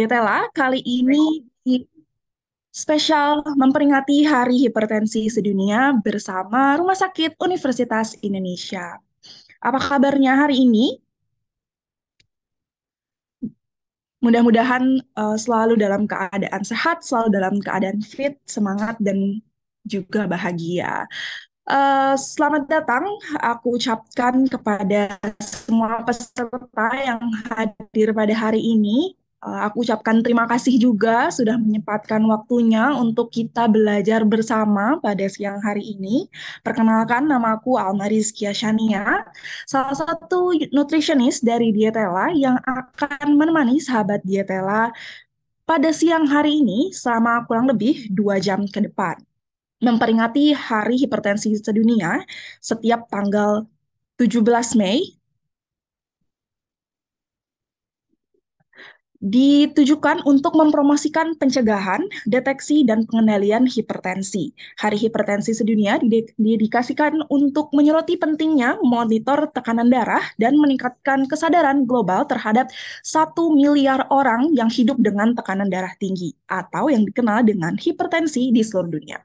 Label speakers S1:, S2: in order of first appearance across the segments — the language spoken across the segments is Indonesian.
S1: Tela, kali ini spesial memperingati Hari Hipertensi Sedunia bersama Rumah Sakit Universitas Indonesia. Apa kabarnya hari ini? Mudah-mudahan selalu dalam keadaan sehat, selalu dalam keadaan fit, semangat, dan juga bahagia. Selamat datang, aku ucapkan kepada semua peserta yang hadir pada hari ini. Aku ucapkan terima kasih juga sudah menyempatkan waktunya untuk kita belajar bersama pada siang hari ini. Perkenalkan, nama aku Alma Rizkia Shania, salah satu nutritionist dari Dietela yang akan menemani sahabat Dietela pada siang hari ini selama kurang lebih 2 jam ke depan memperingati Hari Hipertensi Sedunia setiap tanggal 17 Mei ditujukan untuk mempromosikan pencegahan, deteksi, dan pengendalian hipertensi. Hari Hipertensi Sedunia didedikasikan untuk menyoroti pentingnya monitor tekanan darah dan meningkatkan kesadaran global terhadap 1 miliar orang yang hidup dengan tekanan darah tinggi atau yang dikenal dengan hipertensi di seluruh dunia.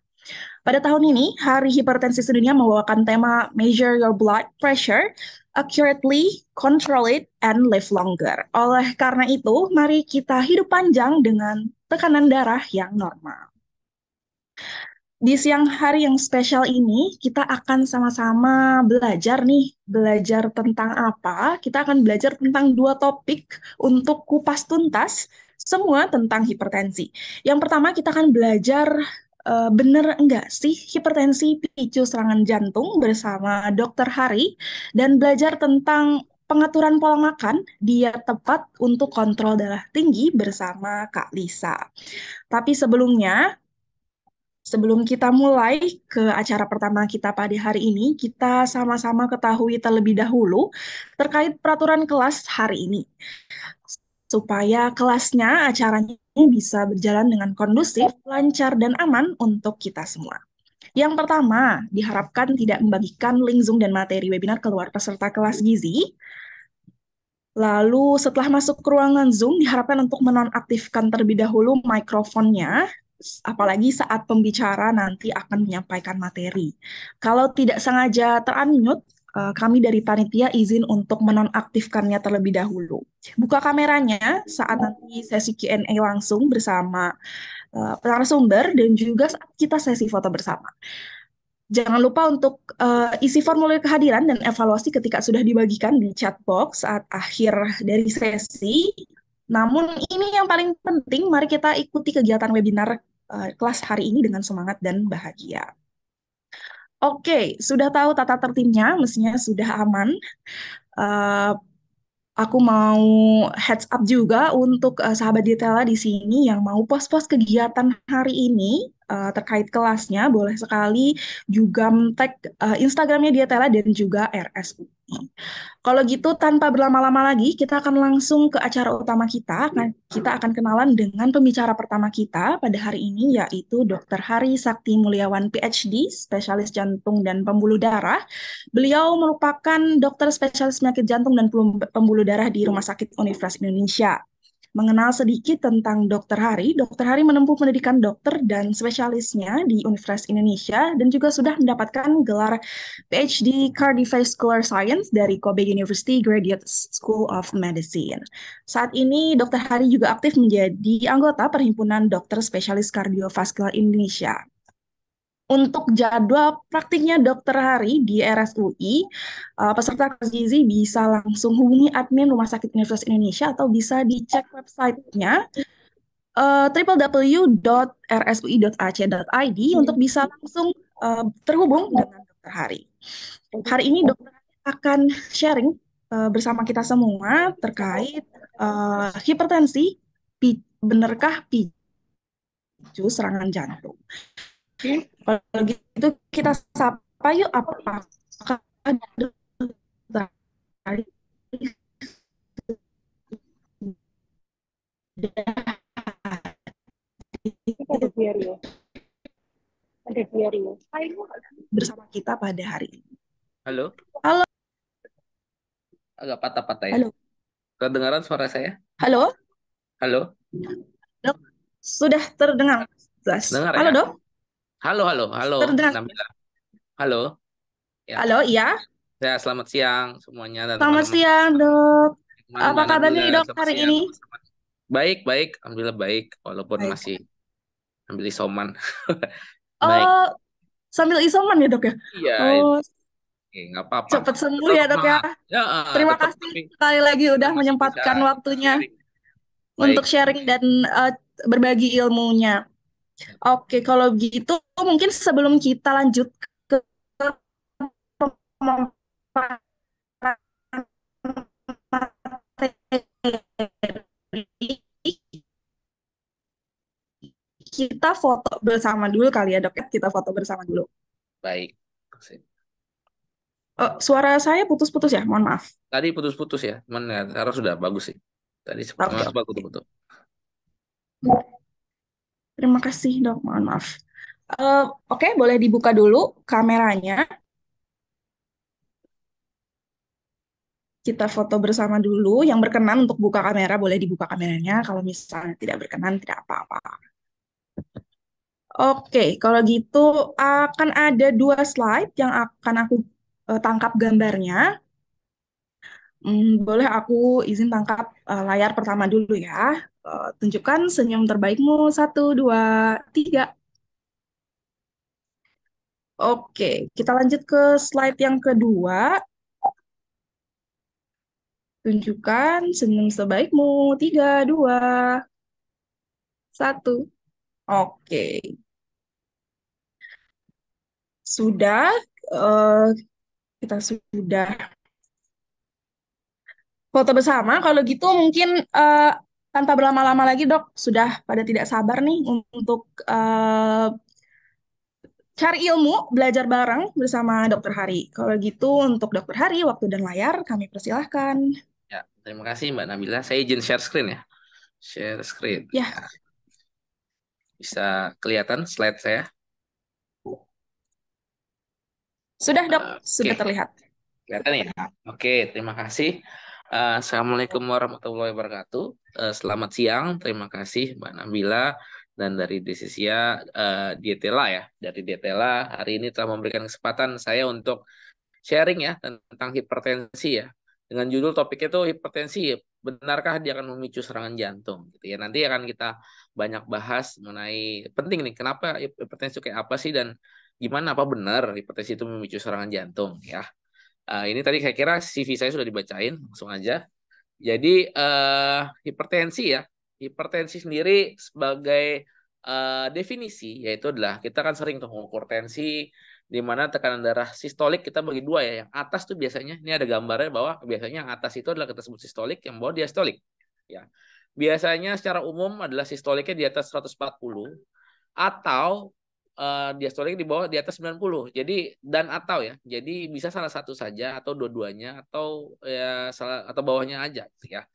S1: Pada tahun ini, Hari Hipertensi Sedunia membawakan tema Measure Your Blood Pressure, Accurately, Control It, and Live Longer. Oleh karena itu, mari kita hidup panjang dengan tekanan darah yang normal. Di siang hari yang spesial ini, kita akan sama-sama belajar nih. Belajar tentang apa? Kita akan belajar tentang 2 topik untuk kupas tuntas semua tentang hipertensi. Yang pertama, kita akan belajar bener enggak sih hipertensi picu serangan jantung bersama Dokter Hari dan belajar tentang pengaturan pola makan diet tepat untuk kontrol darah tinggi bersama Kak Lisa. Tapi sebelum kita mulai ke acara pertama kita pada hari ini, kita sama-sama ketahui terlebih dahulu terkait peraturan kelas hari ini, supaya kelasnya, acaranya bisa berjalan dengan kondusif, lancar, dan aman untuk kita semua. Yang pertama, diharapkan tidak membagikan link Zoom dan materi webinar keluar peserta kelas gizi. Lalu setelah masuk ke ruangan Zoom, diharapkan untuk menonaktifkan terlebih dahulu mikrofonnya, apalagi saat pembicara nanti akan menyampaikan materi. Kalau tidak sengaja terunmute, kami dari panitia izin untuk menonaktifkannya terlebih dahulu. Buka kameranya saat nanti sesi Q&A langsung bersama narasumber dan juga saat kita sesi foto bersama. Jangan lupa untuk isi formulir kehadiran dan evaluasi ketika sudah dibagikan di chat box saat akhir dari sesi. Namun ini yang paling penting, mari kita ikuti kegiatan webinar kelas hari ini dengan semangat dan bahagia. Oke, sudah tahu tata tertibnya, mestinya sudah aman. Eh, Aku mau heads up juga untuk sahabat Ditela di sini yang mau post-post kegiatan hari ini terkait kelasnya, boleh sekali juga tag Instagramnya Ditela dan juga RSUI. Kalau gitu, tanpa berlama-lama lagi, kita akan langsung ke acara utama kita. Kita akan kenalan dengan pembicara pertama kita pada hari ini, yaitu Dr. Hari Sakti Mulyawan, PhD, spesialis jantung dan pembuluh darah. Beliau merupakan dokter spesialis penyakit jantung dan pembuluh darah di Rumah Sakit Universitas Indonesia. Mengenal sedikit tentang Dokter Hari menempuh pendidikan dokter dan spesialisnya di Universitas Indonesia dan juga sudah mendapatkan gelar PhD Cardiovascular Science dari Kobe University Graduate School of Medicine. Saat ini Dokter Hari juga aktif menjadi anggota Perhimpunan Dokter Spesialis Kardiovaskular Indonesia. Untuk jadwal praktiknya Dokter Hari di RSUI, peserta kelas gizi bisa langsung hubungi admin Rumah Sakit Universitas Indonesia atau bisa dicek websitenya www.rsui.ac.id untuk bisa langsung terhubung dengan Dokter Hari. Hari ini Dokter Hari akan sharing bersama kita semua terkait hipertensi, benarkah picu serangan jantung. Kalau gitu kita sapa yuk, apakah Dokter
S2: Kita ada biar ya. Ada biar ya.
S1: bersama kita pada hari ini.
S3: Halo,
S1: Halo,
S3: agak patah-patah ya.
S1: halo,
S3: Kedengaran suara saya?
S1: halo.
S3: Halo,
S1: Dok, sudah terdengar jelas.
S3: dengar
S1: Halo,
S3: ya?
S1: Dok.
S3: Halo, halo, halo,
S1: Terdengar.
S3: Nabila. Halo, ya.
S1: Halo, iya.
S3: Ya, selamat siang semuanya dan
S1: Selamat
S3: teman-teman.
S1: siang, Dok.
S3: Teman
S1: Apa
S3: Mbak
S1: kabarnya
S3: Nabila,
S1: nih, Dok,
S3: selamat
S1: hari
S3: siang.
S1: ini?
S3: Baik, baik. Alhamdulillah baik, walaupun
S1: Baik.
S3: masih ambil isoman. Baik.
S1: Oh, sambil isoman ya, Dok ya?
S3: Iya,
S1: Oh,
S3: oke, nggak apa-apa.
S1: cepat sembuh
S3: Tetap
S1: ya, Dok ya.
S3: semangat. Ya,
S1: Terima
S3: tetap
S1: kasih
S3: tapi
S1: sekali lagi
S3: kita
S1: udah
S3: masih bisa
S1: menyempatkan waktunya
S3: sharing.
S1: untuk
S3: Baik.
S1: sharing dan berbagi ilmunya. Oke, kalau gitu mungkin sebelum kita lanjut ke pemaparan materi, kita foto bersama dulu kali ya, Dok. Kita foto bersama dulu.
S3: Baik.
S1: Suara saya putus-putus ya, mohon maaf.
S3: Tadi putus-putus ya, cuman ya, sekarang sudah bagus sih. Tadi
S1: Oke,
S3: sempat
S1: oke.
S3: putus-putus.
S1: Terima kasih, Dok. Mohon maaf. Oke, boleh dibuka dulu kameranya. Kita foto bersama dulu. Yang berkenan untuk buka kamera, boleh dibuka kameranya. Kalau misalnya tidak berkenan, tidak apa-apa. Oke, kalau gitu akan ada dua slide yang akan aku tangkap gambarnya. Boleh aku izin tangkap layar pertama dulu ya. Tunjukkan senyum terbaikmu. Satu, dua, tiga. Oke, kita lanjut ke slide yang kedua. Tunjukkan senyum sebaikmu. Tiga, dua, satu. Oke, sudah. eh, kita sudah foto bersama. Kalau gitu mungkin tanpa berlama-lama lagi, Dok, sudah pada tidak sabar nih untuk cari ilmu, belajar bareng bersama Dokter Hari. Kalau gitu untuk Dokter Hari, waktu dan layar kami persilahkan.
S3: Ya, terima kasih Mbak Nabila. Saya izin share screen ya. Share screen.
S1: Ya,
S3: Ya, bisa kelihatan slide saya.
S1: sudah Dok, sudah
S3: Oke,
S1: terlihat.
S3: kelihatan ya. Oke, terima kasih. Assalamualaikum warahmatullahi wabarakatuh. Selamat siang. Terima kasih Mbak Nabila dan dari Desisia Dietela ya. Dari Dietela hari ini telah memberikan kesempatan saya untuk sharing ya tentang hipertensi ya. Dengan judul topiknya itu hipertensi, benarkah dia akan memicu serangan jantung gitu ya. Nanti akan kita banyak bahas mengenai penting nih kenapa hipertensi itu kayak apa sih dan gimana apa benar hipertensi itu memicu serangan jantung ya. Ini tadi saya kira CV saya sudah dibacain, langsung aja. Jadi hipertensi ya, hipertensi sendiri sebagai definisi yaitu adalah kita kan sering tuh mengukur tensi di mana tekanan darah sistolik kita bagi dua ya. Yang atas tuh biasanya ini ada gambarnya bahwa biasanya yang atas itu adalah kita sebut sistolik, yang bawah diastolik. Ya. Biasanya secara umum adalah sistoliknya di atas 140 atau diastolik di bawah di atas 90. Jadi dan atau ya. Jadi bisa salah satu saja atau dua-duanya atau ya salah atau bawahnya aja gitu ya.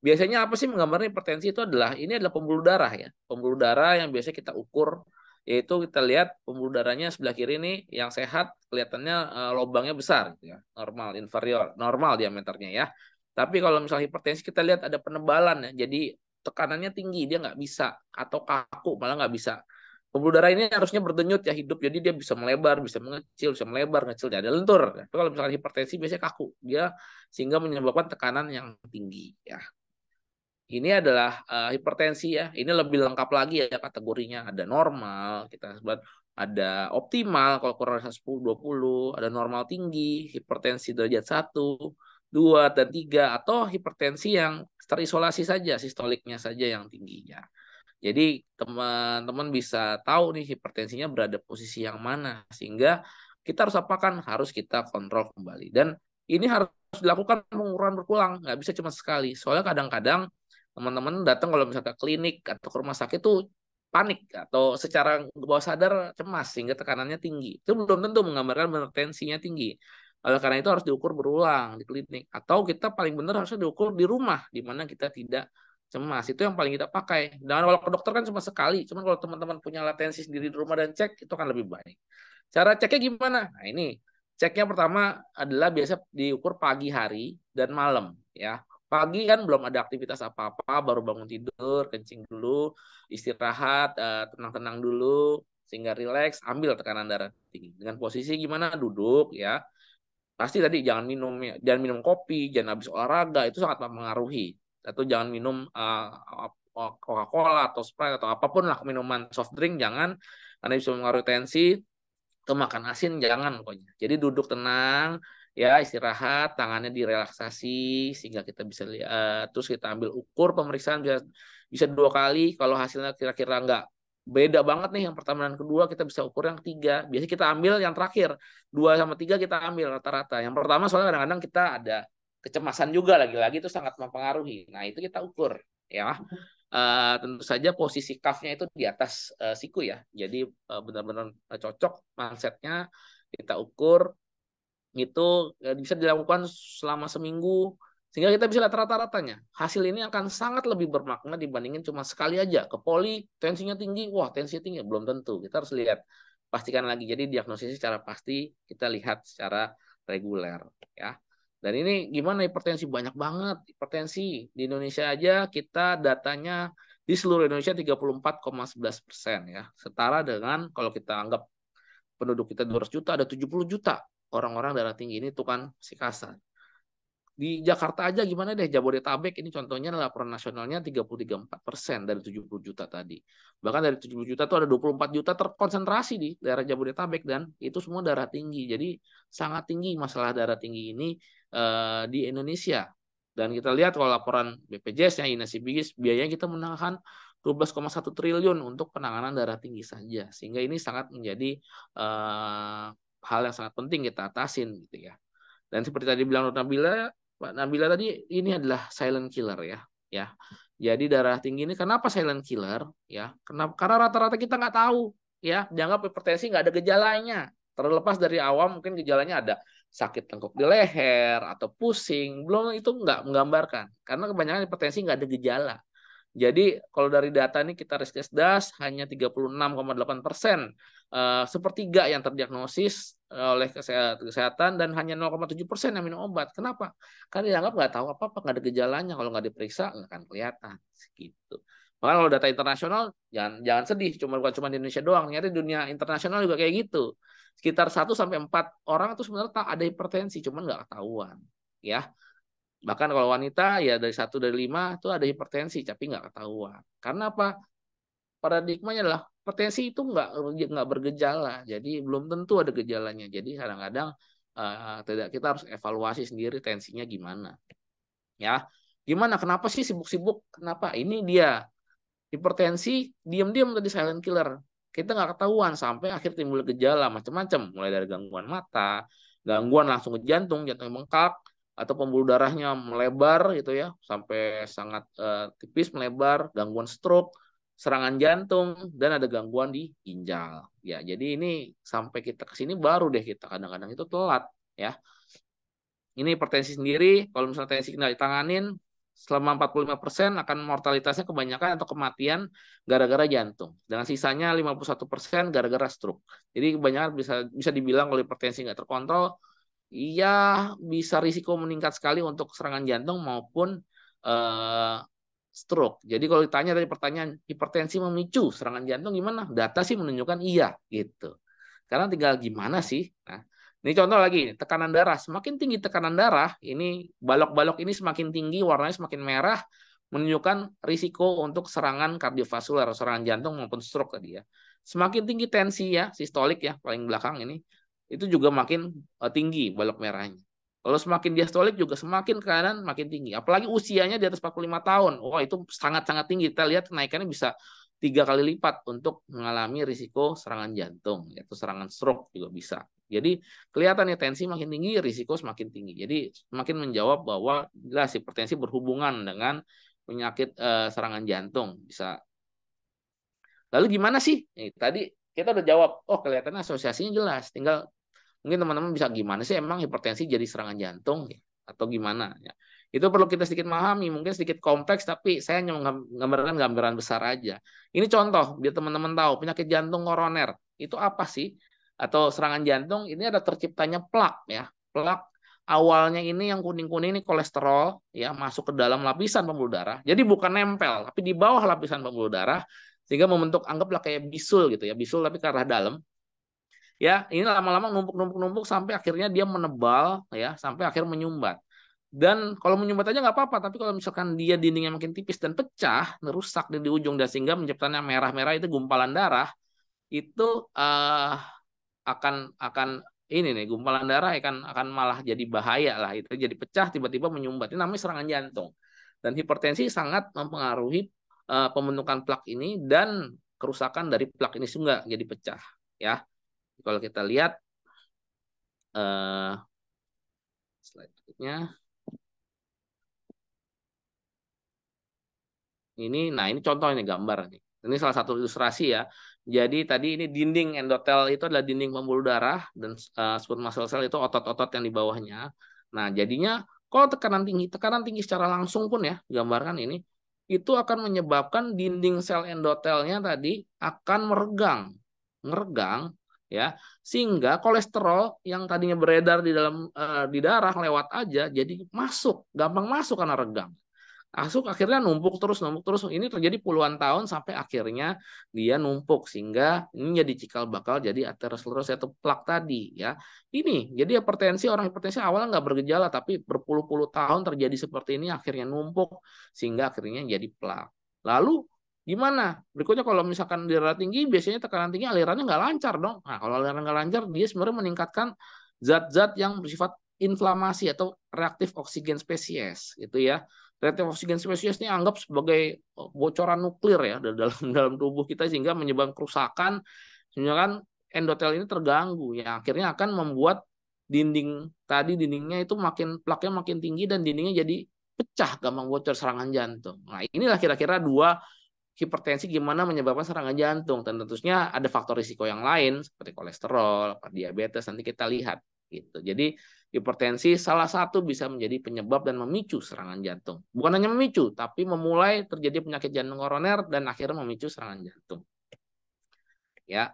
S3: Biasanya apa sih menggambarkan hipertensi itu adalah ini adalah pembuluh darah ya. Pembuluh darah yang biasa kita ukur yaitu kita lihat pembuluh darahnya sebelah kiri ini yang sehat kelihatannya lubangnya besar gitu ya. Normal, inferior, normal diameternya ya. Tapi kalau misalnya hipertensi kita lihat ada penebalan ya. Jadi tekanannya tinggi dia nggak bisa atau kaku malah nggak bisa. Pembuluh darah ini harusnya berdenyut ya hidup, jadi dia bisa melebar, bisa mengecil, bisa melebar, ngecil, dia ada lentur. Tapi kalau misalnya hipertensi biasanya kaku, dia sehingga menyebabkan tekanan yang tinggi ya. Ini adalah hipertensi ya. Ini lebih lengkap lagi ya kategorinya. Ada normal, kita sebut ada optimal kalau kurang dari 110-20, ada normal tinggi, hipertensi derajat 1, 2 dan 3 atau hipertensi yang terisolasi saja, sistoliknya saja yang tingginya. Jadi teman-teman bisa tahu nih hipertensinya berada posisi yang mana sehingga kita harus apakan harus kita kontrol kembali dan ini harus dilakukan pengukuran berulang nggak bisa cuma sekali soalnya kadang-kadang teman-teman datang kalau misalnya ke klinik atau ke rumah sakit tuh panik atau secara bawah sadar cemas sehingga tekanannya tinggi itu belum tentu menggambarkan benar tensinya tinggi. Oleh karena itu harus diukur berulang di klinik atau kita paling benar harusnya diukur di rumah di mana kita tidak cemas. Itu yang paling kita pakai. Dan kalau ke dokter kan cuma sekali. Cuman kalau teman-teman punya latensi sendiri di rumah dan cek, itu akan lebih baik. Cara ceknya gimana? Nah ini, ceknya pertama adalah biasa diukur pagi hari dan malam. Ya. Pagi kan belum ada aktivitas apa-apa, baru bangun tidur, kencing dulu, istirahat, tenang-tenang dulu, sehingga rileks, ambil tekanan darah tinggi. Dengan posisi gimana? Duduk ya. Pasti tadi jangan minum kopi, jangan habis olahraga, itu sangat mempengaruhi. Atau jangan minum Coca-Cola atau Sprite atau apapun lah minuman soft drink, jangan, karena bisa mempengaruhi tensi. Atau makan asin jangan pokoknya. Jadi duduk tenang, ya istirahat, tangannya direlaksasi sehingga kita bisa lihat. Terus kita ambil ukur pemeriksaan bisa bisa 2 kali. Kalau hasilnya kira-kira nggak beda banget nih yang pertama dan kedua, kita bisa ukur yang ketiga. Biasanya kita ambil yang terakhir, 2 sama 3 kita ambil rata-rata. Yang pertama soalnya kadang-kadang kita ada kecemasan juga, lagi-lagi itu sangat mempengaruhi. Nah itu kita ukur ya. Tentu saja posisi cuff-nya itu di atas siku ya. Jadi benar-benar cocok mindsetnya, kita ukur itu bisa dilakukan selama seminggu sehingga kita bisa lihat rata-ratanya. Hasil ini akan sangat lebih bermakna dibandingin cuma sekali aja ke poli tensinya tinggi, wah tensinya tinggi, belum tentu. Kita harus lihat, pastikan lagi. Jadi diagnosis secara pasti, kita lihat secara reguler ya. Dan ini gimana, hipertensi banyak banget. Hipertensi di Indonesia aja kita datanya di seluruh Indonesia 34,11% ya. Setara dengan kalau kita anggap penduduk kita 200 juta, ada 70 juta orang-orang darah tinggi. Ini tuh kan si kasar. Di Jakarta aja gimana deh, Jabodetabek ini contohnya laporan nasionalnya 33,4% dari 70 juta tadi. Bahkan dari 70 juta tuh ada 24 juta terkonsentrasi di daerah Jabodetabek dan itu semua darah tinggi. Jadi sangat tinggi masalah darah tinggi ini di Indonesia. Dan kita lihat kalau laporan BPJS yang Ines Bigis, biayanya kita menahan 12,1 triliun untuk penanganan darah tinggi saja. Sehingga ini sangat menjadi hal yang sangat penting kita atasin gitu ya. Dan seperti tadi bilang Nabila, Pak Nabila tadi, ini adalah silent killer ya. Ya. Jadi darah tinggi ini kenapa silent killer? Ya, karena rata-rata kita nggak tahu. Ya, dianggap hipertensi nggak ada gejalanya. Terlepas dari awam mungkin gejalanya ada sakit tengkuk di leher atau pusing, belum itu nggak menggambarkan. Karena kebanyakan hipertensi nggak ada gejala. Jadi kalau dari data ini kita riskesdas hanya 36,8%, sepertiga yang terdiagnosis oleh kesehatan dan hanya 0,7% yang minum obat. Kenapa? Karena dianggap nggak tahu apa-apa, nggak ada gejalanya. Kalau nggak diperiksa nggak akan kelihatan. Gitu. Bahkan kalau data internasional, jangan sedih, bukan cuma di Indonesia doang. Ternyata di dunia internasional juga kayak gitu. Sekitar 1 sampai 4 orang itu sebenarnya tak ada hipertensi, cuman nggak ketahuan. Ya, bahkan kalau wanita ya dari 1 dari 5 itu ada hipertensi tapi nggak ketahuan. Karena apa? Paradigmanya adalah hipertensi itu nggak bergejala, jadi belum tentu ada gejalanya. Jadi kadang-kadang tidak, kita harus evaluasi sendiri tensinya gimana. Ya, gimana? Kenapa sih sibuk-sibuk? Kenapa? Ini dia hipertensi, diam-diam tadi silent killer. Kita nggak ketahuan sampai akhir timbul gejala macam-macam, mulai dari gangguan mata, gangguan langsung ke jantung, jantung bengkak, atau pembuluh darahnya melebar gitu ya, sampai sangat tipis melebar, gangguan stroke, serangan jantung, dan ada gangguan di ginjal. Ya, jadi ini sampai kita ke sini baru deh kita kadang-kadang itu telat ya. Ini hipertensi sendiri, kalau misalnya tensi nggak ditanganin, selama 45% akan mortalitasnya kebanyakan atau kematian gara-gara jantung. Dengan sisanya 51% gara-gara stroke. Jadi kebanyakan bisa dibilang kalau hipertensi nggak terkontrol, iya bisa risiko meningkat sekali untuk serangan jantung maupun eh, stroke. Jadi kalau ditanya tadi pertanyaan, hipertensi memicu serangan jantung gimana? Data sih menunjukkan iya gitu. Karena tinggal gimana sih? Nah, ini contoh lagi, tekanan darah. Semakin tinggi tekanan darah, ini balok-balok ini semakin tinggi, warnanya semakin merah, menunjukkan risiko untuk serangan kardiovaskular, serangan jantung maupun stroke tadi ya. Semakin tinggi tensi ya, sistolik ya, paling belakang ini, itu juga makin tinggi balok merahnya. Kalau semakin diastolik juga semakin ke kanan makin tinggi. Apalagi usianya di atas 45 tahun. Wah, itu sangat-sangat tinggi. Kita lihat kenaikannya bisa 3 kali lipat untuk mengalami risiko serangan jantung, yaitu serangan stroke juga bisa. Jadi kelihatan ya tensi makin tinggi, risiko semakin tinggi. Jadi semakin menjawab bahwa jelas hipertensi berhubungan dengan penyakit serangan jantung bisa. Lalu gimana sih? Tadi kita udah jawab, oh kelihatannya asosiasinya jelas. Tinggal mungkin teman-teman bisa gimana sih emang hipertensi jadi serangan jantung ya? Atau gimana ya? Itu perlu kita sedikit memahami, mungkin sedikit kompleks tapi saya hanya menggambarkan gambaran besar aja. Ini contoh biar teman-teman tahu penyakit jantung koroner itu apa sih? Atau serangan jantung ini ada terciptanya plak ya. Plak awalnya ini yang kuning-kuning ini kolesterol ya masuk ke dalam lapisan pembuluh darah. Jadi bukan nempel, tapi di bawah lapisan pembuluh darah sehingga membentuk anggaplah kayak bisul gitu ya, bisul tapi ke arah dalam. Ya, ini lama-lama numpuk-numpuk-numpuk sampai akhirnya dia menebal ya, sampai akhir menyumbat. Dan kalau menyumbat aja nggak apa-apa, tapi kalau misalkan dia dindingnya makin tipis dan pecah, rusak di ujung dan sehingga menyebabkannya merah-merah itu gumpalan darah, itu akan ini nih gumpalan darah akan malah jadi bahaya lah, itu jadi pecah tiba-tiba menyumbat. Ini namanya serangan jantung. Dan hipertensi sangat mempengaruhi pembentukan plak ini dan kerusakan dari plak ini juga jadi pecah ya. Kalau kita lihat slide berikutnya. Ini contoh ini gambar nih. Ini salah satu ilustrasi ya. Jadi tadi ini dinding endotel itu adalah dinding pembuluh darah dan smooth muscle cell itu otot-otot yang di bawahnya. Nah, jadinya kalau tekanan tinggi secara langsung pun ya, gambarkan ini, itu akan menyebabkan dinding sel endotelnya tadi akan meregang ya, sehingga kolesterol yang tadinya beredar di dalam di darah lewat aja jadi gampang masuk karena regang. Akhirnya numpuk terus. Ini terjadi puluhan tahun sampai akhirnya dia numpuk sehingga ini jadi cikal bakal jadi aterosklerosis atau plak tadi ya. Ini jadi orang hipertensi awalnya nggak bergejala tapi berpuluh-puluh tahun terjadi seperti ini akhirnya numpuk sehingga akhirnya jadi plak. Lalu gimana? Berikutnya kalau misalkan darah tinggi biasanya tekanan tinggi alirannya nggak lancar dong. Nah kalau aliran nggak lancar dia sebenarnya meningkatkan zat-zat yang bersifat inflamasi atau reaktif oksigen spesies gitu ya. Reaktif oksigen spesies ini anggap sebagai bocoran nuklir ya dalam dalam tubuh kita sehingga menyebabkan kerusakan, sehingga kan endotel ini terganggu ya akhirnya akan membuat dindingnya itu plaknya makin tinggi dan dindingnya jadi pecah gampang bocor serangan jantung. Nah, inilah kira-kira dua hipertensi gimana menyebabkan serangan jantung dan tentunya ada faktor risiko yang lain seperti kolesterol, diabetes nanti kita lihat gitu. Jadi hipertensi salah satu bisa menjadi penyebab dan memicu serangan jantung. Bukan hanya memicu, tapi memulai terjadi penyakit jantung koroner dan akhirnya memicu serangan jantung. Ya,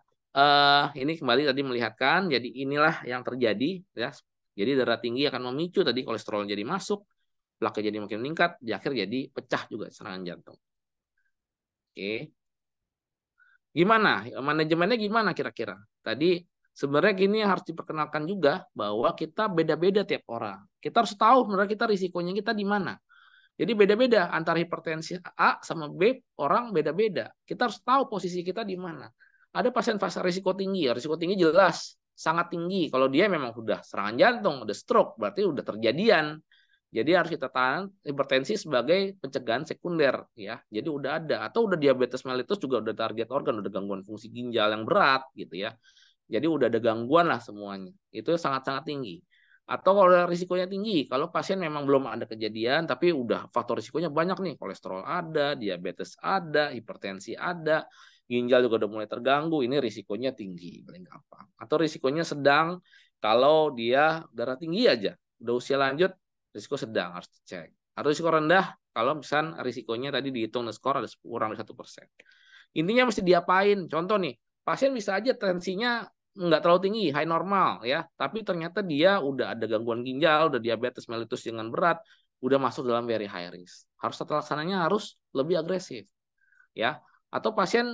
S3: ini kembali tadi melihatkan. Jadi inilah yang terjadi. Ya, jadi darah tinggi akan memicu tadi kolesterol jadi masuk, plaknya jadi makin meningkat, di akhir jadi pecah juga serangan jantung. Oke, gimana manajemennya gimana kira-kira? Tadi sebenarnya gini yang harus diperkenalkan juga bahwa kita beda-beda tiap orang. Kita harus tahu sebenarnya kita risikonya kita di mana. Jadi beda-beda antara hipertensi A sama B orang beda-beda. Kita harus tahu posisi kita di mana. Ada pasien fase risiko tinggi, risiko tinggi jelas sangat tinggi. Kalau dia memang sudah serangan jantung, udah stroke, berarti udah terjadian. Jadi harus kita tahan hipertensi sebagai pencegahan sekunder ya. Jadi udah ada atau udah diabetes mellitus juga udah target organ, udah gangguan fungsi ginjal yang berat gitu ya. Jadi udah ada gangguan lah semuanya. Itu sangat-sangat tinggi. Atau kalau risikonya tinggi, kalau pasien memang belum ada kejadian tapi udah faktor risikonya banyak nih, kolesterol ada, diabetes ada, hipertensi ada, ginjal juga udah mulai terganggu, ini risikonya tinggi paling gampang. Atau risikonya sedang kalau dia darah tinggi aja, udah usia lanjut risiko sedang harus dicek. Atau risiko rendah kalau misalnya risikonya tadi dihitung skor ada kurang dari 1%. Intinya mesti diapain? Contoh nih, pasien bisa aja tensinya nggak terlalu tinggi, high normal ya, tapi ternyata dia udah ada gangguan ginjal, udah diabetes mellitus dengan berat, udah masuk dalam very high risk. Harus tata laksananya harus lebih agresif ya. Atau pasien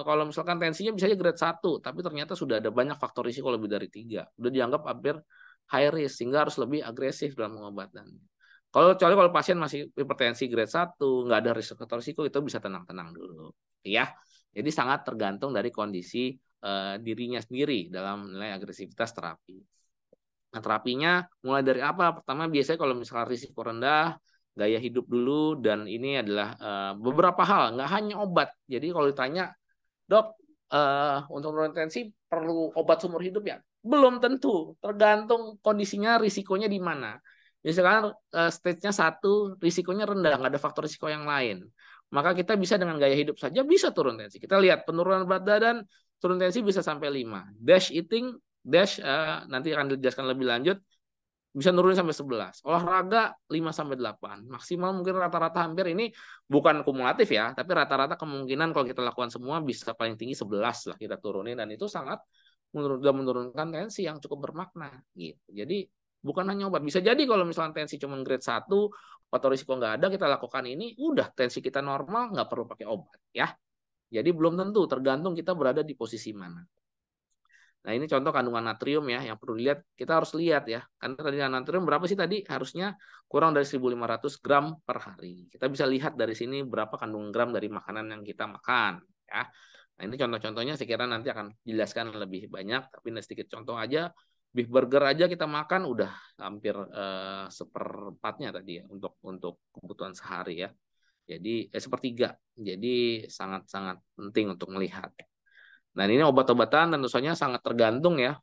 S3: kalau misalkan tensinya bisa aja grade 1, tapi ternyata sudah ada banyak faktor risiko lebih dari 3, udah dianggap hampir high risk sehingga harus lebih agresif dalam pengobatannya. Kecuali kalau pasien masih hipertensi grade 1, nggak ada risiko itu bisa tenang-tenang dulu. Ya, jadi sangat tergantung dari kondisi dirinya sendiri dalam nilai agresivitas terapi. Nah, terapinya mulai dari apa? Pertama biasanya kalau misalnya risiko rendah, gaya hidup dulu dan ini adalah beberapa hal, nggak hanya obat. Jadi kalau ditanya, dok, untuk menurunkan tensi perlu obat seumur hidup ya? Belum tentu, tergantung kondisinya, risikonya di mana. Misalkan stage-nya 1, risikonya rendah, nggak ada faktor risiko yang lain. Maka kita bisa dengan gaya hidup saja bisa turun tensi. Kita lihat penurunan berat badan, turun tensi bisa sampai 5. Dash eating, nanti akan dijelaskan lebih lanjut, bisa nurunin sampai 11. Olahraga 5 sampai 8. Maksimal mungkin rata-rata hampir ini bukan kumulatif ya, tapi rata-rata kemungkinan kalau kita lakukan semua bisa paling tinggi 11 lah kita turunin dan itu sangat menurunkan tensi yang cukup bermakna gitu. Jadi bukan hanya obat. Bisa jadi kalau misalnya tensi cuma grade 1, faktor risiko nggak ada, kita lakukan ini, udah tensi kita normal, nggak perlu pakai obat ya. Jadi belum tentu, tergantung kita berada di posisi mana. Nah, ini contoh kandungan natrium ya, yang perlu dilihat. Kita harus lihat ya, karena tadi natrium berapa sih tadi? Harusnya kurang dari 1.500 gram per hari. Kita bisa lihat dari sini berapa kandungan gram dari makanan yang kita makan ya. Nah, ini contoh-contohnya saya kira nanti akan dijelaskan lebih banyak, tapi ini sedikit contoh aja. Beef burger aja kita makan udah hampir seperempatnya tadi ya untuk kebutuhan sehari ya. Jadi sepertiga. Jadi sangat-sangat penting untuk melihat. Nah, ini obat-obatan tentu saja sangat tergantung ya.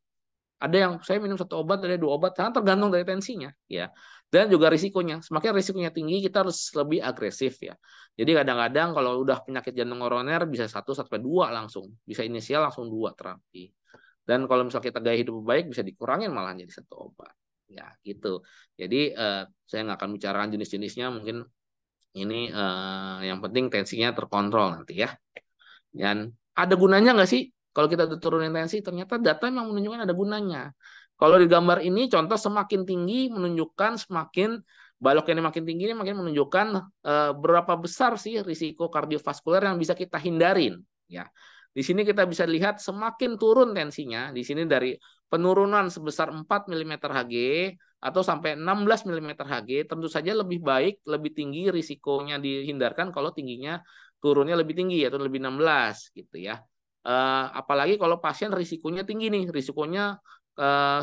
S3: Ada yang saya minum 1 obat, ada 2 obat, sangat tergantung dari tensinya ya. Dan juga risikonya. Semakin risikonya tinggi, kita harus lebih agresif ya. Jadi kadang-kadang kalau udah penyakit jantung koroner bisa 1-2 langsung. Bisa inisial langsung 2 terapi. Dan kalau misalnya kita gaya hidup baik bisa dikurangin malah jadi 1 obat. Ya gitu. Jadi saya nggak akan bicarakan jenis-jenisnya. Mungkin ini yang penting tensinya terkontrol nanti ya. Dan ada gunanya nggak sih kalau kita turunin tensi? Ternyata data memang menunjukkan ada gunanya. Kalau di gambar ini contoh semakin tinggi menunjukkan semakin balok ini makin tinggi ini makin menunjukkan berapa besar sih risiko kardiovaskuler yang bisa kita hindarin ya. Di sini kita bisa lihat semakin turun tensinya. Di sini dari penurunan sebesar 4 mm Hg atau sampai 16 mm Hg tentu saja lebih baik, lebih tinggi risikonya dihindarkan kalau tingginya turunnya lebih tinggi atau lebih 16 gitu ya. Apalagi kalau pasien risikonya tinggi nih, risikonya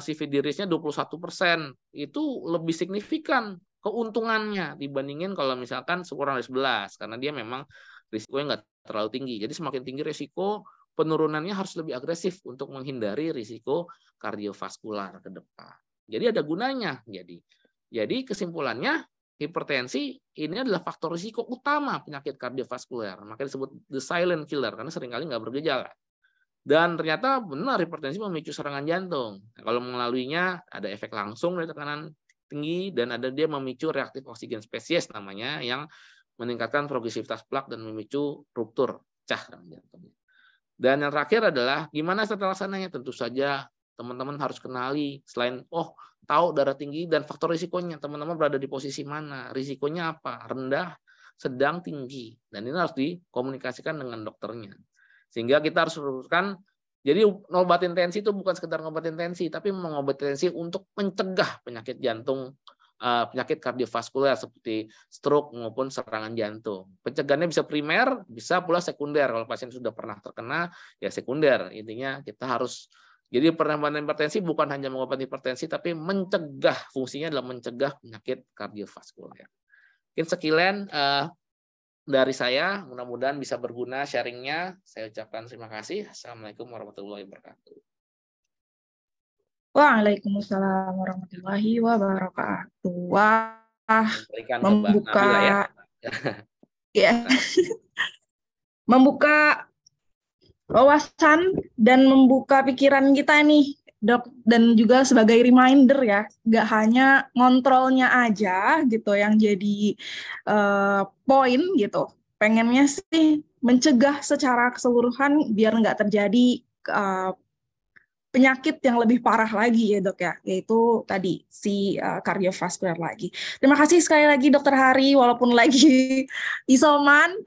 S3: CV risknya 21%, itu lebih signifikan keuntungannya dibandingin kalau misalkan kurang dari 11 karena dia memang risikonya nggak terlalu tinggi. Jadi semakin tinggi risiko penurunannya harus lebih agresif untuk menghindari risiko kardiovaskular ke depan. Jadi ada gunanya. Jadi kesimpulannya hipertensi ini adalah faktor risiko utama penyakit kardiovaskuler. Makanya disebut the silent killer karena seringkali nggak bergejala. Dan ternyata benar hipertensi memicu serangan jantung. Nah, kalau melaluinya ada efek langsung dari tekanan tinggi dan ada dia memicu reaktif oksigen spesies namanya yang meningkatkan progresivitas plak dan memicu ruptur pecah serangan jantung. Dan yang terakhir adalah gimana tata laksananya? Tentu saja teman-teman harus kenali selain tahu darah tinggi dan faktor risikonya, teman-teman berada di posisi mana, risikonya apa, rendah, sedang, tinggi, dan ini harus dikomunikasikan dengan dokternya sehingga kita harus luruskan. Jadi ngobatin tensi itu bukan sekedar ngobatin tensi tapi mengobati tensi untuk mencegah penyakit jantung, penyakit kardiovaskuler seperti stroke maupun serangan jantung. Pencegahannya bisa primer, bisa pula sekunder. Kalau pasien sudah pernah terkena, ya sekunder. Intinya kita harus, jadi penanganan hipertensi bukan hanya mengobati hipertensi, tapi mencegah, fungsinya adalah mencegah penyakit kardiovaskuler. Mungkin sekian dari saya, mudah-mudahan bisa berguna sharingnya. Saya ucapkan terima kasih. Assalamualaikum warahmatullahi wabarakatuh.
S1: Waalaikumsalam warahmatullahi wabarakatuh. Wah,
S3: Berikan ke Mbak Nabila ya.
S1: Ya. Membuka wawasan dan membuka pikiran kita nih, Dok, dan juga sebagai reminder ya, nggak hanya ngontrolnya aja gitu yang jadi poin gitu. Pengennya sih mencegah secara keseluruhan biar nggak terjadi penyakit yang lebih parah lagi ya dok ya, yaitu tadi si kardiovaskular lagi. Terima kasih sekali lagi Dokter Hari, walaupun lagi isoman,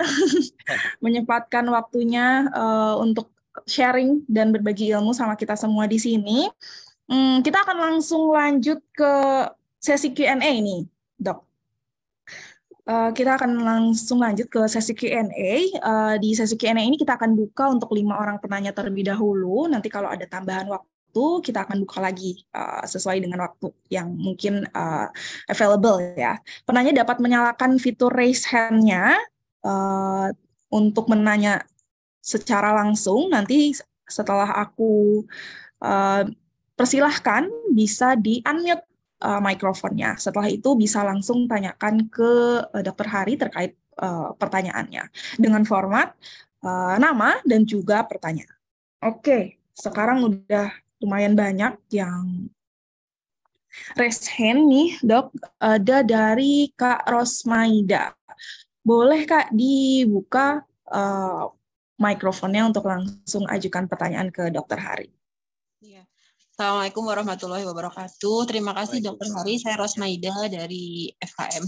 S1: menyempatkan waktunya untuk sharing dan berbagi ilmu sama kita semua di sini. Kita akan langsung lanjut ke sesi Q&A nih, Dok. Kita akan langsung lanjut ke sesi Q&A. Di sesi Q&A ini kita akan buka untuk 5 orang penanya terlebih dahulu. Nanti kalau ada tambahan waktu, kita akan buka lagi sesuai dengan waktu yang mungkin available ya. Penanya dapat menyalakan fitur raise hand-nya untuk menanya secara langsung. Nanti setelah aku persilahkan bisa di-unmute mikrofonnya. Setelah itu bisa langsung tanyakan ke Dokter Hari terkait pertanyaannya dengan format nama dan juga pertanyaan. Oke, sekarang udah lumayan banyak yang raise hand nih, Dok. Ada dari Kak Rosmaida. Boleh Kak dibuka mikrofonnya untuk langsung ajukan pertanyaan ke Dokter Hari?
S4: Iya. Assalamualaikum warahmatullahi wabarakatuh. Terima kasih Dokter Hari. Saya Rosmaida dari FKM.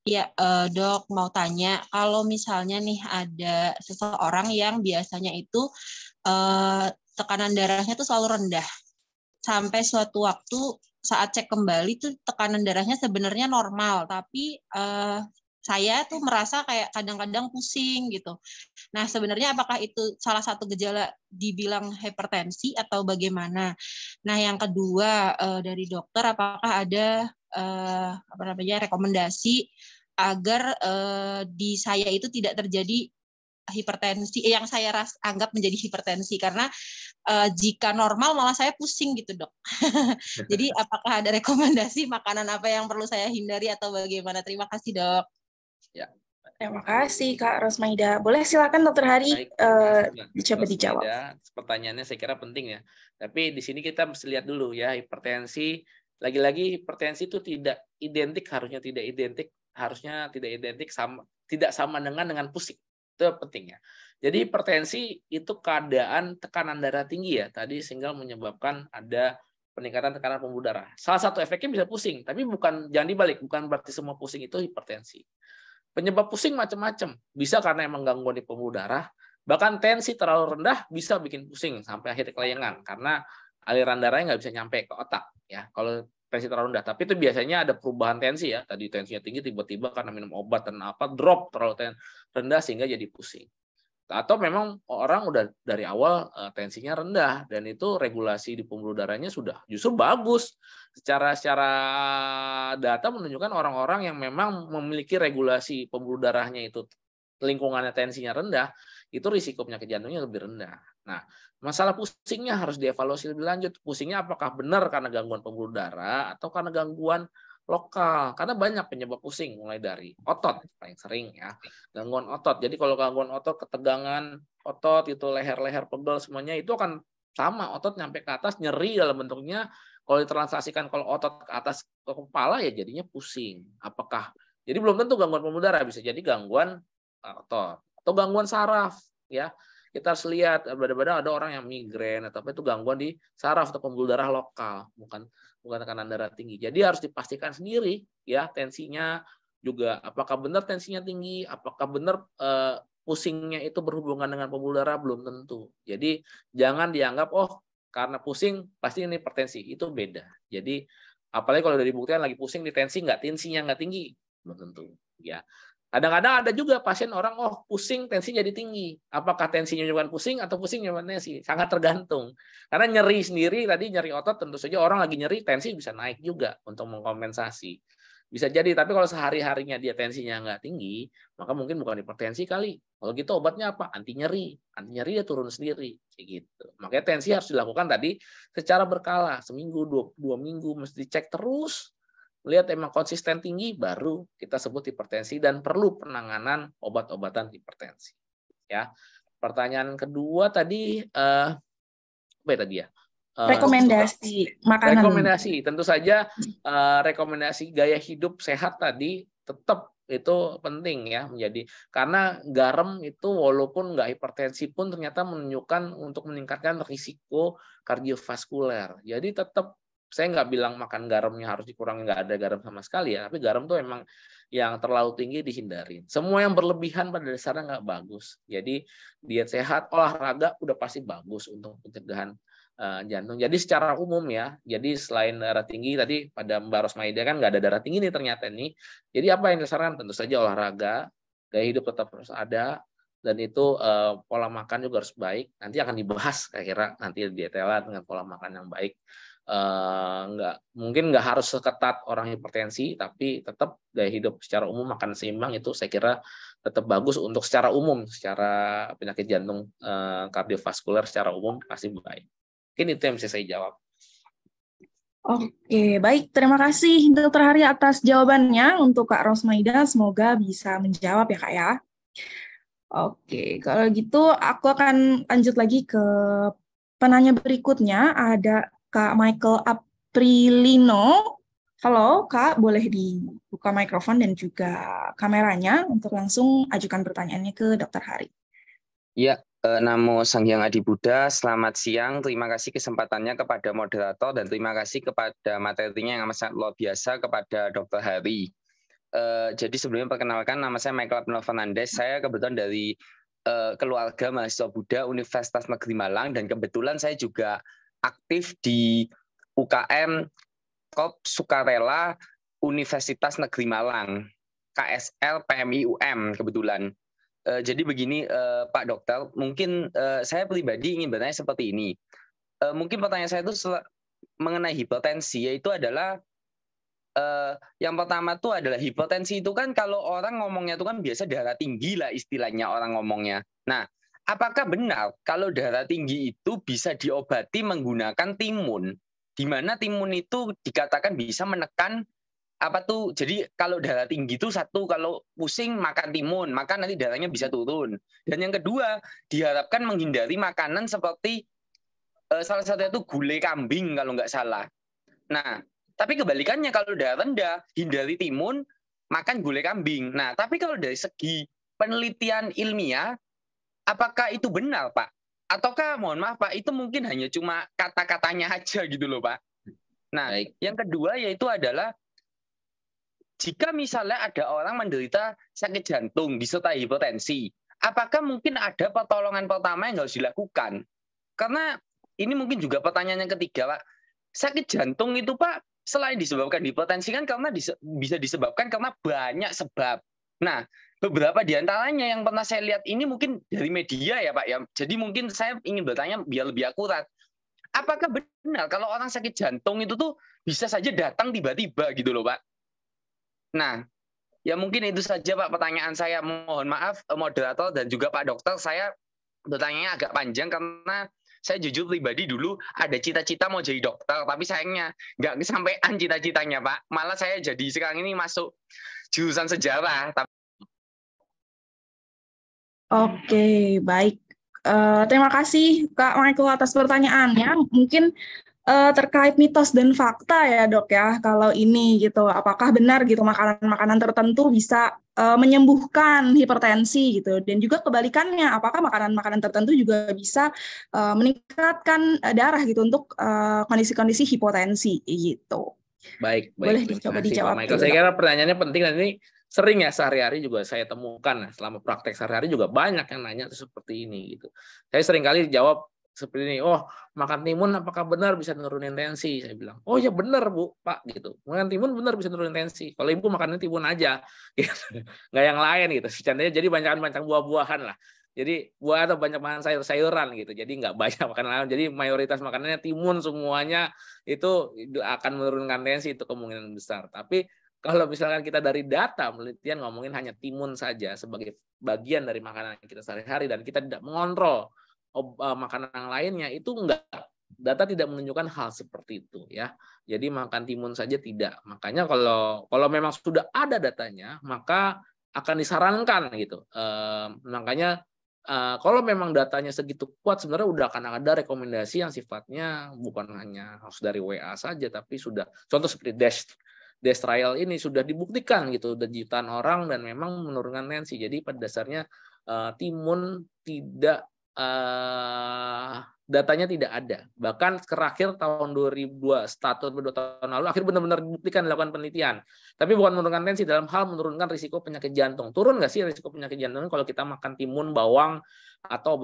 S4: Ya, Dok, mau tanya, kalau misalnya nih ada seseorang yang biasanya itu tekanan darahnya tuh selalu rendah, sampai suatu waktu saat cek kembali tuh tekanan darahnya sebenarnya normal, tapi saya tuh merasa kayak kadang-kadang pusing gitu. Nah, sebenarnya apakah itu salah satu gejala dibilang hipertensi atau bagaimana? Nah, yang kedua dari dokter, apakah ada rekomendasi agar di saya itu tidak terjadi hipertensi yang saya anggap menjadi hipertensi, karena jika normal malah saya pusing gitu, Dok. Jadi apakah ada rekomendasi makanan apa yang perlu saya hindari atau bagaimana? Terima kasih, Dok.
S3: Ya.
S1: Terima kasih Kak Rosmaida. Boleh silakan Dokter Hari dicoba dijawab.
S3: Pertanyaannya saya kira penting ya. Tapi di sini kita mesti lihat dulu ya, hipertensi. Lagi-lagi hipertensi itu tidak identik tidak sama dengan pusing. Itu penting ya. Jadi hipertensi itu keadaan tekanan darah tinggi ya tadi, sehingga menyebabkan ada peningkatan tekanan pembuluh darah. Salah satu efeknya bisa pusing, tapi jangan dibalik, bukan berarti semua pusing itu hipertensi. Penyebab pusing macam-macam. Bisa karena emang gangguan di pembuluh darah, bahkan tensi terlalu rendah bisa bikin pusing sampai akhirnya kelayangan karena aliran darahnya nggak bisa nyampe ke otak ya. Kalau tensi terlalu rendah, tapi itu biasanya ada perubahan tensi ya. Tadi tensinya tinggi, tiba-tiba karena minum obat dan drop terlalu rendah sehingga jadi pusing. Atau memang orang udah dari awal tensinya rendah dan itu regulasi di pembuluh darahnya sudah justru bagus. Secara data menunjukkan orang-orang yang memang memiliki regulasi pembuluh darahnya itu lingkungannya tensinya rendah, itu risiko penyakit jantungnya lebih rendah. Nah, masalah pusingnya harus dievaluasi lebih lanjut. Pusingnya apakah benar karena gangguan pembuluh darah atau karena gangguan lokal, karena banyak penyebab pusing, mulai dari otot paling sering ya, gangguan otot. Jadi kalau gangguan otot, ketegangan otot itu, leher-leher pegel, semuanya itu akan sama, otot nyampe ke atas nyeri dalam bentuknya. Kalau ditranslasikan, kalau otot ke atas ke kepala ya jadinya pusing. Apakah jadi belum tentu gangguan pembuluh darah, bisa jadi gangguan otot atau gangguan saraf ya. Kita harus lihat, ada orang yang migrain atau apa, itu gangguan di saraf atau pembuluh darah lokal, bukan tekanan darah tinggi. Jadi harus dipastikan sendiri ya tensinya juga, apakah benar tensinya tinggi, apakah benar pusingnya itu berhubungan dengan pembuluh darah, belum tentu. Jadi jangan dianggap karena pusing pasti ini hipertensi, itu beda. Jadi apalagi kalau dari buktian lagi pusing di tensinya nggak tinggi, belum tentu ya. Kadang-kadang ada juga pasien orang pusing tensi jadi tinggi. Apakah tensinya menyebabkan pusing atau pusing menyebabkan tensi? Sangat tergantung. Karena nyeri sendiri, tadi nyeri otot, tentu saja orang lagi nyeri tensi bisa naik juga untuk mengkompensasi. Bisa jadi, tapi kalau sehari-harinya dia tensinya nggak tinggi, maka mungkin bukan hipertensi kali. Kalau gitu obatnya apa? Anti nyeri. Anti nyeri dia turun sendiri. Kayak gitu. Makanya tensi harus dilakukan tadi secara berkala. Seminggu, dua minggu mesti dicek terus. Lihat emang konsisten tinggi, baru kita sebut hipertensi dan perlu penanganan obat-obatan hipertensi. Ya. Pertanyaan kedua tadi apa ya tadi ya?
S1: Rekomendasi makanan.
S3: Rekomendasi, tentu saja rekomendasi gaya hidup sehat tadi tetap itu penting ya, menjadi, karena garam itu walaupun nggak hipertensi pun ternyata menunjukkan untuk meningkatkan risiko kardiovaskuler. Jadi tetap, saya nggak bilang makan garamnya harus dikurangi, nggak ada garam sama sekali ya, tapi garam tuh emang yang terlalu tinggi dihindarin. Semua yang berlebihan pada dasarnya nggak bagus. Jadi diet sehat, olahraga udah pasti bagus untuk pencegahan jantung. Jadi secara umum ya, jadi selain darah tinggi tadi pada Mbak Rosmaida kan nggak ada darah tinggi nih ternyata nih. Jadi apa yang disarankan? Tentu saja olahraga, gaya hidup tetap harus ada, dan itu pola makan juga harus baik. Nanti akan dibahas kira-kira nanti detailnya dengan pola makan yang baik. Mungkin nggak harus seketat orang hipertensi, tapi tetap gaya hidup secara umum, makan seimbang, itu saya kira tetap bagus untuk secara umum, secara penyakit jantung, kardiovaskuler secara umum pasti baik. Mungkin itu yang bisa saya jawab.
S1: Oke, baik. Terima kasih Dokter Hari atas jawabannya. Untuk Kak Rosmaida, semoga bisa menjawab ya Kak ya. Oke, kalau gitu aku akan lanjut lagi ke penanya berikutnya. Ada Kak Michael Aprilino. Halo Kak, boleh dibuka mikrofon dan juga kameranya untuk langsung ajukan pertanyaannya ke Dokter Hari.
S3: Iya,
S5: Namo Sang Hyang Adi Buddha, selamat siang. Terima kasih kesempatannya kepada moderator dan terima kasih kepada materinya yang amat sangat luar biasa kepada Dr. Hari. Jadi sebelumnya perkenalkan, nama saya Michael Abnul Fernandes. Saya kebetulan dari keluarga mahasiswa Buddha Universitas Negeri Malang dan kebetulan saya juga aktif di UKM Kop Sukarela Universitas Negeri Malang, KSL PMI UM kebetulan. Jadi begini Pak Dokter, mungkin saya pribadi ingin bertanya seperti ini. Mungkin pertanyaan saya itu mengenai hipertensi, yaitu adalah yang pertama itu adalah hipertensi itu kan kalau orang ngomongnya itu kan biasa darah tinggi lah istilahnya orang ngomongnya. Nah, apakah benar kalau darah tinggi itu bisa diobati menggunakan timun? Di mana timun itu dikatakan bisa menekan apa tuh, jadi kalau darah tinggi itu satu, kalau pusing makan timun maka nanti darahnya bisa turun, dan yang kedua diharapkan menghindari makanan seperti salah satunya itu gulai kambing kalau nggak salah. Nah tapi kebalikannya, kalau darah rendah hindari timun, makan gulai kambing. Nah tapi kalau dari segi penelitian ilmiah apakah itu benar Pak, ataukah mohon maaf Pak itu mungkin hanya cuma kata-katanya aja gitu loh Pak. Nah yang kedua yaitu adalah jika misalnya ada orang menderita sakit jantung disertai hipertensi, apakah mungkin ada pertolongan pertama yang harus dilakukan? Karena ini mungkin juga pertanyaan yang ketiga, Pak. Sakit jantung itu, Pak, selain disebabkan hipertensi kan karena bisa disebabkan karena banyak sebab. Nah, beberapa di antaranya yang pernah saya lihat ini mungkin dari media ya, Pak ya. Jadi mungkin saya ingin bertanya biar lebih akurat. Apakah benar kalau orang sakit jantung itu tuh bisa saja datang tiba-tiba gitu loh, Pak? Nah, ya mungkin itu saja Pak pertanyaan saya. Mohon maaf moderator dan juga Pak Dokter, saya bertanya agak panjang karena saya jujur pribadi dulu ada cita-cita mau jadi dokter, tapi sayangnya nggak kesampaian cita-citanya Pak. Malah saya jadi sekarang ini masuk jurusan sejarah.
S1: Oke, baik. Terima kasih Kak Michael atas pertanyaannya. Mungkin terkait mitos dan fakta ya Dok ya, kalau ini gitu, apakah benar gitu makanan-makanan tertentu bisa menyembuhkan hipertensi gitu, dan juga kebalikannya, apakah makanan-makanan tertentu juga bisa meningkatkan darah gitu untuk kondisi-kondisi hipotensi gitu.
S3: Baik.
S1: Boleh
S3: Terima
S1: dicoba
S3: kasih,
S1: dijawab
S3: Pak Michael.
S1: dulu,
S3: Saya
S1: Dok.
S3: kira pertanyaannya penting dan ini sering ya sehari-hari juga saya temukan. Selama praktek sehari-hari juga banyak yang nanya seperti ini gitu. Saya sering kali jawab seperti ini, oh makan timun apakah benar bisa nurunin tensi? Saya bilang, oh ya benar Bu, Pak gitu. Makan timun benar bisa nurunin tensi. Kalau Ibu makannya timun aja, gitu. Nggak yang lain gitu. Secandanya jadi banyak buah-buahan lah. Jadi buah atau banyak makan sayur-sayuran gitu. Jadi nggak banyak makan lain. Jadi mayoritas makanannya timun semuanya itu akan menurunkan tensi, itu kemungkinan besar. Tapi kalau misalkan kita dari data penelitian ngomongin hanya timun saja sebagai bagian dari makanan kita sehari-hari dan kita tidak mengontrol makanan yang lainnya, itu enggak, data tidak menunjukkan hal seperti itu ya. Jadi makan timun saja tidak. Makanya kalau memang sudah ada datanya maka akan disarankan gitu. Makanya kalau memang datanya segitu kuat sebenarnya udah akan ada rekomendasi yang sifatnya bukan hanya harus dari WA saja, tapi sudah contoh seperti DASH trial ini sudah dibuktikan gitu, udah jutaan orang dan memang menurunkan tensi. Jadi pada dasarnya timun tidak datanya tidak ada. Bahkan terakhir tahun 2002 tahun lalu akhir benar-benar dibuktikan dilakukan penelitian. Tapi bukan menurunkan tensi dalam hal menurunkan risiko penyakit jantung. Turun nggak sih risiko penyakit jantung kalau kita makan timun, bawang atau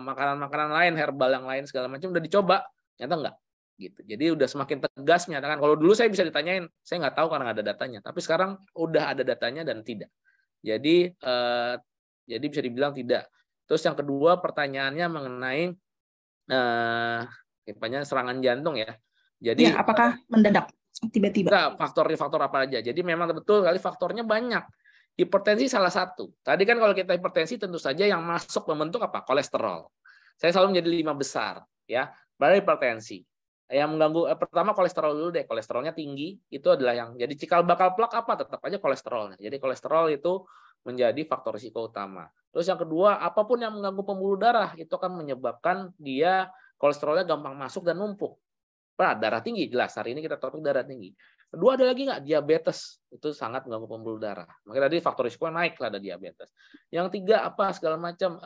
S3: makanan-makanan lain, herbal yang lain segala macam udah dicoba, ternyata enggak. Gitu. Jadi udah semakin tegas menyatakan. Kalau dulu saya bisa ditanyain, saya nggak tahu karena nggak ada datanya. Tapi sekarang udah ada datanya dan tidak. Jadi bisa dibilang tidak. Terus yang kedua pertanyaannya mengenai serangan jantung ya. Jadi
S1: ya, apakah mendadak tiba-tiba?
S3: Faktor apa aja. Jadi memang betul kali faktornya banyak. Hipertensi salah satu. Tadi kan kalau kita hipertensi tentu saja yang masuk membentuk apa? Kolesterol. Saya selalu menjadi 5 besar ya. Baru hipertensi. Yang mengganggu pertama kolesterol dulu deh. Kolesterolnya tinggi itu adalah yang jadi cikal bakal plak apa? Tetap aja kolesterolnya. Jadi kolesterol itu menjadi faktor risiko utama. Terus yang kedua, apapun yang mengganggu pembuluh darah itu akan menyebabkan dia kolesterolnya gampang masuk dan numpuk. Darah tinggi jelas, hari ini kita topik darah tinggi. Kedua ada lagi nggak? Diabetes. Itu sangat mengganggu pembuluh darah. Makanya tadi faktor risiko naik lah ada diabetes. Yang tiga apa segala macam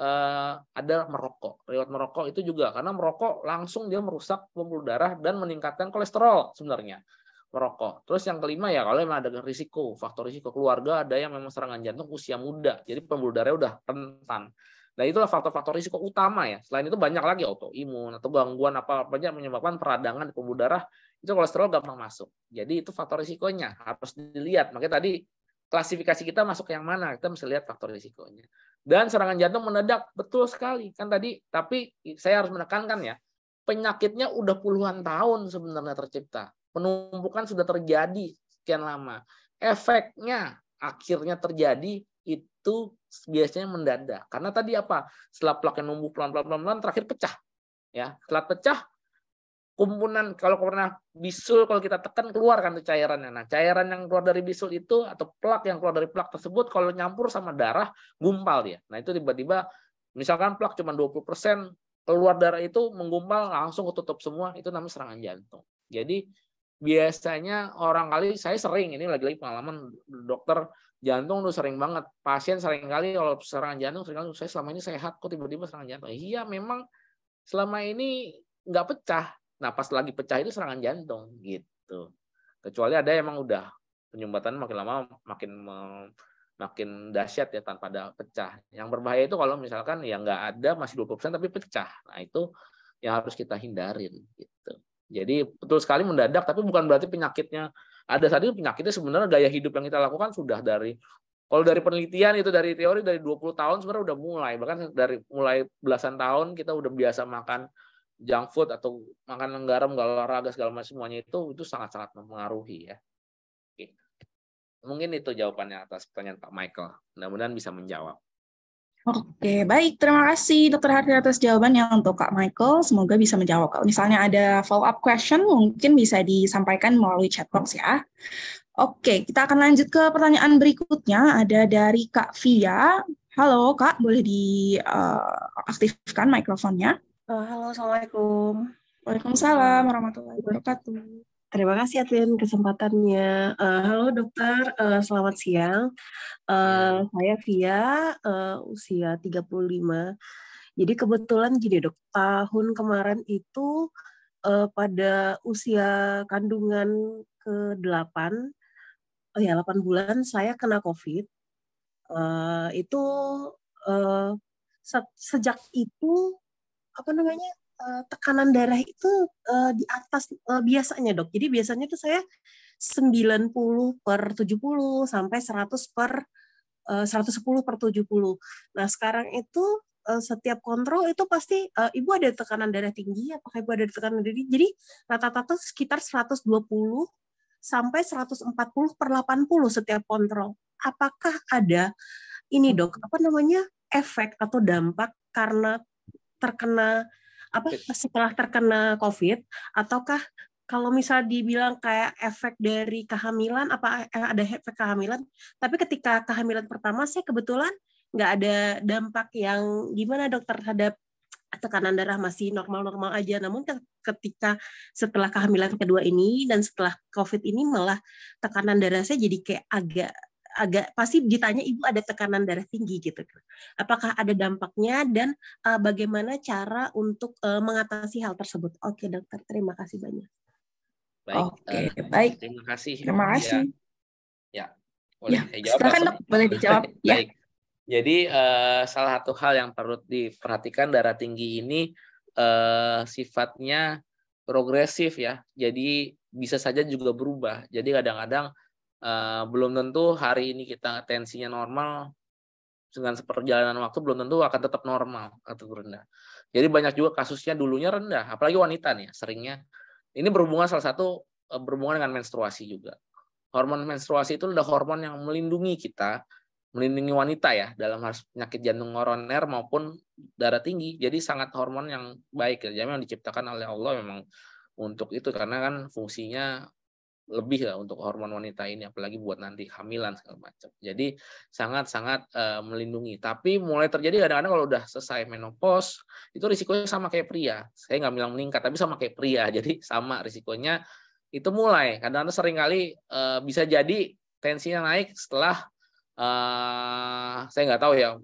S3: ada merokok. Riwayat merokok itu juga karena merokok langsung dia merusak pembuluh darah dan meningkatkan kolesterol sebenarnya. Merokok. Terus yang kelima ya kalau memang ada risiko, faktor risiko keluarga ada yang memang serangan jantung usia muda. Jadi pembuluh darahnya udah rentan. Nah, itulah faktor-faktor risiko utama ya. Selain itu banyak lagi autoimun atau gangguan apa-apa yang menyebabkan peradangan di pembuluh darah, itu kolesterol gampang masuk. Jadi itu faktor risikonya harus dilihat. Makanya tadi klasifikasi kita masuk ke yang mana? Kita mesti lihat faktor risikonya. Dan serangan jantung mendadak, betul sekali. Kan tadi, tapi saya harus menekankan ya, penyakitnya udah puluhan tahun sebenarnya tercipta. Penumpukan sudah terjadi sekian lama. Efeknya akhirnya terjadi itu biasanya mendadak. Karena tadi apa? Setelah plak yang numbuh pelan-pelan terakhir pecah. Ya, setelah pecah kumpulan kalau pernah bisul kalau kita tekan keluar kan cairannya. Nah, cairan yang keluar dari bisul itu atau plak yang keluar dari plak tersebut kalau nyampur sama darah gumpal dia. Nah, itu tiba-tiba misalkan plak cuma 20% keluar darah itu menggumpal langsung ketutup semua, itu namanya serangan jantung. Jadi biasanya orang kali saya sering ini lagi-lagi pengalaman dokter jantung udah sering banget. Pasien sering kali kalau serangan jantung sering kali saya selama ini sehat kok tiba-tiba serangan jantung. Iya memang selama ini nggak pecah. Nah pas lagi pecah itu serangan jantung gitu. Kecuali ada emang udah penyumbatan makin lama makin dahsyat ya tanpa ada pecah. Yang berbahaya itu kalau misalkan ya nggak ada masih 20% tapi pecah. Nah itu yang harus kita hindarin gitu. Jadi betul sekali mendadak tapi bukan berarti penyakitnya ada tadi penyakitnya sebenarnya gaya hidup yang kita lakukan sudah dari kalau dari penelitian itu dari teori dari 20 tahun sebenarnya udah mulai bahkan dari mulai belasan tahun kita udah biasa makan junk food atau makan garam olahraga segala macam semuanya itu sangat-sangat mempengaruhi ya. Oke. Mungkin itu jawabannya atas pertanyaan Pak Michael. Mudah-mudahan bisa menjawab.
S1: Oke, baik. Terima kasih Dr. Hardy atas jawabannya untuk Kak Michael. Semoga bisa menjawab. Kalau misalnya ada follow-up question, mungkin bisa disampaikan melalui chat box ya. Oke, kita akan lanjut ke pertanyaan berikutnya. Ada dari Kak Via. Halo Kak, boleh diaktifkan mikrofonnya.
S6: Halo, Assalamualaikum.
S1: Waalaikumsalam warahmatullahi wabarakatuh.
S6: Terima kasih Adrian kesempatannya. Halo dokter, selamat siang. Saya Via, usia 35. Jadi kebetulan gini dok, tahun kemarin itu pada usia kandungan ke-8, 8 bulan saya kena COVID. Itu sejak itu tekanan darah itu di atas biasanya dok. Jadi biasanya tuh saya 90/70 sampai 110/70. Nah sekarang itu setiap kontrol itu pasti ibu ada tekanan darah tinggi, apakah ibu ada tekanan darah tinggi? Jadi rata-rata sekitar 120 sampai 140/80 setiap kontrol. Apakah ada ini dok, efek atau dampak karena terkena setelah terkena COVID, ataukah kalau misal dibilang kayak efek dari kehamilan, apa ada efek kehamilan, tapi ketika kehamilan pertama saya kebetulan nggak ada dampak yang gimana dok terhadap tekanan darah masih normal-normal aja, namun ketika setelah kehamilan kedua ini dan setelah COVID ini malah tekanan darah saya jadi kayak agak pasti ditanya ibu ada tekanan darah tinggi gitu. Apakah ada dampaknya dan bagaimana cara untuk mengatasi hal tersebut? Oke dokter, terima kasih banyak.
S3: Baik.
S1: Oke, baik.
S3: Terima kasih.
S1: Terima kasih.
S3: Ya. Boleh
S1: Ya,
S3: saya jawab
S1: silakan
S3: langsung?
S1: dok, boleh dijawab. Ya.
S3: Baik. Jadi salah satu hal yang perlu diperhatikan darah tinggi ini sifatnya progresif ya. Jadi bisa saja juga berubah. Jadi kadang-kadang belum tentu hari ini kita tensinya normal dengan seperjalanan waktu belum tentu akan tetap normal atau rendah. Jadi banyak juga kasusnya dulunya rendah, apalagi wanita nih seringnya. Ini berhubungan salah satu berhubungan dengan menstruasi juga. Hormon menstruasi itu adalah hormon yang melindungi kita, melindungi wanita ya dalam hal penyakit jantung koroner maupun darah tinggi. Jadi sangat hormon yang baik ya. Jadi memang diciptakan oleh Allah memang untuk itu karena kan fungsinya lebih lah untuk hormon wanita ini apalagi buat nanti hamilan segala macam. Jadi sangat-sangat melindungi. Tapi mulai terjadi kadang-kadang kalau udah selesai menopause itu risikonya sama kayak pria. Saya nggak bilang meningkat tapi sama kayak pria. Jadi sama risikonya itu mulai. Kadang-kadang seringkali bisa jadi tensinya naik setelah saya nggak tahu ya,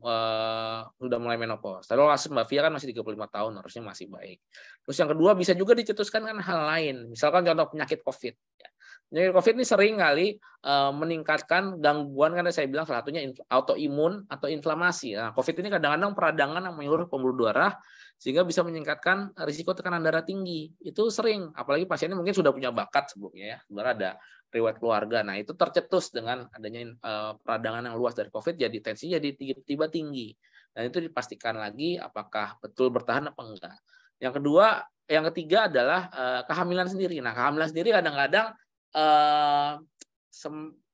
S3: sudah mulai menopause. Kalau kasus Mbak Via kan masih 35 tahun, harusnya masih baik. Terus yang kedua bisa juga dicetuskan kan hal lain. Misalkan contoh penyakit COVID. Ya. Penyakit COVID ini sering kali meningkatkan gangguan, karena saya bilang salah satunya autoimun atau inflamasi. Nah, COVID ini kadang-kadang peradangan yang menyeluruh pembuluh darah, sehingga bisa meningkatkan risiko tekanan darah tinggi. Itu sering, apalagi pasiennya mungkin sudah punya bakat sebelumnya ya, sebenarnya ada riwayat keluarga. Nah, itu tercetus dengan adanya peradangan yang luas dari COVID, jadi tensinya jadi tiba-tiba tinggi. Dan itu dipastikan lagi apakah betul bertahan apa enggak. Yang ketiga adalah kehamilan sendiri. Nah, kehamilan sendiri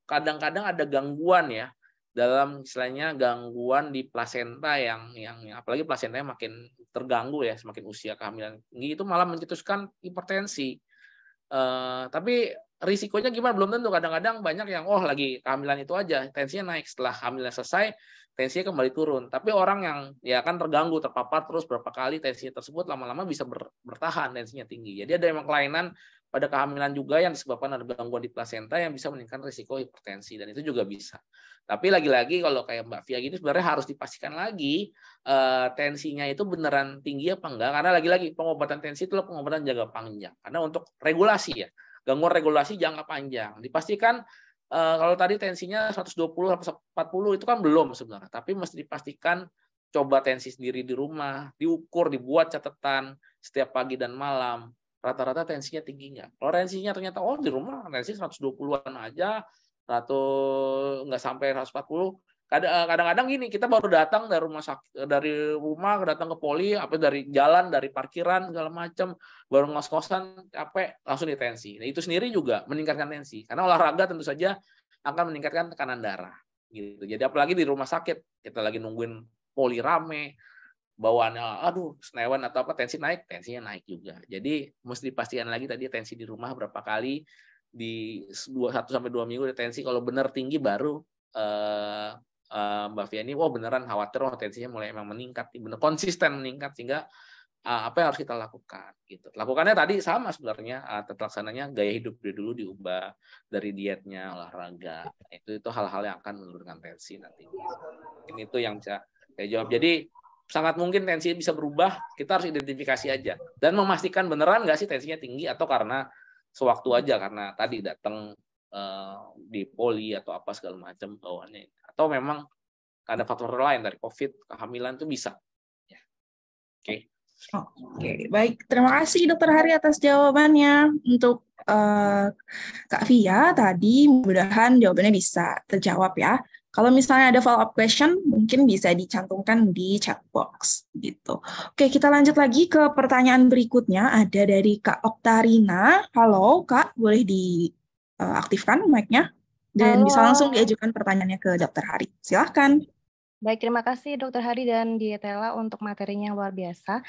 S3: kadang-kadang ada gangguan ya, dalam istilahnya gangguan di plasenta yang apalagi plasentanya makin terganggu ya, semakin usia kehamilan tinggi, itu malah mencetuskan hipertensi. Tapi risikonya gimana belum tentu. Kadang-kadang banyak yang lagi kehamilan itu aja tensinya naik, setelah hamilnya selesai tensinya kembali turun. Tapi orang yang ya kan terganggu, terpapar terus berapa kali, tensinya tersebut lama-lama bisa bertahan tensinya tinggi. Jadi ada emang kelainan pada kehamilan juga yang disebabkan ada gangguan di plasenta yang bisa meningkatkan risiko hipertensi, dan itu juga bisa. Tapi lagi-lagi kalau kayak Mbak Via gini sebenarnya harus dipastikan lagi tensinya itu beneran tinggi apa enggak, karena lagi-lagi pengobatan tensi itu pengobatan jangka panjang. Karena untuk regulasi ya, gangguan regulasi jangka panjang. Dipastikan kalau tadi tensinya 120-140 itu kan belum sebenarnya, tapi mesti dipastikan coba tensi sendiri di rumah, diukur, dibuat catatan setiap pagi dan malam. Rata-rata tensinya tinggi nggak? Kalau tensinya ternyata di rumah tensi 120-an aja, atau nggak sampai 140. Kadang-kadang gini, kita baru datang dari rumah datang ke poli, apa dari jalan, dari parkiran segala macam, baru ngos-ngosan capek langsung ditensi. Nah, itu sendiri juga meningkatkan tensi, karena olahraga tentu saja akan meningkatkan tekanan darah gitu. Jadi apalagi di rumah sakit, kita lagi nungguin poli rame, bawaannya senewan atau apa, tensinya naik juga. Jadi mesti dipastikan lagi tadi tensi di rumah berapa kali di 1-2 minggu tensi. Kalau benar tinggi baru Mbak Via ini beneran khawatir, tensinya mulai emang meningkat, bener konsisten meningkat, sehingga apa yang harus kita lakukan gitu. Lakukannya tadi sama sebenarnya, terlaksananya gaya hidup dulu diubah, dari dietnya, olahraga. Itu hal-hal yang akan menurunkan tensi nanti. Ini itu yang bisa saya jawab. Jadi sangat mungkin tensi bisa berubah, kita harus identifikasi aja dan memastikan beneran nggak sih tensinya tinggi, atau karena sewaktu aja karena tadi datang di poli atau apa segala macam bawaannya, atau memang ada faktor lain dari COVID, kehamilan itu bisa. Ya. Oke.
S1: Oke, baik. Terima kasih Dokter Hari atas jawabannya. Untuk Kak Via tadi, mudah-mudahan jawabannya bisa terjawab ya. Kalau misalnya ada follow-up question, mungkin bisa dicantumkan di chat box gitu. Oke, kita lanjut lagi ke pertanyaan berikutnya. Ada dari Kak Oktarina. Halo, Kak, boleh diaktifkan mic-nya? Dan bisa langsung diajukan pertanyaannya ke Dokter Hari. Silahkan.
S7: Baik, terima kasih Dokter Hari dan Dietela untuk materinya yang luar biasa.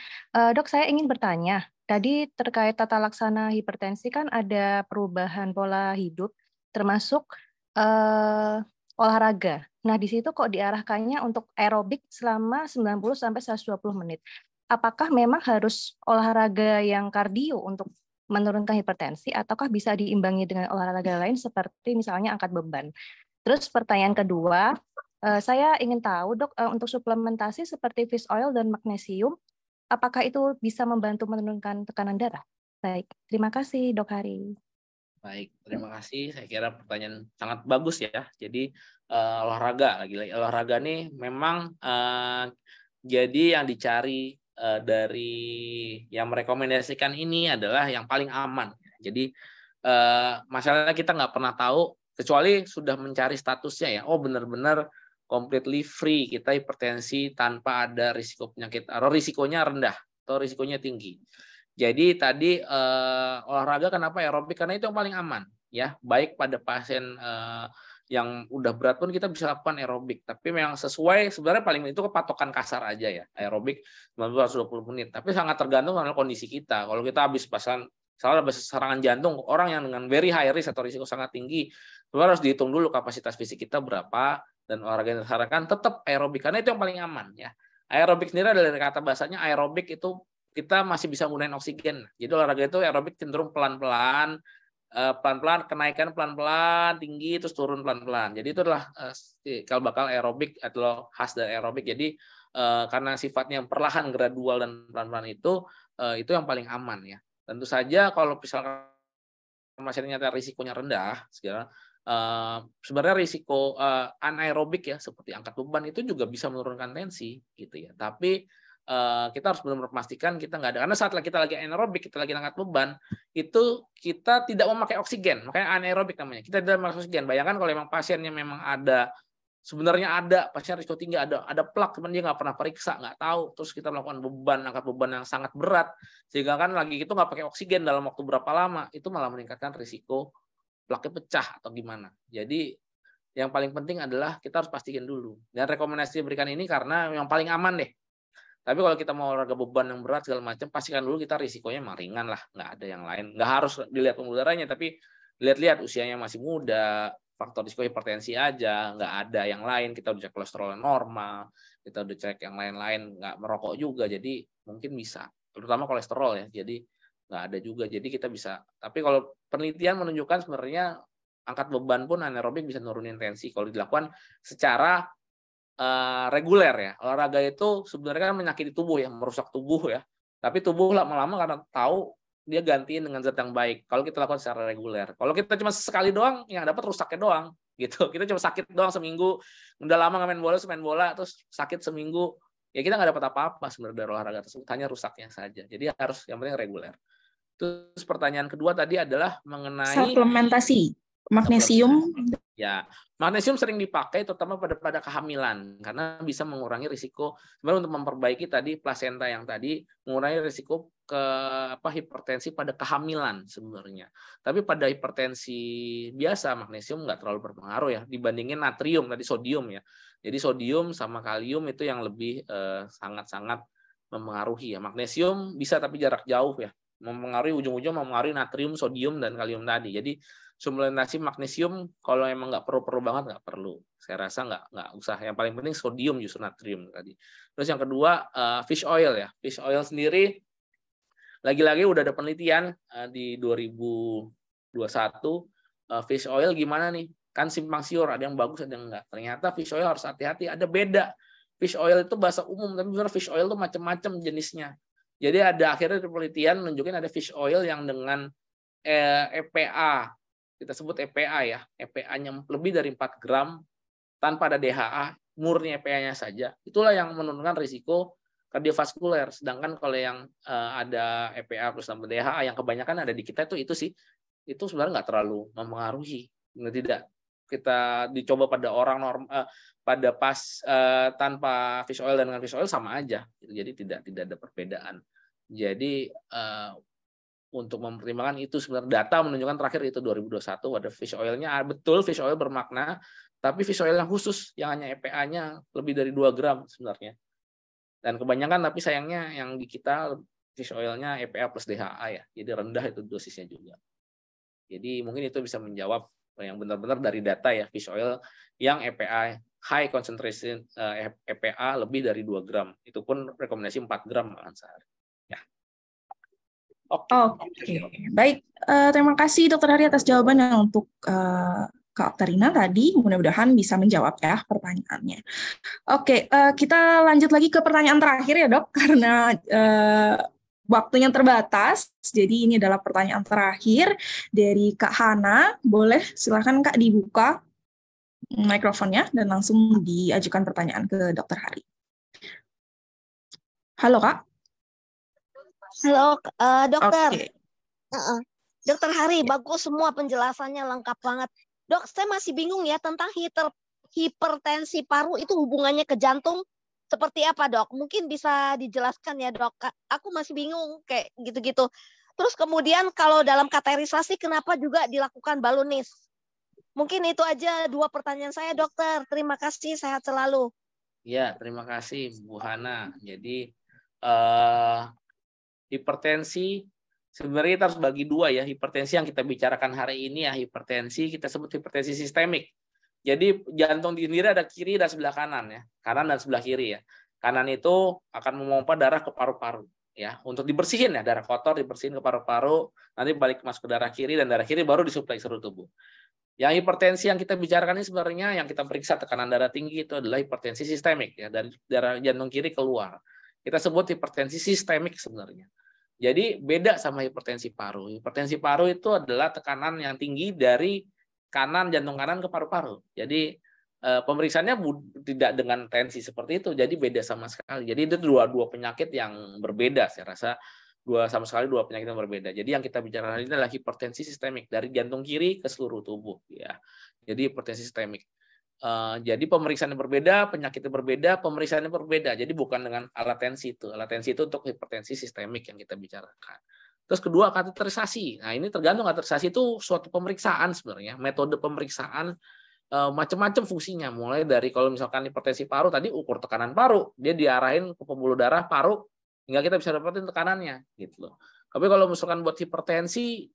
S7: Dok, saya ingin bertanya. Tadi terkait tata laksana hipertensi kan ada perubahan pola hidup, termasuk olahraga. Nah, di situ kok diarahkannya untuk aerobik selama 90-120 menit. Apakah memang harus olahraga yang kardio untuk menurunkan hipertensi, ataukah bisa diimbangi dengan olahraga lain seperti misalnya angkat beban? Terus pertanyaan kedua, saya ingin tahu dok, untuk suplementasi seperti fish oil dan magnesium, apakah itu bisa membantu menurunkan tekanan darah? Baik, terima kasih Dok Hari.
S3: Baik, terima kasih. Saya kira pertanyaan sangat bagus ya. Jadi olahraga, lagi-lagi olahraga nih memang jadi yang dicari dari yang merekomendasikan ini adalah yang paling aman. Jadi masalahnya kita nggak pernah tahu kecuali sudah mencari statusnya ya. Benar-benar completely free, kita hipertensi tanpa ada risiko penyakit, atau risikonya rendah atau risikonya tinggi. Jadi tadi olahraga kenapa aerobik? Karena itu yang paling aman ya. Baik pada pasien yang udah berat pun kita bisa lakukan aerobik. Tapi memang sesuai, sebenarnya paling itu kepatokan kasar aja ya. Aerobik 90-120 menit. Tapi sangat tergantung dengan kondisi kita. Kalau kita habis serangan jantung, orang yang dengan very high risk atau risiko sangat tinggi, sebenarnya harus dihitung dulu kapasitas fisik kita berapa, dan olahraga yang disarankan tetap aerobik karena itu yang paling aman ya. Aerobik sendiri dari kata bahasanya aerobik itu kita masih bisa menggunakan oksigen. Jadi olahraga itu aerobik cenderung pelan-pelan, pelan-pelan, kenaikan pelan-pelan, tinggi, terus turun pelan-pelan. Jadi itu adalah cikal bakal aerobik atau khas dari aerobik. Jadi karena sifatnya perlahan, gradual, dan pelan-pelan itu yang paling aman ya. Tentu saja kalau misalkan pasiennya risikonya rendah, sebenarnya risiko anaerobik ya seperti angkat beban itu juga bisa menurunkan tensi gitu ya. Tapi kita harus benar-benar memastikan kita nggak ada, karena saat kita lagi anaerobik, kita lagi angkat beban, itu kita tidak memakai oksigen, makanya anaerobik namanya. Kita tidak memakai oksigen. Bayangkan kalau memang pasiennya memang sebenarnya ada pasien risiko tinggi, ada plak, teman dia nggak pernah periksa, nggak tahu, terus kita melakukan angkat beban yang sangat berat, sehingga kan lagi itu nggak pakai oksigen dalam waktu berapa lama, itu malah meningkatkan risiko plaknya pecah atau gimana. Jadi yang paling penting adalah kita harus pastikan dulu. Dan rekomendasi diberikan ini karena yang paling aman deh. Tapi kalau kita mau olahraga beban yang berat segala macam, pastikan dulu kita risikonya ringan lah, nggak ada yang lain. Nggak harus dilihat pembuluh darahnya, tapi lihat-lihat usianya masih muda, faktor risiko hipertensi aja, nggak ada yang lain. Kita udah cek kolesterol normal, kita udah cek yang lain-lain, nggak merokok juga, jadi mungkin bisa. Terutama kolesterol ya, jadi nggak ada juga. Jadi kita bisa. Tapi kalau penelitian menunjukkan sebenarnya angkat beban pun anaerobik bisa nurunin tensi kalau dilakukan secara reguler ya. Olahraga itu sebenarnya kan menyakiti tubuh ya, merusak tubuh ya. Tapi tubuh lama-lama karena tahu dia gantiin dengan zat yang baik. Kalau kita lakukan secara reguler. Kalau kita cuma sekali doang, yang dapat rusaknya doang gitu. Kita cuma sakit doang seminggu, udah lama nggak main bola, terus sakit seminggu, ya kita nggak dapat apa-apa sebenarnya dari olahraga tersebut, hanya rusaknya saja. Jadi harus yang penting reguler. Terus pertanyaan kedua tadi adalah mengenai
S1: suplementasi magnesium.
S3: Ya, magnesium sering dipakai terutama pada kehamilan karena bisa mengurangi risiko sebenarnya untuk memperbaiki tadi plasenta yang tadi, mengurangi risiko ke hipertensi pada kehamilan sebenarnya. Tapi pada hipertensi biasa magnesium nggak terlalu berpengaruh ya dibandingin natrium tadi, sodium ya. Jadi sodium sama kalium itu yang lebih sangat-sangat mempengaruhi ya. Magnesium bisa tapi jarak jauh ya. Mempengaruhi ujung-ujung mempengaruhi natrium, sodium, dan kalium tadi. Jadi suplementasi magnesium kalau emang nggak perlu banget nggak perlu. Saya rasa nggak usah. Yang paling penting sodium justru natrium tadi. Terus yang kedua fish oil ya. Fish oil sendiri lagi-lagi udah ada penelitian di 2021 fish oil gimana nih? Kan simpang siur, ada yang bagus ada yang enggak. Ternyata fish oil harus hati-hati, ada beda. Fish oil itu bahasa umum, tapi sebenarnya fish oil itu macam-macam jenisnya. Jadi ada akhirnya penelitian menunjukkan ada fish oil yang dengan EPA, kita sebut EPA ya, EPA-nya lebih dari 4 gram tanpa ada DHA, murni EPA-nya saja. Itulah yang menurunkan risiko kardiovaskuler. Sedangkan kalau yang ada EPA plus tambah DHA yang kebanyakan ada di kita itu sih, itu sebenarnya nggak terlalu mempengaruhi. Tidak, kita dicoba pada orang normal, pada tanpa fish oil dan dengan fish oil sama aja. Jadi tidak ada perbedaan. Jadi untuk mempertimbangkan itu sebenarnya data menunjukkan terakhir itu 2021 ada fish oil-nya, betul fish oil bermakna, tapi fish oil yang khusus yang hanya EPA-nya lebih dari 2 gram sebenarnya. Dan kebanyakan tapi sayangnya yang di kita fish oil-nya EPA plus DHA ya. Jadi rendah itu dosisnya juga. Jadi mungkin itu bisa menjawab yang benar-benar dari data ya, fish oil yang EPA high concentration EPA lebih dari 2 gram. Itu pun rekomendasi 4 gram malah sehari. Ya.
S1: Oke. Baik. Terima kasih Dokter Hari atas jawabannya untuk Kak Oktarina tadi. Mudah-mudahan bisa menjawab ya pertanyaannya. Oke, kita lanjut lagi ke pertanyaan terakhir ya Dok, karena waktunya terbatas. Jadi ini adalah pertanyaan terakhir dari Kak Hana. Boleh silakan Kak dibuka mikrofonnya dan langsung diajukan pertanyaan ke Dokter Hari. Halo Kak.
S8: Halo dokter.
S1: Oke.
S8: Dokter Hari, bagus semua penjelasannya, lengkap banget. Dok, saya masih bingung ya tentang hipertensi paru itu hubungannya ke jantung seperti apa dok? Mungkin bisa dijelaskan ya dok. Aku masih bingung kayak gitu-gitu. Terus kemudian kalau dalam kateterisasi kenapa juga dilakukan balonis? Mungkin itu aja 2 pertanyaan saya dokter. Terima kasih, sehat selalu.
S3: Ya, terima kasih Bu Hana. Jadi hipertensi sebenarnya kita harus bagi 2 ya. Hipertensi yang kita bicarakan hari ini ya hipertensi, kita sebut hipertensi sistemik. Jadi jantung sendiri ada kiri dan sebelah kanan ya, kanan dan sebelah kiri ya. Kanan itu akan memompa darah ke paru-paru. ya, untuk dibersihin ya, darah kotor dibersihin ke paru-paru, nanti balik masuk ke darah kiri, dan darah kiri baru disuplai seluruh tubuh. Yang hipertensi yang kita bicarakan ini sebenarnya yang kita periksa tekanan darah tinggi itu adalah hipertensi sistemik ya, dari darah jantung kiri keluar. Kita sebut hipertensi sistemik sebenarnya. Jadi beda sama hipertensi paru. Hipertensi paru itu adalah tekanan yang tinggi dari kanan, jantung kanan ke paru-paru. Jadi pemeriksaannya tidak dengan tensi seperti itu, jadi beda sama sekali. Jadi itu dua penyakit yang berbeda, saya rasa dua penyakit yang berbeda. Jadi yang kita bicarakan ini adalah hipertensi sistemik dari jantung kiri ke seluruh tubuh, ya. Jadi hipertensi sistemik. Jadi pemeriksaannya berbeda, penyakitnya berbeda, pemeriksaannya berbeda. Jadi bukan dengan alat tensi itu. Alat tensi itu untuk hipertensi sistemik yang kita bicarakan. Terus kedua, kateterisasi. Nah, ini tergantung, kateterisasi itu suatu pemeriksaan sebenarnya, metode pemeriksaan macam-macam fungsinya. Mulai dari kalau misalkan hipertensi paru tadi ukur tekanan paru, dia diarahin ke pembuluh darah paru hingga kita bisa dapetin tekanannya gitu loh. Tapi kalau misalkan buat hipertensi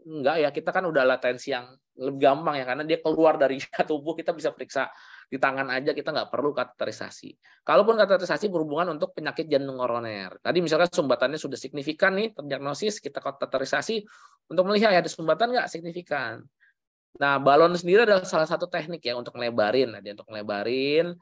S3: enggak ya, kita kan udah alat tensi yang lebih gampang ya, karena dia keluar dari tubuh, kita bisa periksa di tangan aja, kita nggak perlu kateterisasi. Kalaupun kateterisasi berhubungan untuk penyakit jantung koroner. Tadi misalkan sumbatannya sudah signifikan nih, terdiagnosis, kita kateterisasi untuk melihat ya ada sumbatan nggak signifikan. Nah, balon sendiri adalah salah satu teknik ya untuk ngelebarin. Nah, dia untuk ngelebarin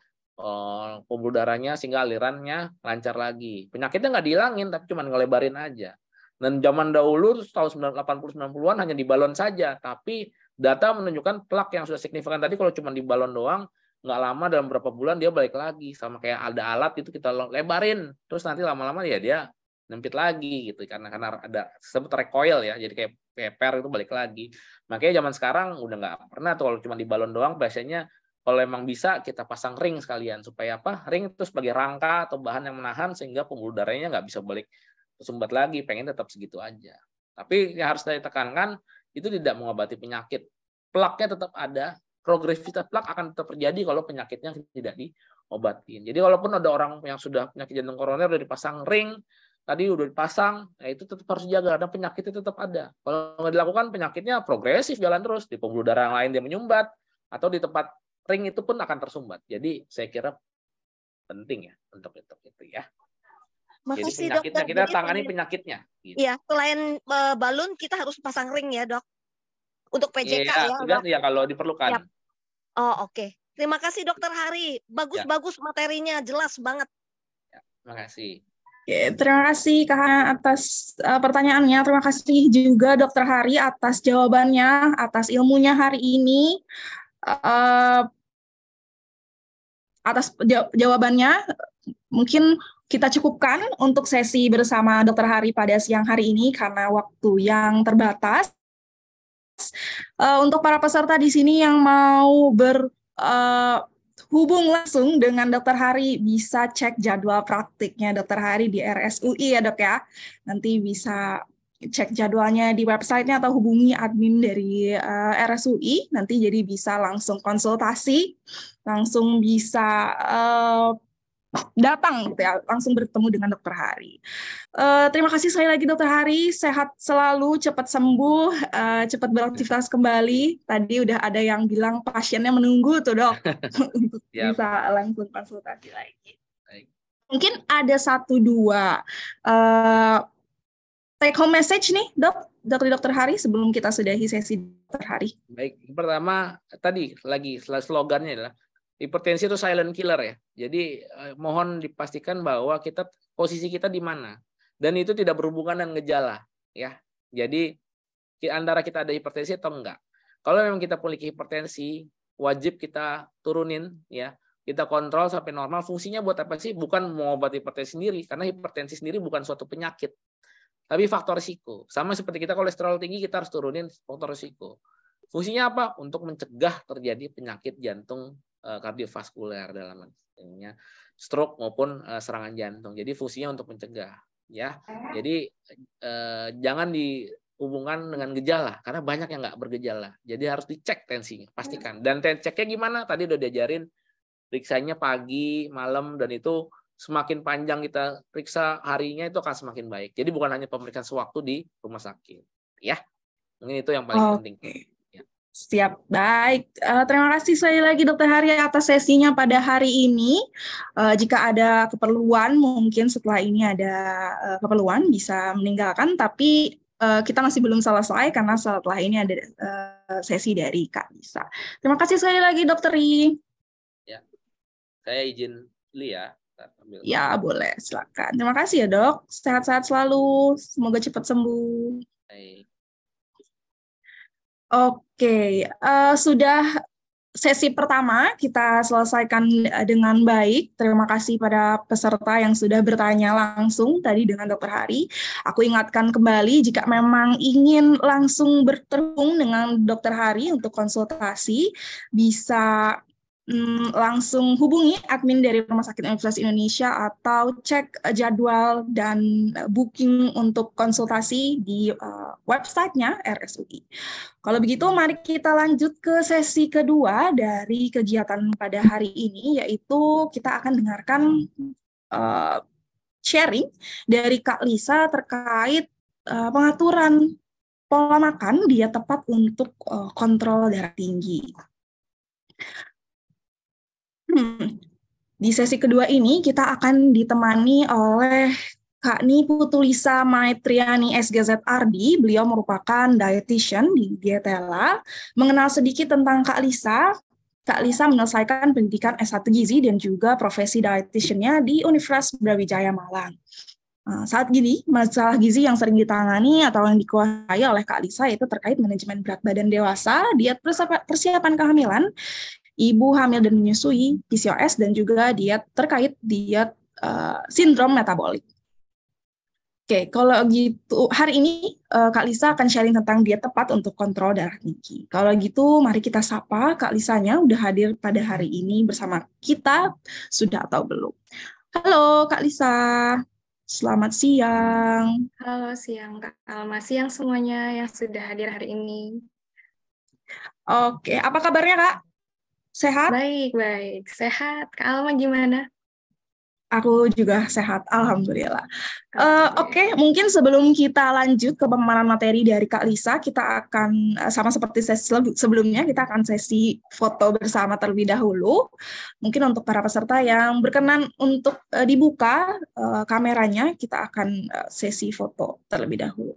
S3: pembuluh darahnya sehingga alirannya lancar lagi. Penyakitnya nggak dihilangin, tapi cuma ngelebarin aja. Dan zaman dahulu tahun 80-90-an hanya di balon saja, tapi data menunjukkan plak yang sudah signifikan tadi kalau cuma di balon doang, nggak lama dalam beberapa bulan dia balik lagi. Sama kayak ada alat itu kita lebarin, terus nanti lama-lama ya dia nempit lagi gitu, karena ada sebut recoil ya, jadi kayak per itu balik lagi. Makanya zaman sekarang udah nggak pernah tuh kalau cuma di balon doang, biasanya kalau emang bisa kita pasang ring sekalian, supaya apa? Ring itu sebagai rangka atau bahan yang menahan sehingga pembuluh darahnya nggak bisa balik tersumbat lagi, pengen tetap segitu aja. Tapi yang harus ditekankan itu tidak mengobati penyakit. Plaknya tetap ada, progresivitas plak akan tetap terjadi kalau penyakitnya tidak diobatin. Jadi walaupun ada orang yang sudah penyakit jantung koroner udah dipasang ring, tadi udah dipasang, ya itu tetap harus dijaga, karena penyakitnya tetap ada. Kalau nggak dilakukan, penyakitnya progresif jalan terus, di pembuluh darah yang lain dia menyumbat, atau di tempat ring itu pun akan tersumbat. Jadi saya kira penting ya untuk itu ya.
S8: Makasih,
S3: jadi penyakitnya
S8: dokter.
S3: kita
S8: Jadi
S3: tangani penyakitnya. Gitu.
S8: Iya, selain balon kita harus pasang ring ya, Dok. Untuk PJK ya,
S3: Dok. Ya kalau diperlukan.
S8: Yap. Oh, oke. Terima kasih Dokter Hari. Bagus-bagus materinya, jelas banget.
S3: Ya, terima kasih.
S1: Oke, terima kasih Kak Hana atas pertanyaannya. Terima kasih juga Dokter Hari atas jawabannya, atas ilmunya hari ini. Atas jawabannya, mungkin kita cukupkan untuk sesi bersama Dokter Hari pada siang hari ini karena waktu yang terbatas. Untuk para peserta di sini yang mau berhubung langsung dengan Dokter Hari, bisa cek jadwal praktiknya Dokter Hari di RSUI ya Dok ya. Nanti bisa cek jadwalnya di websitenya atau hubungi admin dari RSUI, nanti jadi bisa langsung konsultasi, langsung bisa datang gitu ya, langsung bertemu dengan Dokter Hari. Terima kasih sekali lagi Dokter Hari, sehat selalu, cepat sembuh, cepat beraktivitas kembali. Tadi udah ada yang bilang pasiennya menunggu tuh Dok, untuk bisa langsung konsultasi lagi.
S3: Baik.
S1: Mungkin ada 1-2 take home message nih Dok, dari Dokter Hari sebelum kita sudahi sesi Dokter Hari.
S3: Baik, pertama tadi lagi slogannya adalah hipertensi itu silent killer ya. Jadi mohon dipastikan bahwa posisi kita di mana, dan itu tidak berhubungan dengan gejala ya. Jadi antara kita ada hipertensi atau enggak. Kalau memang kita memiliki hipertensi, wajib kita turunin ya. Kita kontrol sampai normal. Fungsinya buat apa sih? Bukan mengobati hipertensi sendiri, karena hipertensi sendiri bukan suatu penyakit, tapi faktor risiko. Sama seperti kita kolesterol tinggi, kita harus turunin faktor risiko. Fungsinya apa? Untuk mencegah terjadi penyakit jantung kardiovaskuler, dalam artinya stroke maupun serangan jantung. Jadi fungsinya untuk mencegah ya. Jadi jangan dihubungkan dengan gejala, karena banyak yang nggak bergejala. Jadi harus dicek tensinya, pastikan. Dan ceknya gimana? Tadi udah diajarin, periksanya pagi, malam, dan itu semakin panjang kita periksa harinya itu akan semakin baik. Jadi bukan hanya pemeriksaan sewaktu di rumah sakit ya. Mungkin itu yang paling penting.
S1: Siap, baik. Terima kasih sekali lagi Dokter Hari atas sesinya pada hari ini. Jika ada keperluan, mungkin setelah ini ada keperluan bisa meninggalkan, tapi kita masih belum selesai karena setelah ini ada sesi dari Kak Lisa. Terima kasih sekali lagi Dokter Ri.
S3: Ya, saya izin dulu ya.
S1: Ya, boleh. Silakan. Terima kasih ya Dok. Sehat-sehat selalu. Semoga cepat sembuh.
S3: Baik.
S1: Oke, sudah sesi pertama kita selesaikan dengan baik. Terima kasih pada peserta yang sudah bertanya langsung tadi dengan Dokter Hari. Aku ingatkan kembali jika memang ingin langsung berterhubung dengan Dokter Hari untuk konsultasi, bisa langsung hubungi admin dari Rumah Sakit Universitas Indonesia atau cek jadwal dan booking untuk konsultasi di websitenya RSUI. Kalau begitu, mari kita lanjut ke sesi kedua dari kegiatan pada hari ini, yaitu kita akan dengarkan sharing dari Kak Lisa terkait pengaturan pola makan diet tepat untuk kontrol darah tinggi. Di sesi kedua ini kita akan ditemani oleh Kak Ni Putulisa Maitriani SGZRD. Beliau merupakan dietitian di Dietela. Mengenal sedikit tentang Kak Lisa menyelesaikan pendidikan S1 Gizi dan juga profesi dietitiannya di Universitas Brawijaya Malang. Saat gini, masalah gizi yang sering ditangani atau yang dikuasai oleh Kak Lisa itu terkait manajemen berat badan dewasa, diet persiapan kehamilan, ibu hamil dan menyusui, PCOS, dan juga diet sindrom metabolik. Oke, kalau gitu hari ini Kak Lisa akan sharing tentang diet tepat untuk kontrol darah tinggi. Kalau gitu mari kita sapa Kak Lisanya udah hadir pada hari ini bersama kita, sudah atau belum? Halo Kak Lisa, selamat siang.
S9: Halo siang Kak Alma, siang semuanya yang sudah hadir hari ini.
S1: Oke, apa kabarnya Kak? Sehat?
S9: Baik. Sehat. Kak Alma gimana?
S1: Aku juga sehat, alhamdulillah. Oke, mungkin sebelum kita lanjut ke pemaparan materi dari Kak Lisa, kita akan sama seperti sesi sebelumnya, kita akan sesi foto bersama terlebih dahulu. Mungkin untuk para peserta yang berkenan untuk dibuka kameranya, kita akan sesi foto terlebih dahulu.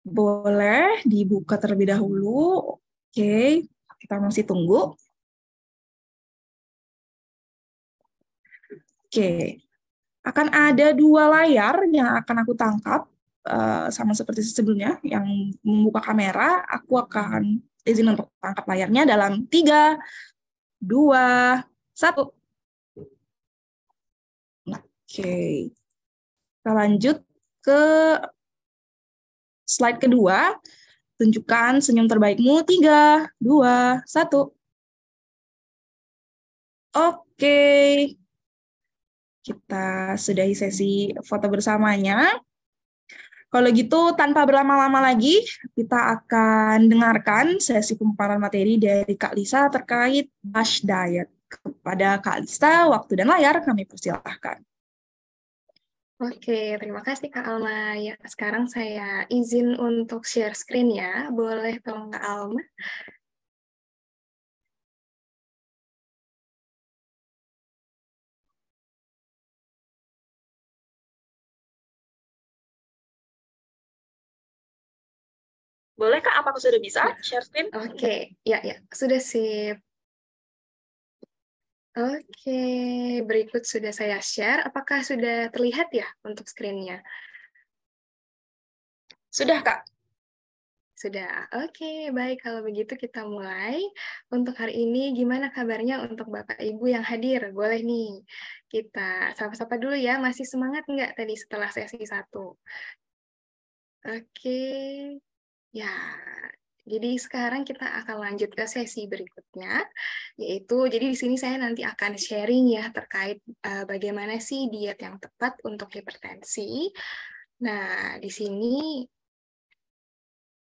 S1: Boleh dibuka terlebih dahulu. Oke, kita masih tunggu. Oke, akan ada 2 layar yang akan aku tangkap, sama seperti sebelumnya, yang membuka kamera. Aku akan izin untuk tangkap layarnya dalam 3, 2, 1. Oke, kita lanjut ke slide kedua. Tunjukkan senyum terbaikmu, 3, 2, 1. Oke. Kita sudahi sesi foto bersamanya. Kalau gitu, tanpa berlama-lama lagi, kita akan dengarkan sesi pemaparan materi dari Kak Lisa terkait MASH Diet. Kepada Kak Lisa, waktu dan layar kami persilahkan.
S9: Oke, terima kasih Kak Alma. Ya, sekarang saya izin untuk share screen ya. Boleh tolong Kak Alma?
S1: Boleh Kak, apakah sudah bisa share screen?
S9: Oke, ya, sudah sip. Oke, berikut sudah saya share. Apakah sudah terlihat ya untuk screen-nya?
S1: Sudah, Kak.
S9: Sudah. Oke, baik. Kalau begitu kita mulai. Untuk hari ini, gimana kabarnya untuk Bapak Ibu yang hadir? Boleh nih, kita sapa-sapa dulu ya. Masih semangat nggak tadi setelah sesi 1? Oke. Ya, jadi sekarang kita akan lanjut ke sesi berikutnya, yaitu jadi di sini saya nanti akan sharing ya terkait bagaimana sih diet yang tepat untuk hipertensi. Nah, di sini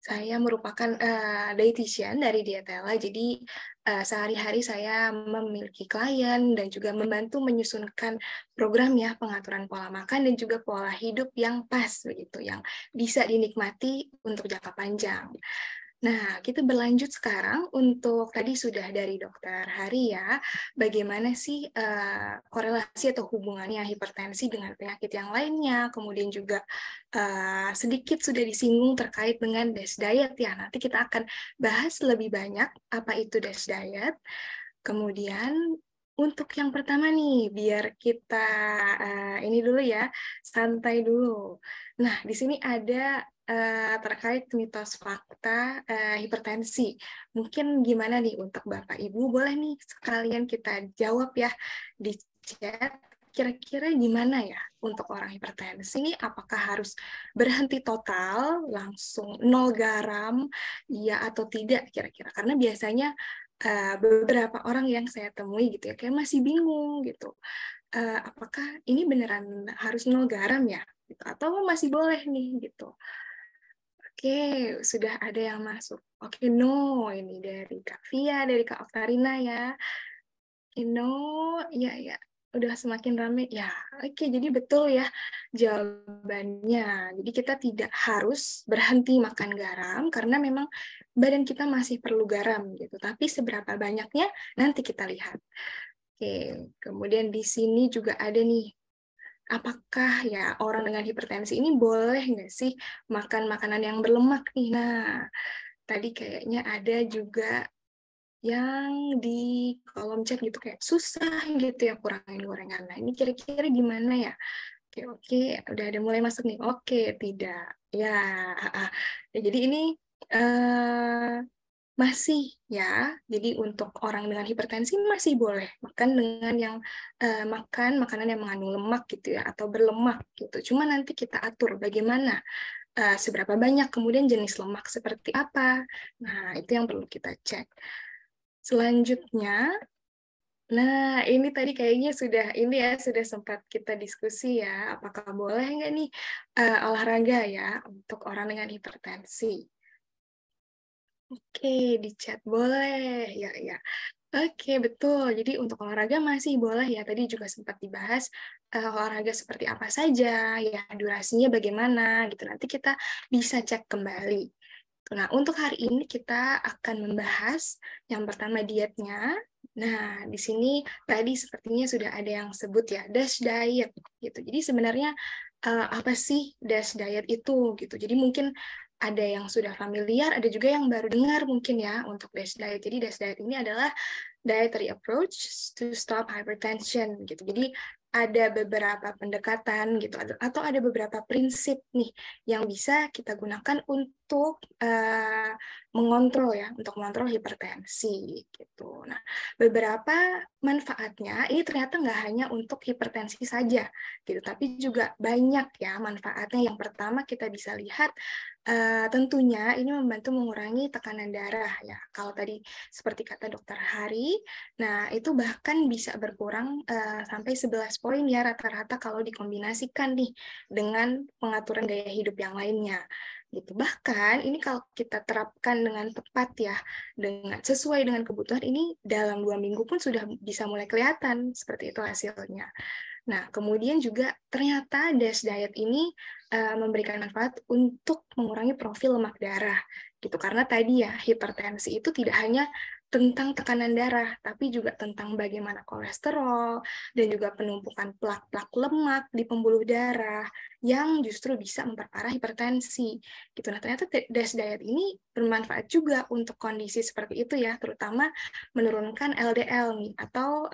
S9: Saya merupakan dietitian dari Dietela, jadi sehari-hari saya memiliki klien dan juga membantu menyusunkan program ya pengaturan pola makan dan juga pola hidup yang pas begitu, yang bisa dinikmati untuk jangka panjang. Nah, kita berlanjut sekarang untuk tadi sudah dari Dokter Hari ya, bagaimana sih korelasi atau hubungannya hipertensi dengan penyakit yang lainnya, kemudian juga sedikit sudah disinggung terkait dengan DASH diet ya. Nanti kita akan bahas lebih banyak apa itu DASH diet. Kemudian untuk yang pertama nih, biar kita ini dulu ya, santai dulu. Nah, di sini ada terkait mitos fakta hipertensi. Mungkin gimana nih untuk Bapak Ibu, boleh nih sekalian kita jawab ya di chat. Kira-kira gimana ya untuk orang hipertensi ini, apakah harus berhenti total, langsung 0 garam, ya atau tidak kira-kira? Karena biasanya beberapa orang yang saya temui gitu ya, kayak masih bingung gitu. Apakah ini beneran harus 0 garam ya? Gitu, atau masih boleh nih gitu. Oke, sudah ada yang masuk. Oke, no, ini dari Kak Via, dari Kak Oktarina ya. No, ya, udah semakin ramai. Ya, oke, jadi betul ya jawabannya. Jadi kita tidak harus berhenti makan garam, karena memang badan kita masih perlu garam gitu. Tapi seberapa banyaknya nanti kita lihat. Oke, kemudian di sini juga ada nih, apakah ya orang dengan hipertensi ini boleh nggak sih makan makanan yang berlemak nih? Nah, tadi kayaknya ada juga yang di kolom chat gitu kayak susah gitu ya kurangin gorengan. Nah, ini kira-kira gimana ya? Oke, udah ada mulai masuk nih. Oke, tidak. Ya, ya jadi ini masih ya, jadi untuk orang dengan hipertensi masih boleh makan dengan yang makan makanan yang mengandung lemak gitu ya, atau berlemak gitu. Cuma nanti kita atur bagaimana, seberapa banyak, kemudian jenis lemak seperti apa. Nah, itu yang perlu kita cek. Selanjutnya, nah ini tadi kayaknya sudah sempat kita diskusi ya, apakah boleh nggak nih olahraga ya untuk orang dengan hipertensi. Oke, di chat boleh, ya. Oke, betul. Jadi untuk olahraga masih boleh ya. Tadi juga sempat dibahas olahraga seperti apa saja, ya durasinya bagaimana gitu. Nanti kita bisa cek kembali. Nah, untuk hari ini kita akan membahas yang pertama dietnya. Nah, di sini tadi sepertinya sudah ada yang sebut ya, DASH diet gitu. Jadi sebenarnya apa sih DASH diet itu gitu. Jadi mungkin ada yang sudah familiar, ada juga yang baru dengar mungkin ya untuk DASH diet. Jadi DASH diet ini adalah dietary approach to stop hypertension gitu. Jadi ada beberapa pendekatan gitu atau ada beberapa prinsip nih yang bisa kita gunakan untuk mengontrol hipertensi gitu. Nah, beberapa manfaatnya ini ternyata nggak hanya untuk hipertensi saja gitu, tapi juga banyak ya manfaatnya. Yang pertama kita bisa lihat tentunya ini membantu mengurangi tekanan darah ya. Kalau tadi seperti kata Dokter Hari, nah itu bahkan bisa berkurang sampai 11 poin ya rata-rata kalau dikombinasikan nih dengan pengaturan gaya hidup yang lainnya. Gitu. Bahkan ini kalau kita terapkan dengan tepat ya, sesuai dengan kebutuhan, ini dalam 2 minggu pun sudah bisa mulai kelihatan seperti itu hasilnya. Nah, kemudian juga ternyata DASH diet ini memberikan manfaat untuk mengurangi profil lemak darah gitu, karena tadi ya hipertensi itu tidak hanya tentang tekanan darah, tapi juga tentang bagaimana kolesterol dan juga penumpukan plak-plak lemak di pembuluh darah yang justru bisa memperparah hipertensi gitu. Nah, ternyata DASH diet ini bermanfaat juga untuk kondisi seperti itu ya, terutama menurunkan LDL nih atau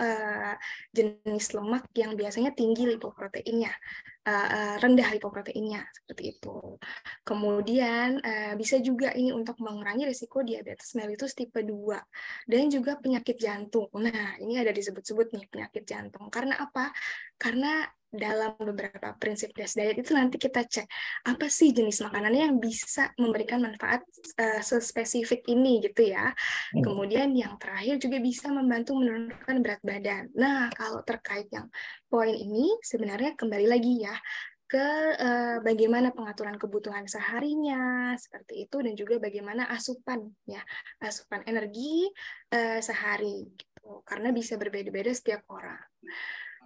S9: jenis lemak yang biasanya tinggi lipoproteinnya, rendah lipoproteinnya seperti itu. Kemudian bisa juga ini untuk mengurangi risiko diabetes mellitus tipe 2 dan juga penyakit jantung. Nah, ini ada disebut-sebut nih penyakit jantung. Karena apa? Karena dalam beberapa prinsip DASH diet itu nanti kita cek apa sih jenis makanannya yang bisa memberikan manfaat sespesifik ini gitu ya. Kemudian yang terakhir juga bisa membantu menurunkan berat badan. Nah, kalau terkait yang poin ini sebenarnya kembali lagi ya, ke bagaimana pengaturan kebutuhan seharinya seperti itu, dan juga bagaimana asupan ya, asupan energi sehari gitu. Karena bisa berbeda-beda setiap orang.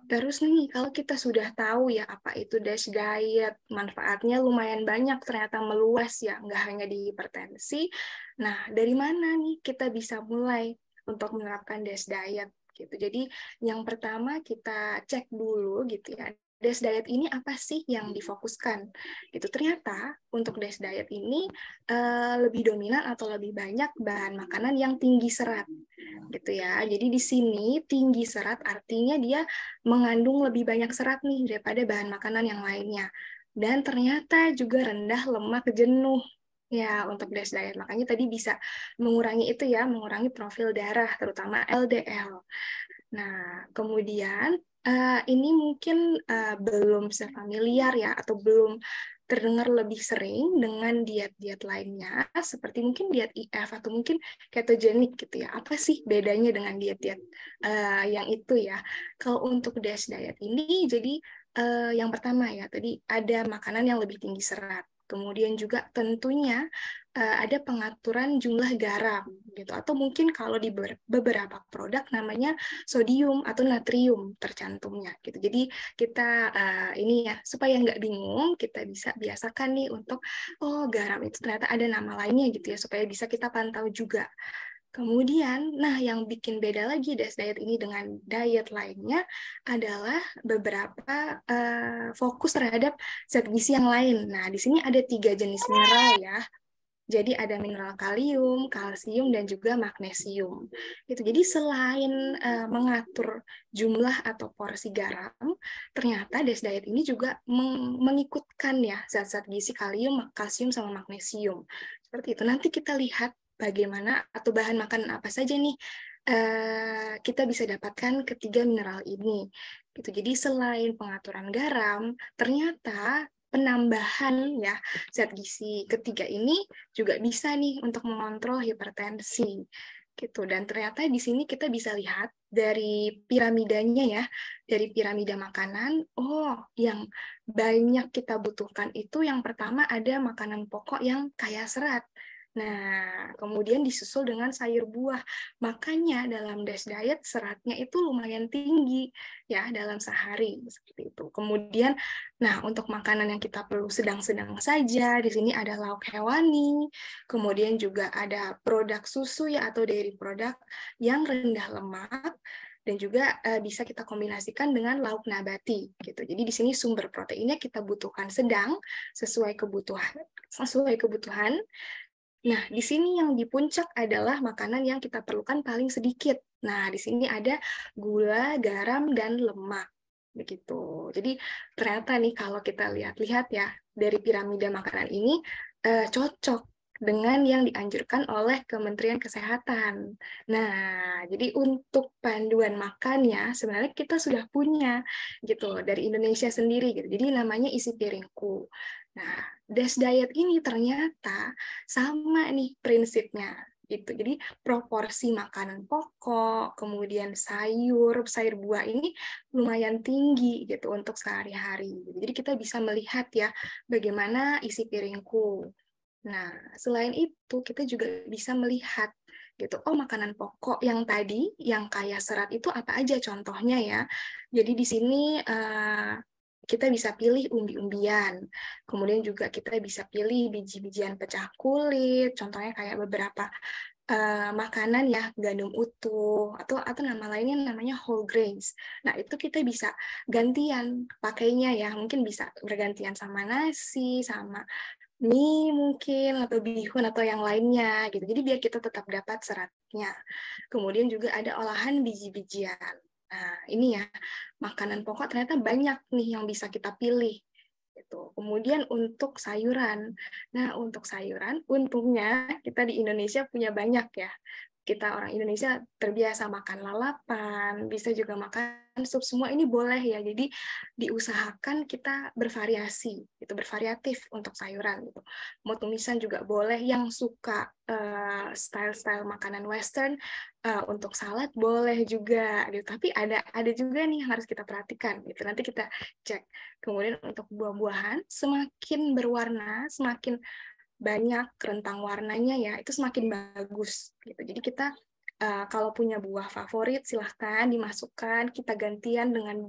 S9: Terus nih, kalau kita sudah tahu ya apa itu DASH diet, manfaatnya lumayan banyak, ternyata meluas ya, nggak hanya di hipertensi. Nah, dari mana nih kita bisa mulai untuk menerapkan DASH diet gitu. Jadi yang pertama kita cek dulu gitu ya, DASH diet ini apa sih yang difokuskan? Gitu. Ternyata untuk DASH diet ini lebih dominan atau lebih banyak bahan makanan yang tinggi serat gitu ya. Jadi di sini tinggi serat artinya dia mengandung lebih banyak serat nih daripada bahan makanan yang lainnya. Dan ternyata juga rendah lemak jenuh ya untuk DASH diet. Makanya tadi bisa mengurangi itu ya, mengurangi profil darah terutama LDL. Nah, kemudian ini mungkin belum sefamiliar ya, atau belum terdengar lebih sering dengan diet-diet lainnya, seperti mungkin diet IF atau mungkin ketogenik gitu ya. Apa sih bedanya dengan diet-diet yang itu ya? Kalau untuk DASH diet ini, jadi yang pertama ya, tadi ada makanan yang lebih tinggi serat. Kemudian juga tentunya ada pengaturan jumlah garam gitu, atau mungkin kalau di beberapa produk namanya sodium atau natrium tercantumnya gitu. Jadi kita ini ya, supaya nggak bingung, kita bisa biasakan nih untuk oh garam itu ternyata ada nama lainnya gitu ya, supaya bisa kita pantau juga. Kemudian, nah yang bikin beda lagi DASH diet ini dengan diet lainnya adalah beberapa fokus terhadap zat gizi yang lain. Nah, di sini ada 3 jenis mineral ya. Jadi ada mineral kalium, kalsium, dan juga magnesium. Gitu. Jadi selain mengatur jumlah atau porsi garam, ternyata DASH diet ini juga mengikutkan ya zat-zat gizi kalium, kalsium, sama magnesium. Seperti itu. Nanti kita lihat bagaimana atau bahan makanan apa saja nih kita bisa dapatkan ketiga mineral ini. Gitu. Jadi selain pengaturan garam, ternyata penambahan ya zat gizi ketiga ini juga bisa nih untuk mengontrol hipertensi gitu. Dan ternyata di sini kita bisa lihat dari piramidanya ya, dari piramida makanan, oh yang banyak kita butuhkan itu yang pertama ada makanan pokok yang kaya serat. Nah, kemudian disusul dengan sayur buah. Makanya dalam DASH diet seratnya itu lumayan tinggi ya dalam sehari seperti itu. Kemudian, nah untuk makanan yang kita perlu sedang-sedang saja, di sini ada lauk hewani, kemudian juga ada produk susu ya atau dairy product yang rendah lemak, dan juga bisa kita kombinasikan dengan lauk nabati gitu. Jadi di sini sumber proteinnya kita butuhkan sedang sesuai kebutuhan. Nah, di sini yang di puncak adalah makanan yang kita perlukan paling sedikit. Nah, di sini ada gula, garam, dan lemak. Begitu. Jadi, ternyata nih kalau kita lihat-lihat ya, dari piramida makanan ini cocok dengan yang dianjurkan oleh Kementerian Kesehatan. Nah, jadi untuk panduan makannya sebenarnya kita sudah punya gitu dari Indonesia sendiri gitu. Jadi namanya Isi Piringku. Nah, DASH diet ini ternyata sama nih prinsipnya gitu. Jadi proporsi makanan pokok, kemudian sayur buah ini lumayan tinggi gitu untuk sehari-hari. Jadi kita bisa melihat ya bagaimana isi piringku. Nah, selain itu kita juga bisa melihat gitu. Oh, makanan pokok yang tadi yang kaya serat itu apa aja contohnya ya. Jadi di sini kita bisa pilih umbi-umbian, kemudian juga kita bisa pilih biji-bijian pecah kulit, contohnya kayak beberapa makanan ya, gandum utuh, atau nama lainnya namanya whole grains. Nah, itu kita bisa gantian pakainya ya, mungkin bisa bergantian sama nasi, sama mie mungkin, atau bihun, atau yang lainnya, gitu. Jadi biar kita tetap dapat seratnya. Kemudian juga ada olahan biji-bijian. Nah, ini ya, makanan pokok ternyata banyak nih yang bisa kita pilih. Gitu. Kemudian untuk sayuran. Nah, untuk sayuran, untungnya kita di Indonesia punya banyak ya. Kita orang Indonesia terbiasa makan lalapan, bisa juga makan sup, semua ini boleh ya. Jadi diusahakan kita bervariasi, gitu, bervariatif untuk sayuran gitu. Mau tumisan juga boleh. Yang suka style-style makanan Western untuk salad boleh juga gitu. Tapi ada juga nih yang harus kita perhatikan gitu. Nanti kita cek. Kemudian untuk buah-buahan semakin berwarna, semakin banyak rentang warnanya ya, itu semakin bagus gitu. Jadi kita kalau punya buah favorit silahkan dimasukkan, kita gantian dengan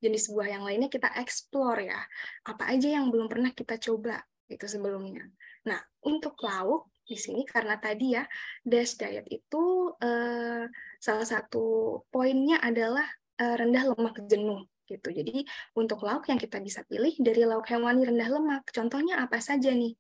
S9: jenis buah yang lainnya, kita explore ya. Apa aja yang belum pernah kita coba itu sebelumnya. Nah, untuk lauk di sini karena tadi ya DASH diet itu salah satu poinnya adalah rendah lemak jenuh gitu. Jadi untuk lauk yang kita bisa pilih dari lauk hewani rendah lemak. Contohnya apa saja nih?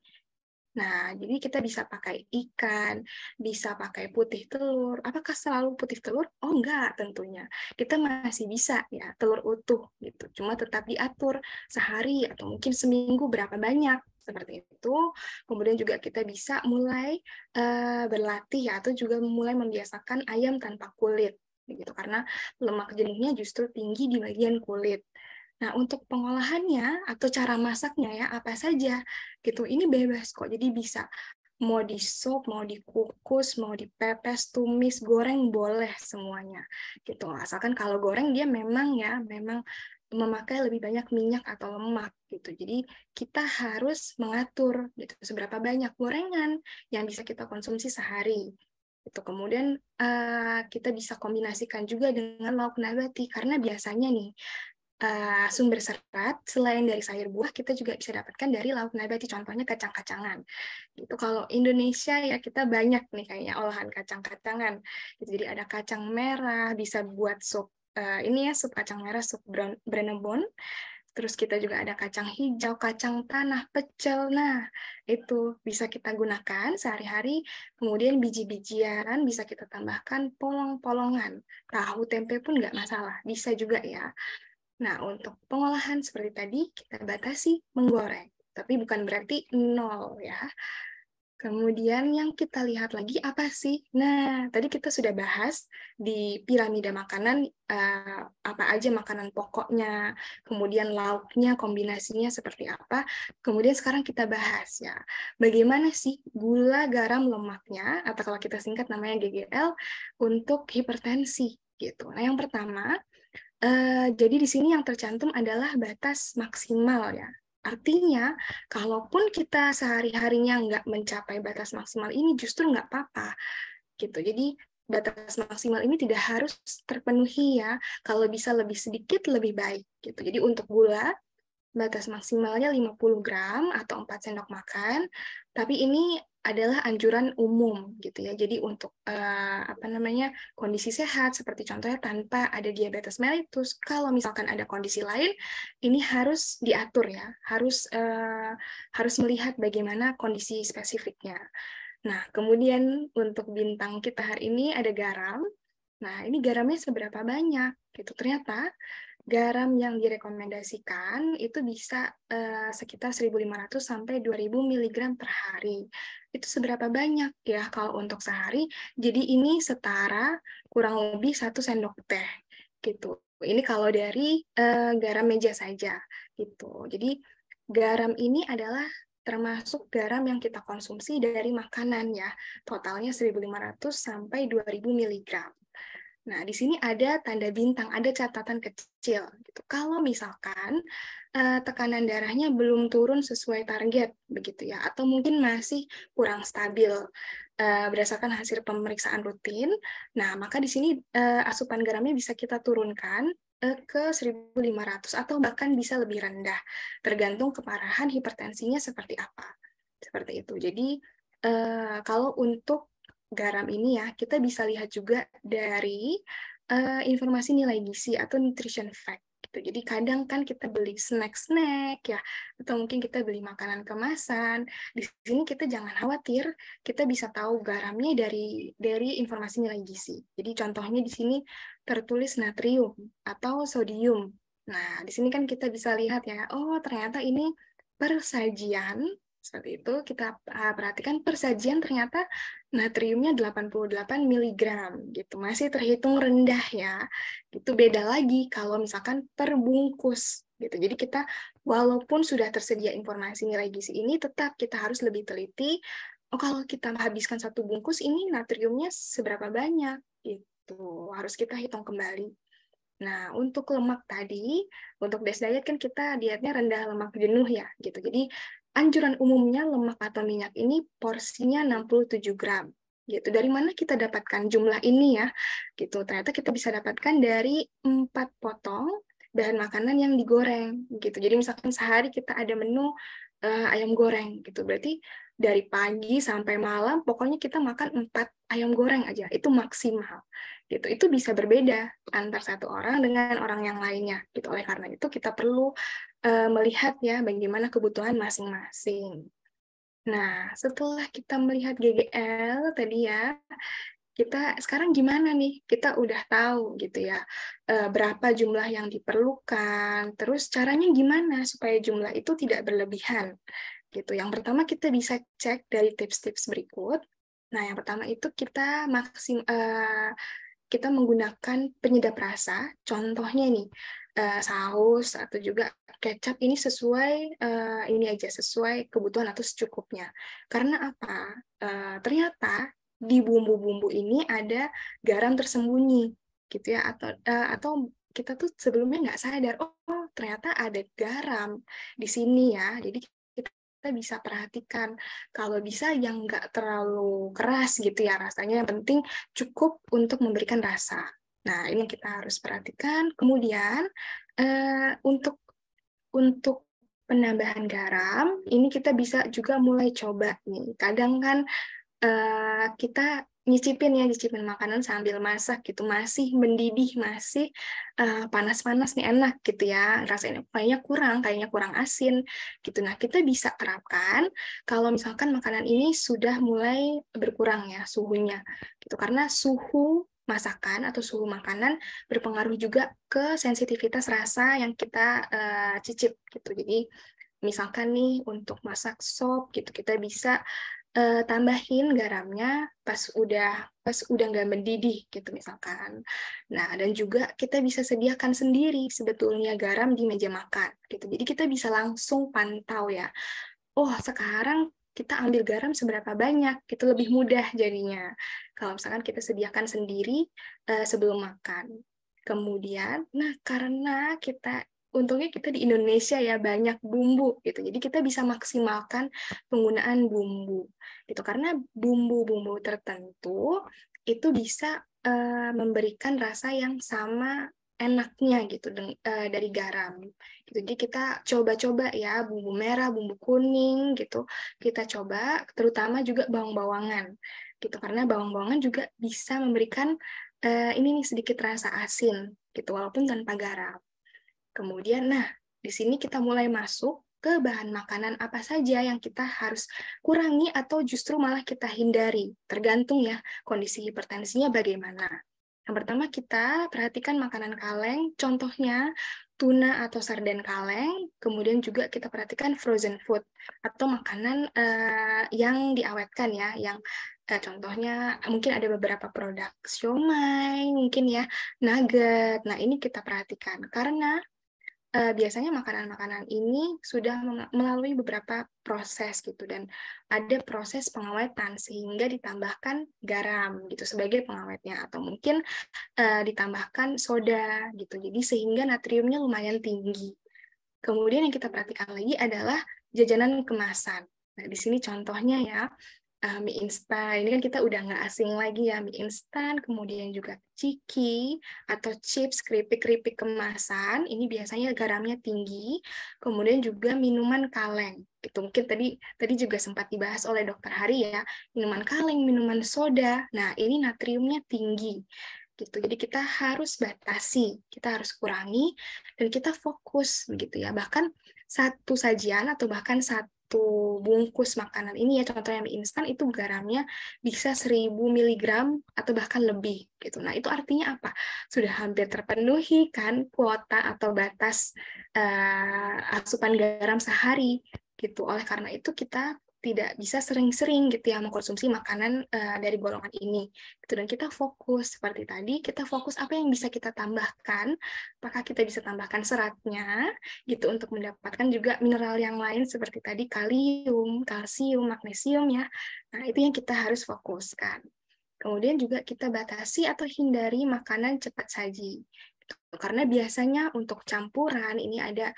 S9: Nah, jadi kita bisa pakai ikan, bisa pakai putih telur. Apakah selalu putih telur? Oh, enggak tentunya. Kita masih bisa ya telur utuh gitu. Cuma tetap diatur sehari atau mungkin seminggu berapa banyak seperti itu. Kemudian juga kita bisa mulai berlatih ya, atau juga mulai membiasakan ayam tanpa kulit gitu, karena lemak jenuhnya justru tinggi di bagian kulit. Nah, untuk pengolahannya atau cara masaknya ya apa saja gitu. Ini bebas kok. Jadi bisa mau di sop, mau dikukus, mau dipepes, tumis, goreng boleh semuanya. Gitu. Asalkan kalau goreng dia memang memakai lebih banyak minyak atau lemak gitu. Jadi kita harus mengatur gitu seberapa banyak gorengan yang bisa kita konsumsi sehari. Itu kemudian kita bisa kombinasikan juga dengan lauk nabati karena biasanya nih sumber serat selain dari sayur buah kita juga bisa dapatkan dari lauk nabati, contohnya kacang-kacangan gitu. Kalau Indonesia ya kita banyak nih kayaknya olahan kacang-kacangan gitu. Jadi ada kacang merah bisa buat sup ini ya, sup kacang merah, sup brenebon. Terus kita juga ada kacang hijau, kacang tanah, pecel. Nah, itu bisa kita gunakan sehari-hari. Kemudian biji-bijian bisa kita tambahkan polong-polongan. Tahu tempe pun nggak masalah, bisa juga ya. Nah, untuk pengolahan seperti tadi, kita batasi menggoreng. Tapi bukan berarti nol ya. Kemudian yang kita lihat lagi apa sih? Nah, tadi kita sudah bahas di piramida makanan, apa aja makanan pokoknya, kemudian lauknya, kombinasinya seperti apa. Kemudian sekarang kita bahas ya, bagaimana sih gula, garam, lemaknya, atau kalau kita singkat namanya GGL, untuk hipertensi. Gitu. Nah, yang pertama, jadi di sini yang tercantum adalah batas maksimal ya. Artinya, kalaupun kita sehari-harinya nggak mencapai batas maksimal ini, justru nggak apa-apa. Gitu. Jadi, batas maksimal ini tidak harus terpenuhi ya. Kalau bisa lebih sedikit, lebih baik. Gitu. Jadi, untuk gula, batas maksimalnya 50 gram atau 4 sendok makan. Tapi ini adalah anjuran umum gitu ya. Jadi untuk kondisi sehat seperti contohnya tanpa ada diabetes mellitus, kalau misalkan ada kondisi lain, ini harus diatur ya. Harus melihat bagaimana kondisi spesifiknya. Nah, kemudian untuk bintang kita hari ini ada garam. Nah, ini garamnya seberapa banyak gitu. Ternyata garam yang direkomendasikan itu bisa sekitar 1.500 sampai 2.000 mg per hari. Itu seberapa banyak ya kalau untuk sehari? Jadi ini setara kurang lebih 1 sendok teh gitu. Ini kalau dari garam meja saja gitu. Jadi garam ini adalah termasuk garam yang kita konsumsi dari makanan ya. Totalnya 1.500 sampai 2.000 mg. Nah, di sini ada tanda bintang, ada catatan kecil. Gitu. Kalau misalkan tekanan darahnya belum turun sesuai target, begitu ya, atau mungkin masih kurang stabil berdasarkan hasil pemeriksaan rutin, nah maka di sini asupan garamnya bisa kita turunkan ke 1.500 atau bahkan bisa lebih rendah, tergantung keparahan hipertensinya seperti apa. Seperti itu. Jadi kalau untuk garam ini ya, kita bisa lihat juga dari informasi nilai gizi atau nutrition fact. Gitu. Jadi kadang kan kita beli snack-snack ya, atau mungkin kita beli makanan kemasan. Di sini kita jangan khawatir, kita bisa tahu garamnya dari informasi nilai gizi. Jadi contohnya di sini tertulis natrium atau sodium. Nah, di sini kan kita bisa lihat ya, oh ternyata ini per sajian Seperti itu, kita perhatikan persajian ternyata natriumnya 88 mg gitu. Masih terhitung rendah ya. Itu beda lagi kalau misalkan per bungkus gitu. Jadi kita walaupun sudah tersedia informasi nilai gizi ini, tetap kita harus lebih teliti. Oh, kalau kita habiskan satu bungkus ini natriumnya seberapa banyak gitu. Harus kita hitung kembali. Nah, untuk lemak tadi, untuk DES diet kan kita dietnya rendah lemak jenuh ya, gitu. Jadi, anjuran umumnya lemak atau minyak ini porsinya 67 gram. Gitu. Dari mana kita dapatkan jumlah ini ya? Gitu. Ternyata kita bisa dapatkan dari 4 potong bahan makanan yang digoreng. Gitu. Jadi, misalkan sehari kita ada menu ayam goreng. Gitu. Berarti dari pagi sampai malam, pokoknya kita makan 4 ayam goreng aja. Itu maksimal. Gitu. Itu bisa berbeda antar satu orang dengan orang yang lainnya. Gitu. Oleh karena itu kita perlu melihat ya bagaimana kebutuhan masing-masing. Nah, setelah kita melihat GGL tadi ya, kita sekarang gimana nih? Kita udah tahu gitu ya berapa jumlah yang diperlukan, terus caranya gimana supaya jumlah itu tidak berlebihan. Gitu. Yang pertama kita bisa cek dari tips-tips berikut. Nah, yang pertama itu kita kita menggunakan penyedap rasa, contohnya nih saus atau juga kecap ini sesuai ini aja sesuai kebutuhan atau secukupnya. Karena apa? Ternyata di bumbu-bumbu ini ada garam tersembunyi, gitu ya, atau kita tuh sebelumnya nggak sadar, oh ternyata ada garam di sini ya. Jadi kita bisa perhatikan kalau bisa yang nggak terlalu keras gitu ya rasanya, yang penting cukup untuk memberikan rasa. Nah, ini yang kita harus perhatikan. Kemudian untuk penambahan garam, ini kita bisa juga mulai coba nih. Kadang kan kita nyicipin makanan sambil masak gitu, masih mendidih, masih panas-panas nih, enak gitu ya, rasanya kayaknya kurang asin gitu. Nah, kita bisa terapkan kalau misalkan makanan ini sudah mulai berkurang ya suhunya gitu, karena suhu masakan atau suhu makanan berpengaruh juga ke sensitivitas rasa yang kita cicip gitu. Jadi misalkan nih untuk masak sop gitu, kita bisa tambahin garamnya pas udah nggak mendidih gitu misalkan. Nah, dan juga kita bisa sediakan sendiri sebetulnya garam di meja makan gitu. Jadi kita bisa langsung pantau ya. Oh, sekarang kita ambil garam seberapa banyak, itu lebih mudah jadinya. Kalau misalkan kita sediakan sendiri sebelum makan. Kemudian, nah karena untungnya kita di Indonesia ya banyak bumbu gitu. Jadi kita bisa maksimalkan penggunaan bumbu gitu. Karena bumbu-bumbu tertentu itu bisa memberikan rasa yang sama enaknya gitu dari garam. Gitu. Jadi kita coba-coba ya bumbu merah, bumbu kuning gitu. Kita coba terutama juga bawang-bawangan gitu. Karena bawang-bawangan juga bisa memberikan ini nih sedikit rasa asin gitu walaupun tanpa garam. Kemudian, nah, di sini kita mulai masuk ke bahan makanan apa saja yang kita harus kurangi atau justru malah kita hindari. Tergantung ya kondisi hipertensinya bagaimana. Yang pertama kita perhatikan makanan kaleng, contohnya tuna atau sarden kaleng, kemudian juga kita perhatikan frozen food atau makanan yang diawetkan ya, yang contohnya mungkin ada beberapa produk siomay, mungkin ya, nugget. Nah, ini kita perhatikan karena biasanya makanan-makanan ini sudah melalui beberapa proses gitu dan ada proses pengawetan sehingga ditambahkan garam gitu sebagai pengawetnya atau mungkin ditambahkan soda gitu. Jadi sehingga natriumnya lumayan tinggi. Kemudian yang kita perhatikan lagi adalah jajanan kemasan. Nah, di sini contohnya ya, mie instan. Ini kan kita udah nggak asing lagi ya, mie instan, kemudian juga ciki atau chips, keripik-keripik kemasan. Ini biasanya garamnya tinggi. Kemudian juga minuman kaleng. Itu mungkin tadi juga sempat dibahas oleh Dokter Hari ya, minuman kaleng, minuman soda. Nah, ini natriumnya tinggi. Gitu. Jadi kita harus batasi, kita harus kurangi, dan kita fokus begitu ya. Bahkan satu sajian atau bahkan satu bungkus makanan ini ya, contohnya mie instan itu garamnya bisa 1000 mg atau bahkan lebih gitu. Nah, itu artinya apa? Sudah hampir terpenuhi kan kuota atau batas asupan garam sehari gitu. Oleh karena itu kita tidak bisa sering-sering gitu ya mengkonsumsi makanan dari golongan ini. Gitu. Dan kita fokus seperti tadi, kita fokus apa yang bisa kita tambahkan, apakah kita bisa tambahkan seratnya gitu untuk mendapatkan juga mineral yang lain seperti tadi kalium, kalsium, magnesium ya. Nah, itu yang kita harus fokuskan. Kemudian juga kita batasi atau hindari makanan cepat saji. Karena biasanya untuk campuran ini ada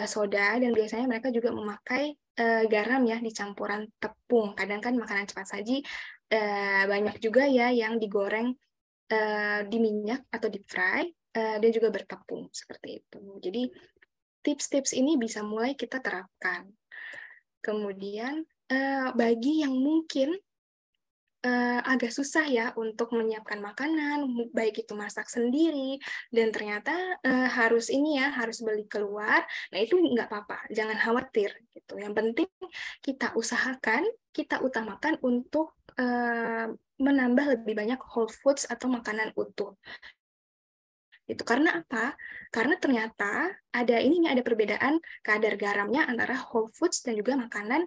S9: soda dan biasanya mereka juga memakai garam ya di campuran tepung. Kadang kan makanan cepat saji banyak juga ya yang digoreng di minyak atau deep fry dan juga bertepung seperti itu. Jadi tips-tips ini bisa mulai kita terapkan. Kemudian bagi yang mungkin agak susah ya untuk menyiapkan makanan, baik itu masak sendiri, dan ternyata harus ini ya, harus beli keluar. Nah, itu nggak apa-apa, jangan khawatir. Gitu. Yang penting kita usahakan, kita utamakan untuk menambah lebih banyak whole foods atau makanan utuh. Itu karena apa? Karena ternyata ada perbedaan kadar garamnya antara whole foods dan juga makanan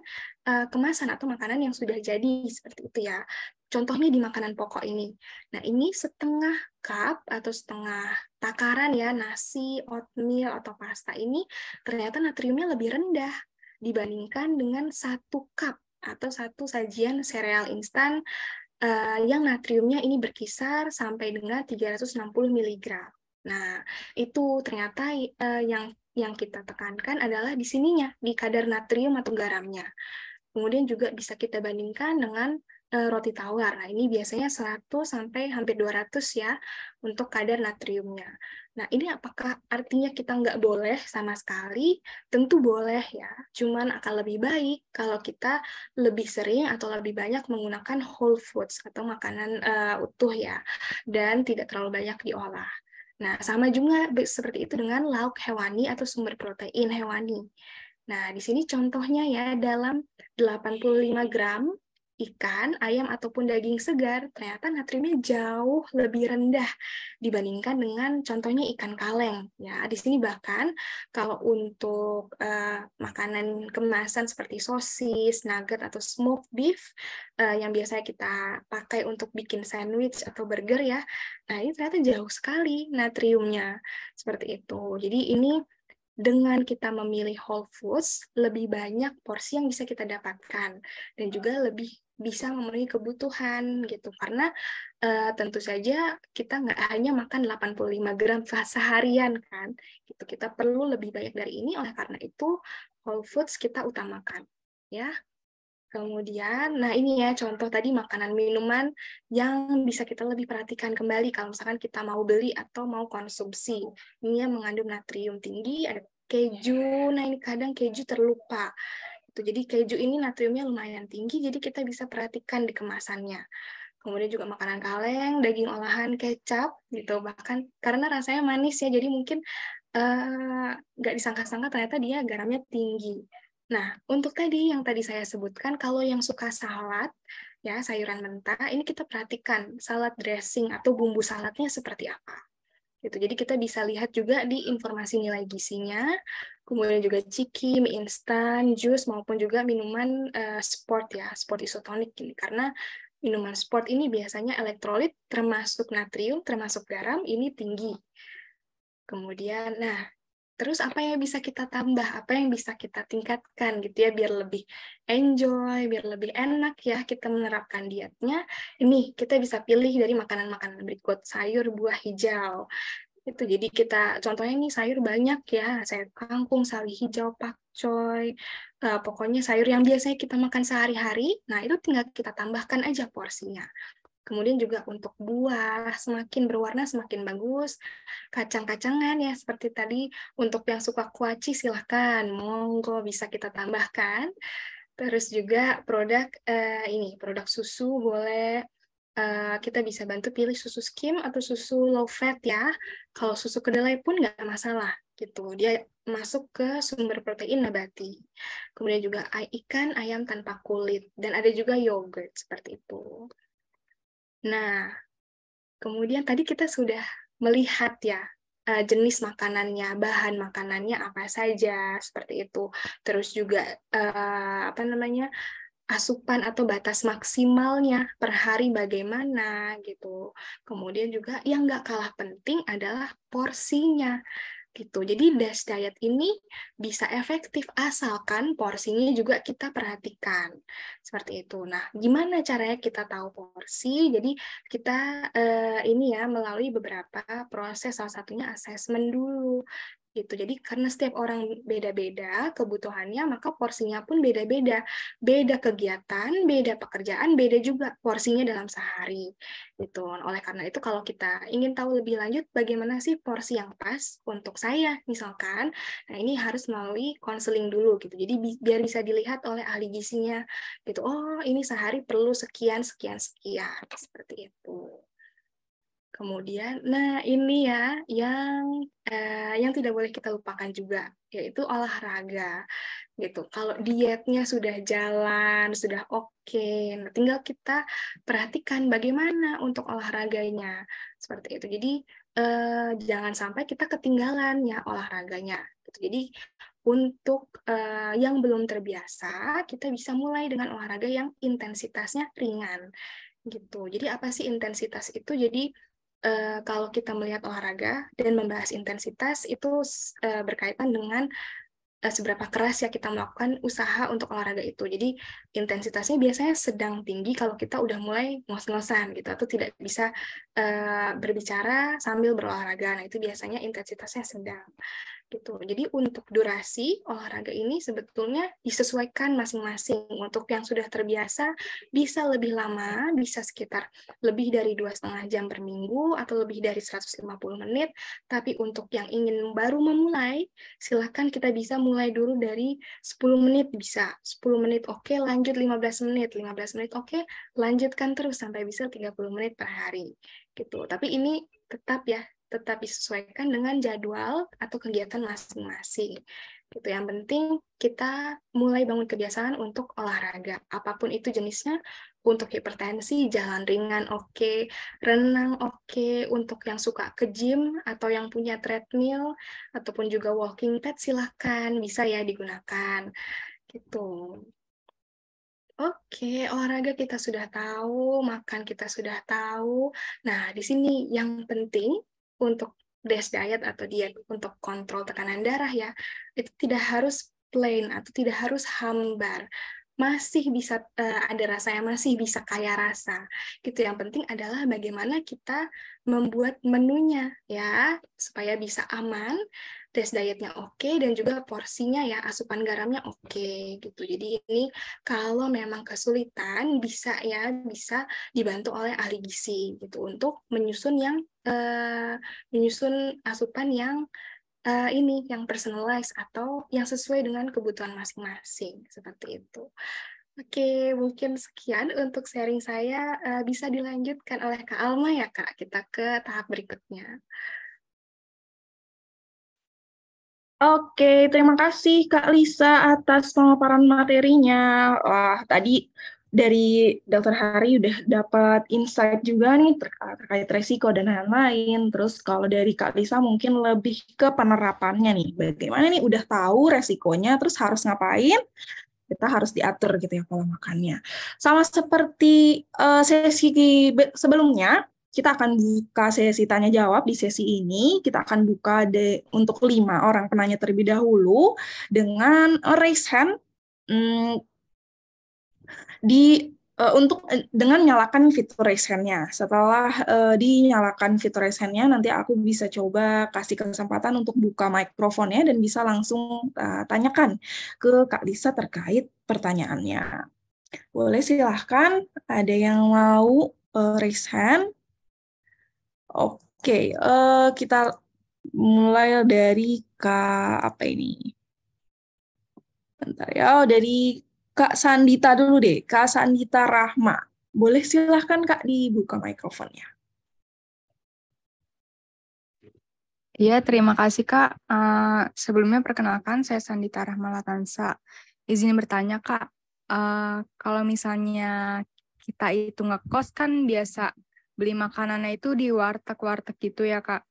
S9: kemasan atau makanan yang sudah jadi seperti itu ya. Contohnya di makanan pokok ini. Nah, ini setengah cup atau setengah takaran ya nasi, oatmeal atau pasta ini ternyata natriumnya lebih rendah dibandingkan dengan 1 cup atau 1 sajian sereal instan yang natriumnya ini berkisar sampai dengan 360 mg. Nah, itu ternyata yang kita tekankan adalah di sininya, di kadar natrium atau garamnya. Kemudian juga bisa kita bandingkan dengan roti tawar. Nah, ini biasanya 100 sampai hampir 200 ya untuk kadar natriumnya. Nah, ini apakah artinya kita nggak boleh sama sekali? Tentu boleh ya, cuman akan lebih baik kalau kita lebih sering atau lebih banyak menggunakan whole foods atau makanan utuh ya, dan tidak terlalu banyak diolah. Nah, sama juga seperti itu dengan lauk hewani atau sumber protein hewani. Nah, di sini contohnya ya, dalam 85 gram ikan, ayam, ataupun daging segar, ternyata natriumnya jauh lebih rendah dibandingkan dengan contohnya ikan kaleng. Ya, di sini bahkan kalau untuk makanan kemasan seperti sosis, nugget, atau smoked beef, yang biasanya kita pakai untuk bikin sandwich atau burger ya, nah ini ternyata jauh sekali natriumnya. Seperti itu. Jadi ini dengan kita memilih whole foods, lebih banyak porsi yang bisa kita dapatkan dan juga lebih bisa memenuhi kebutuhan gitu. Karena tentu saja kita nggak hanya makan 85 gram seharian kan. Gitu. Kita perlu lebih banyak dari ini, oleh karena itu whole foods kita utamakan. Ya. Kemudian, nah ini ya contoh tadi makanan minuman yang bisa kita lebih perhatikan kembali kalau misalkan kita mau beli atau mau konsumsi. Ini yang mengandung natrium tinggi, ada keju. Nah ini kadang keju terlupa. Jadi keju ini natriumnya lumayan tinggi, jadi kita bisa perhatikan di kemasannya. Kemudian juga makanan kaleng, daging olahan, kecap, gitu. Bahkan karena rasanya manis ya, jadi mungkin nggak disangka-sangka ternyata dia garamnya tinggi. Nah, untuk tadi yang tadi saya sebutkan, kalau yang suka salad, ya sayuran mentah, ini kita perhatikan salad dressing atau bumbu saladnya seperti apa. Gitu. Jadi kita bisa lihat juga di informasi nilai gizinya, kemudian juga ciki, mie instan, jus, maupun juga minuman sport ya, sport isotonik ini. Karena minuman sport ini biasanya elektrolit termasuk natrium, termasuk garam, ini tinggi. Kemudian, nah, terus apa yang bisa kita tambah, apa yang bisa kita tingkatkan gitu ya, biar lebih enjoy, biar lebih enak ya kita menerapkan dietnya. Ini kita bisa pilih dari makanan-makanan berikut, sayur, buah hijau. Itu jadi kita contohnya nih sayur banyak ya, sayur kangkung, sawi hijau, pakcoy, pokoknya sayur yang biasanya kita makan sehari-hari. Nah, itu tinggal kita tambahkan aja porsinya. Kemudian juga untuk buah, semakin berwarna semakin bagus. Kacang-kacangan ya, seperti tadi untuk yang suka kuaci silahkan, monggo bisa kita tambahkan. Terus juga produk produk susu boleh, kita bisa bantu pilih susu skim atau susu low fat ya. Kalau susu kedelai pun nggak masalah gitu, dia masuk ke sumber protein nabati. Kemudian juga ikan, ayam tanpa kulit, dan ada juga yogurt seperti itu. Nah, kemudian tadi kita sudah melihat ya jenis makanannya, bahan makanannya apa saja, seperti itu. Terus juga asupan atau batas maksimalnya per hari bagaimana gitu. Kemudian juga yang nggak kalah penting adalah porsinya gitu. Jadi DASH diet ini bisa efektif asalkan porsinya juga kita perhatikan. Seperti itu. Nah, gimana caranya kita tahu porsi? Jadi kita ini ya melalui beberapa proses, salah satunya asesmen dulu. Gitu. Jadi karena setiap orang beda-beda kebutuhannya, maka porsinya pun beda-beda. Beda kegiatan, beda pekerjaan, beda juga porsinya dalam sehari. Gitu. Oleh karena itu kalau kita ingin tahu lebih lanjut bagaimana sih porsi yang pas untuk saya misalkan, nah ini harus melalui konseling dulu gitu. Jadi biar bisa dilihat oleh ahli gizinya gitu. Oh, ini sehari perlu sekian sekian sekian seperti itu. Kemudian, nah ini ya yang tidak boleh kita lupakan juga, yaitu olahraga gitu. Kalau dietnya sudah jalan, sudah oke, nah tinggal kita perhatikan bagaimana untuk olahraganya seperti itu. Jadi jangan sampai kita ketinggalan ya olahraganya. Gitu. Jadi untuk yang belum terbiasa, kita bisa mulai dengan olahraga yang intensitasnya ringan gitu. Jadi apa sih intensitas itu? Jadi kalau kita melihat olahraga dan membahas intensitas itu berkaitan dengan seberapa keras ya kita melakukan usaha untuk olahraga itu. Jadi intensitasnya biasanya sedang tinggi kalau kita udah mulai ngos-ngosan gitu atau tidak bisa berbicara sambil berolahraga. Nah, itu biasanya intensitasnya sedang gitu. Jadi untuk durasi olahraga ini sebetulnya disesuaikan masing-masing. Untuk yang sudah terbiasa bisa lebih lama, bisa sekitar lebih dari 2,5 jam per minggu atau lebih dari 150 menit. Tapi untuk yang ingin baru memulai, silakan kita bisa mulai dulu dari 10 menit bisa. 10 menit oke, lanjut 15 menit. 15 menit oke, lanjutkan terus sampai bisa 30 menit per hari. Gitu. Tapi ini tetap disesuaikan dengan jadwal atau kegiatan masing-masing. Gitu. Yang penting kita mulai bangun kebiasaan untuk olahraga. Apapun itu jenisnya, untuk hipertensi, jalan ringan oke, renang oke, untuk yang suka ke gym atau yang punya treadmill, ataupun juga walking pad, silahkan, bisa ya digunakan. Gitu. Oke, olahraga kita sudah tahu, makan kita sudah tahu. Nah, di sini yang penting untuk DASH diet atau diet untuk kontrol tekanan darah ya, itu tidak harus plain atau tidak harus hambar. Masih bisa ada rasanya, masih bisa kaya rasa. Gitu. Yang penting adalah bagaimana kita membuat menunya ya, supaya bisa aman, DASH dietnya oke, dan juga porsinya ya, asupan garamnya oke gitu. Jadi ini kalau memang kesulitan bisa dibantu oleh ahli gizi gitu untuk menyusun asupan yang yang personalized atau yang sesuai dengan kebutuhan masing-masing seperti itu. Oke, mungkin sekian untuk sharing saya. Bisa dilanjutkan oleh Kak Alma ya Kak. Kita ke tahap berikutnya.
S1: Oke, terima kasih Kak Lisa atas pemaparan materinya. Wah, tadi dari Dr. Hari udah dapat insight juga nih terkait resiko dan lain-lain. Terus kalau dari Kak Lisa mungkin lebih ke penerapannya nih. Bagaimana nih udah tahu resikonya, terus harus ngapain? Kita harus diatur gitu ya pola makannya. Sama seperti sesi sebelumnya, kita akan buka sesi tanya jawab di sesi ini. Kita akan buka untuk 5 orang penanya terlebih dahulu dengan raise hand dengan nyalakan fitur raise hand-nya. Setelah dinyalakan fitur raise hand-nya, nanti aku bisa coba kasih kesempatan untuk buka mikrofonnya dan bisa langsung tanyakan ke Kak Lisa terkait pertanyaannya. Boleh silahkan, ada yang mau raise hand? Oke, kita mulai dari Kak Bentar ya, dari Kak Sandita dulu deh, Kak Sandita Rahma. Boleh silahkan Kak dibuka mikrofonnya.
S10: Iya, terima kasih Kak. Sebelumnya perkenalkan, saya Sandita Rahma Latansa. Izin bertanya Kak, kalau misalnya kita itu ngekos kan biasa beli makanannya itu di warteg-warteg gitu ya Kak.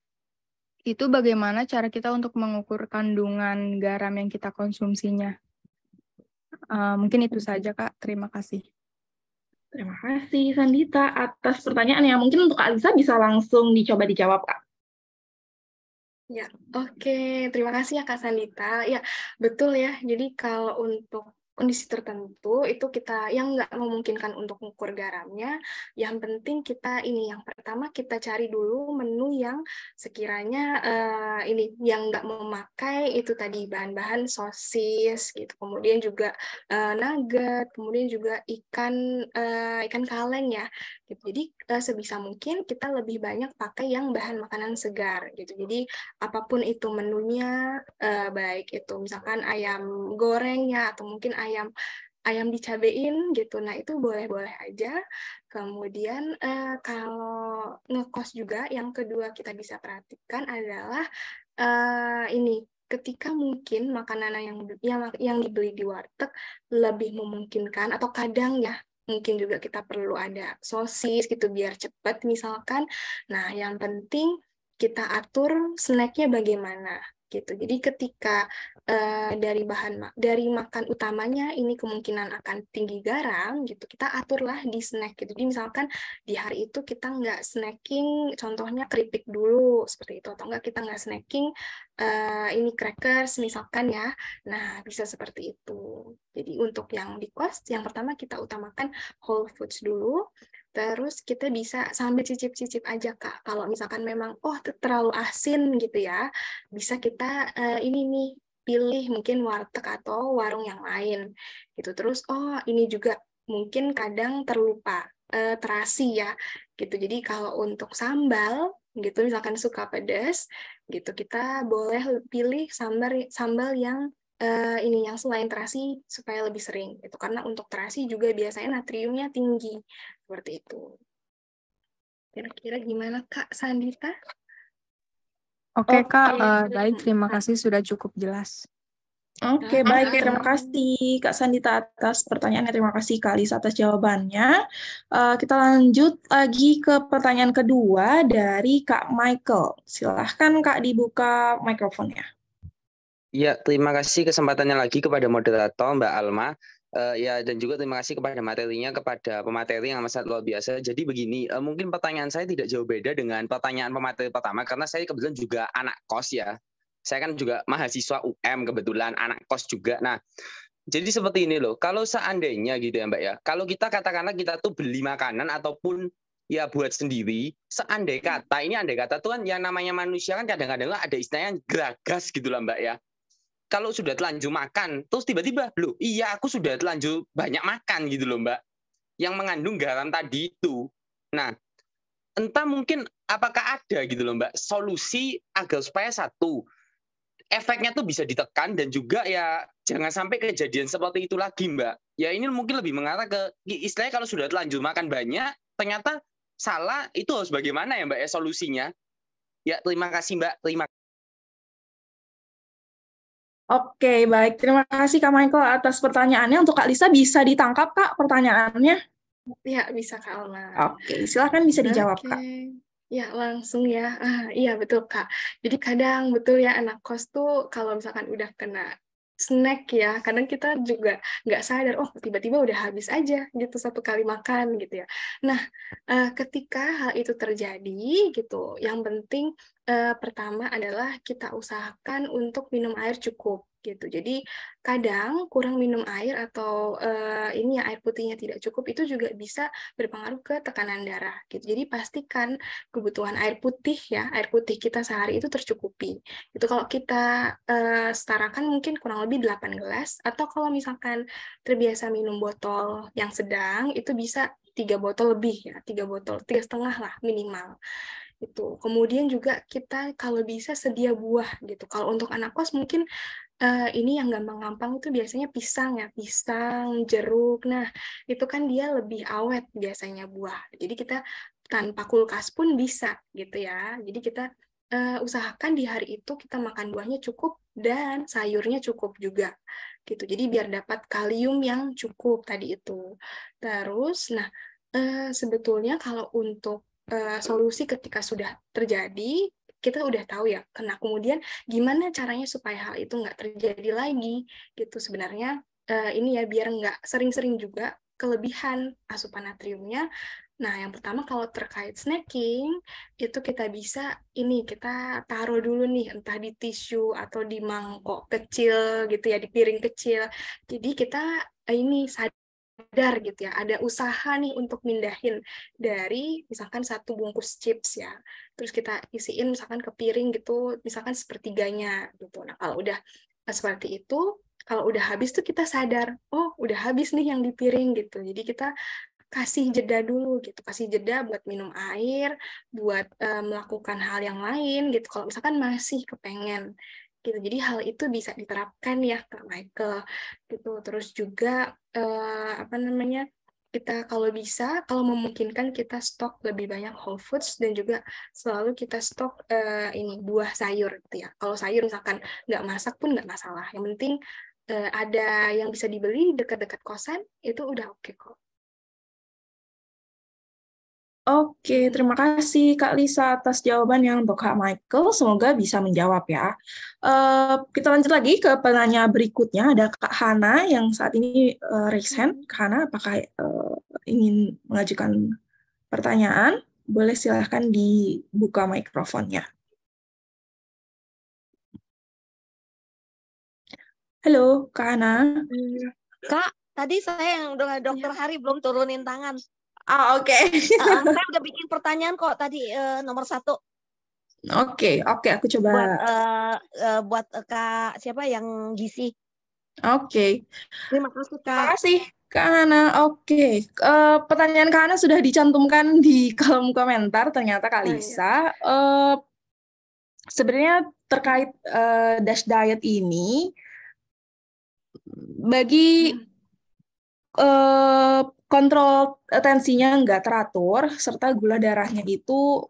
S10: itu bagaimana cara kita untuk mengukur kandungan garam yang kita konsumsinya? Mungkin itu saja, Kak. Terima kasih.
S1: Terima kasih, Sandita, atas pertanyaan yang mungkin untuk Kak Alisa bisa langsung dicoba dijawab, Kak.
S9: Ya, oke. Terima kasih ya Kak Sandita. Ya, betul ya. Jadi kalau untuk kondisi tertentu itu kita yang nggak memungkinkan untuk mengukur garamnya, yang penting kita ini yang pertama kita cari dulu menu yang sekiranya ini yang nggak memakai itu tadi bahan-bahan sosis gitu, kemudian juga nugget, kemudian juga ikan kaleng ya. Gitu. Jadi sebisa mungkin kita lebih banyak pakai yang bahan makanan segar gitu. Jadi apapun itu menunya, baik itu misalkan ayam goreng ya atau mungkin ayam dicabein gitu. Nah, itu boleh-boleh aja. Kemudian kalau ngekos juga yang kedua kita bisa perhatikan adalah ini ketika mungkin makanan yang dibeli di warteg lebih memungkinkan atau kadang ya mungkin juga kita perlu ada sosis gitu biar cepat misalkan. Nah, yang penting kita atur snacknya bagaimana gitu. Jadi ketika dari makan utamanya ini kemungkinan akan tinggi garam gitu, kita aturlah di snack gitu. Jadi misalkan di hari itu kita nggak snacking, contohnya keripik dulu seperti itu, atau enggak kita nggak snacking ini crackers misalkan ya. Nah, bisa seperti itu. Jadi untuk yang di kos, yang pertama kita utamakan whole foods dulu. Terus kita bisa sambil cicip-cicip aja, Kak. Kalau misalkan memang, terlalu asin gitu ya, bisa kita ini nih, pilih mungkin warteg atau warung yang lain. Gitu. Terus, ini juga mungkin kadang terlupa, terasi ya. Gitu. Jadi kalau untuk sambal, gitu misalkan suka pedas, gitu kita boleh pilih sambal yang ini yang selain terasi supaya lebih sering itu karena untuk terasi juga biasanya natriumnya tinggi seperti itu. Kira-kira gimana Kak Sandita?
S10: Oke, Kak. Baik, terima kasih sudah cukup jelas.
S1: Oke, baik. Terima kasih Kak Sandita atas pertanyaannya. Terima kasih Kak Alisa atas jawabannya. Kita lanjut lagi ke pertanyaan kedua dari Kak Michael. Silahkan Kak dibuka mikrofonnya.
S5: Ya, terima kasih kesempatannya lagi kepada moderator Mbak Alma. Ya, dan juga terima kasih kepada materinya, kepada pemateri yang sangat luar biasa. Jadi begini, mungkin pertanyaan saya tidak jauh beda dengan pertanyaan pemateri pertama, karena saya kebetulan juga anak kos ya. Saya kan juga mahasiswa UM kebetulan, anak kos juga. Nah, jadi seperti ini loh, kalau seandainya gitu ya Mbak ya, kalau kita katakanlah kita tuh beli makanan ataupun ya buat sendiri, andai kata tuh kan yang namanya manusia kan kadang-kadang ada istilahnya geragas gitu lah Mbak ya. Kalau sudah telanjur makan, terus tiba-tiba, loh iya aku sudah telanjur banyak makan gitu loh Mbak, yang mengandung garam tadi itu. Nah, entah mungkin apakah ada gitu loh Mbak, solusi agar supaya satu, efeknya tuh bisa ditekan dan juga ya jangan sampai kejadian seperti itu lagi Mbak. Ya ini mungkin lebih mengarah ke istilahnya kalau sudah telanjur makan banyak, ternyata salah, itu harus bagaimana ya Mbak ya solusinya. Ya terima kasih Mbak, terima kasih.
S1: Oke, baik. Terima kasih Kak Michael atas pertanyaannya. Untuk Kak Lisa bisa ditangkap Kak pertanyaannya?
S9: Ya, bisa Kak Alma.
S1: Oke, silakan bisa dijawab Kak.
S9: Ya, langsung ya. Iya, betul, Kak. Jadi kadang betul ya anak kos tuh kalau misalkan udah kena snack ya, kadang kita juga nggak sadar, tiba-tiba udah habis aja gitu satu kali makan gitu ya. Nah, ketika hal itu terjadi gitu, yang penting pertama adalah kita usahakan untuk minum air cukup gitu. Jadi kadang kurang minum air atau ini ya air putihnya tidak cukup itu juga bisa berpengaruh ke tekanan darah gitu. Jadi pastikan kebutuhan air putih ya, air putih kita sehari itu tercukupi. Itu kalau kita setarakan mungkin kurang lebih 8 gelas atau kalau misalkan terbiasa minum botol yang sedang itu bisa 3 botol lebih ya, 3 botol, 3,5 lah minimal. Itu. Kemudian juga kita kalau bisa sedia buah gitu. Kalau untuk anak kos mungkin ini yang gampang-gampang itu biasanya pisang ya, pisang, jeruk. Nah, itu kan dia lebih awet biasanya buah. Jadi kita tanpa kulkas pun bisa gitu ya. Jadi kita usahakan di hari itu kita makan buahnya cukup dan sayurnya cukup juga gitu. Jadi biar dapat kalium yang cukup tadi itu. Terus, nah sebetulnya kalau untuk solusi ketika sudah terjadi kita udah tahu ya. Nah, kemudian gimana caranya supaya hal itu nggak terjadi lagi gitu sebenarnya. Ini ya biar nggak sering-sering juga kelebihan asupan natriumnya. Nah, yang pertama kalau terkait snacking, itu kita bisa kita taruh dulu nih, entah di tisu atau di mangkok kecil gitu ya, di piring kecil. Jadi kita ini sadar gitu ya, ada usaha nih untuk mindahin dari misalkan satu bungkus chips ya, terus kita isiin misalkan ke piring gitu, misalkan sepertiganya gitu. Nah, kalau udah seperti itu, kalau udah habis tuh kita sadar, oh udah habis nih yang di piring gitu. Jadi kita kasih jeda dulu gitu, kasih jeda buat minum air, buat melakukan hal yang lain gitu. Kalau misalkan masih kepengen gitu, jadi hal itu bisa diterapkan ya Kak Michael gitu. Terus juga apa namanya, kita kalau bisa, kalau memungkinkan kita stok lebih banyak whole foods dan juga selalu kita stok ini buah sayur gitu ya. Kalau sayur misalkan nggak masak pun nggak masalah. Yang penting ada yang bisa dibeli dekat-dekat kosan itu udah oke kok.
S1: Oke, terima kasih Kak Lisa atas jawaban yang untuk Kak Michael. Semoga bisa menjawab ya. Kita lanjut lagi ke penanya berikutnya. Ada Kak Hana yang saat ini raise hand. Kak Hana, apakah ingin mengajukan pertanyaan? Boleh silahkan dibuka mikrofonnya. Halo, Kak Hana.
S8: Kak, tadi saya yang dengan Dokter Hari belum turunin tangan.
S1: Oke.
S8: Saya udah bikin pertanyaan kok tadi nomor 1.
S1: Oke, aku coba.
S8: Buat Kak siapa yang gizi.
S1: Oke.
S8: Terima kasih Kak.
S1: Terima kasih Kak Hana. Oke, pertanyaan Kak Hana sudah dicantumkan di kolom komentar. Ternyata Kak Lisa. Sebenarnya terkait DASH diet ini, bagi kontrol tensinya nggak teratur, serta gula darahnya itu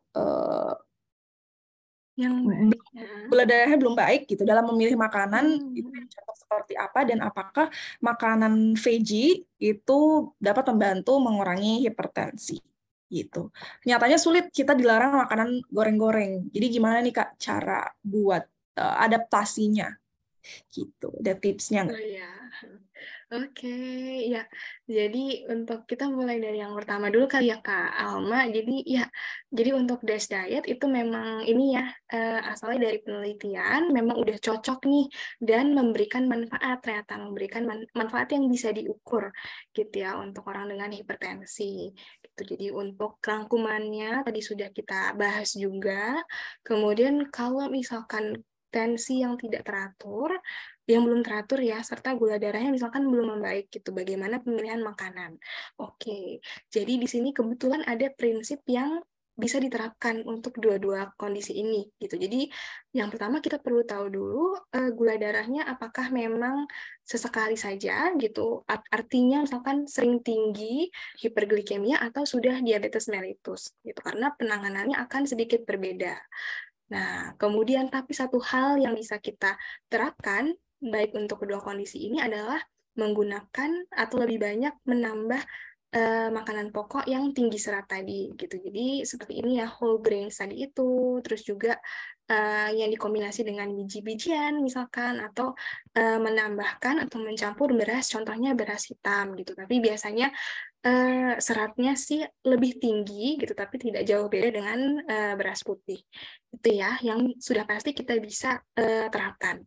S1: gula darahnya belum baik gitu dalam memilih makanan, itu contoh seperti apa, dan apakah makanan veggie itu dapat membantu mengurangi hipertensi gitu. Nyatanya sulit, kita dilarang makanan goreng-goreng. Jadi gimana nih Kak cara buat adaptasinya gitu? Ada tipsnya nggak?
S9: Oke, ya. Jadi untuk kita mulai dari yang pertama dulu kali ya Kak Alma. Jadi untuk DASH diet itu memang ini ya asalnya dari penelitian memang udah cocok nih dan memberikan manfaat, ternyata memberikan manfaat yang bisa diukur gitu ya untuk orang dengan hipertensi. Gitu. Jadi untuk rangkumannya tadi sudah kita bahas juga. Kemudian kalau misalkan tensi yang tidak teratur, yang belum teratur ya, serta gula darahnya misalkan belum membaik gitu. Bagaimana pemilihan makanan? Oke, jadi di sini kebetulan ada prinsip yang bisa diterapkan untuk dua-dua kondisi ini gitu. Jadi yang pertama kita perlu tahu dulu gula darahnya apakah memang sesekali saja gitu. Artinya misalkan sering tinggi hiperglikemia atau sudah diabetes mellitus gitu. Karena penanganannya akan sedikit berbeda. Nah, kemudian tapi satu hal yang bisa kita terapkan baik untuk kedua kondisi ini adalah menggunakan atau lebih banyak menambah makanan pokok yang tinggi serat tadi gitu. Jadi seperti ini ya, whole grains tadi itu, terus juga yang dikombinasi dengan biji-bijian misalkan, atau menambahkan atau mencampur beras, contohnya beras hitam gitu. Tapi biasanya seratnya sih lebih tinggi gitu, tapi tidak jauh beda dengan beras putih. Itu ya, yang sudah pasti kita bisa terapkan.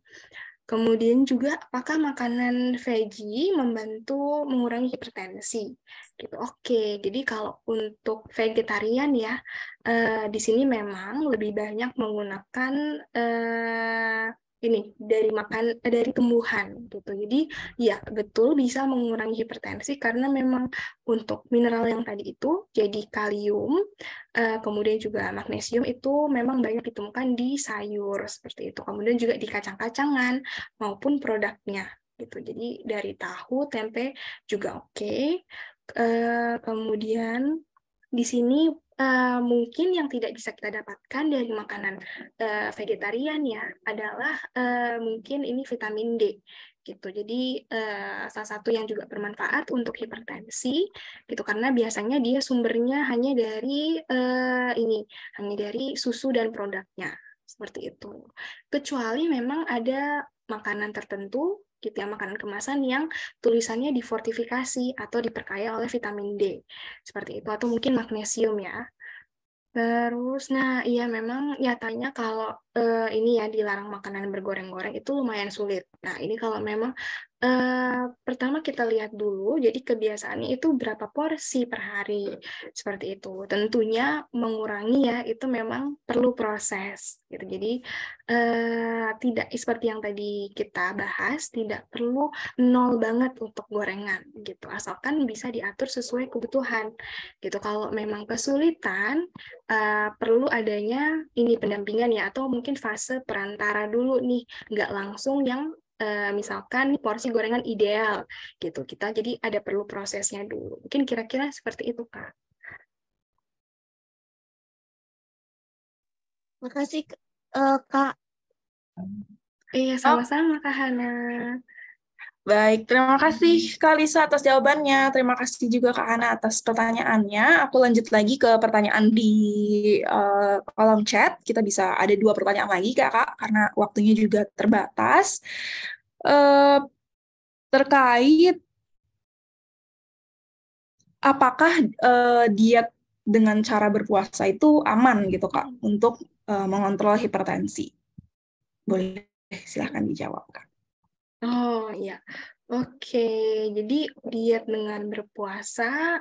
S9: Kemudian juga apakah makanan veggie membantu mengurangi hipertensi? Gitu. Oke, jadi kalau untuk vegetarian ya, di sini memang lebih banyak menggunakan ini dari tumbuhan gitu. Jadi ya betul bisa mengurangi hipertensi karena memang untuk mineral yang tadi itu, jadi kalium, kemudian juga magnesium itu memang banyak ditemukan di sayur seperti itu. Kemudian juga di kacang-kacangan maupun produknya gitu. Jadi dari tahu, tempe juga oke. Kemudian di sini mungkin yang tidak bisa kita dapatkan dari makanan vegetarian ya adalah mungkin ini vitamin D gitu. Jadi salah satu yang juga bermanfaat untuk hipertensi gitu, karena biasanya dia sumbernya hanya dari hanya dari susu dan produknya seperti itu. Kecuali memang ada makanan tertentu gitu ya, makanan kemasan yang tulisannya difortifikasi atau diperkaya oleh vitamin D seperti itu, atau mungkin magnesium ya. Terus, nah iya memang nyatanya kalau ini ya dilarang makanan bergoreng-goreng itu lumayan sulit. Nah ini kalau memang pertama kita lihat dulu, jadi kebiasaannya itu berapa porsi per hari seperti itu. Tentunya mengurangi ya itu memang perlu proses. Gitu. Jadi tidak seperti yang tadi kita bahas, tidak perlu nol banget untuk gorengan gitu. Asalkan bisa diatur sesuai kebutuhan. Gitu. Kalau memang kesulitan perlu adanya ini pendampingan ya, atau mungkin fase perantara dulu nih, nggak langsung yang misalkan porsi gorengan ideal gitu, kita jadi ada perlu prosesnya dulu. Mungkin kira-kira seperti itu, Kak.
S8: Makasih Kak.
S9: Iya, sama-sama Kak Hana.
S1: Baik, terima kasih Kak Lisa atas jawabannya. Terima kasih juga Kak Hana atas pertanyaannya. Aku lanjut lagi ke pertanyaan di kolom chat. Kita bisa ada 2 pertanyaan lagi Kak, karena waktunya juga terbatas. Terkait apakah diet dengan cara berpuasa itu aman gitu Kak untuk mengontrol hipertensi? Boleh silahkan dijawab Kak.
S9: Oh iya, oke. Jadi diet dengan berpuasa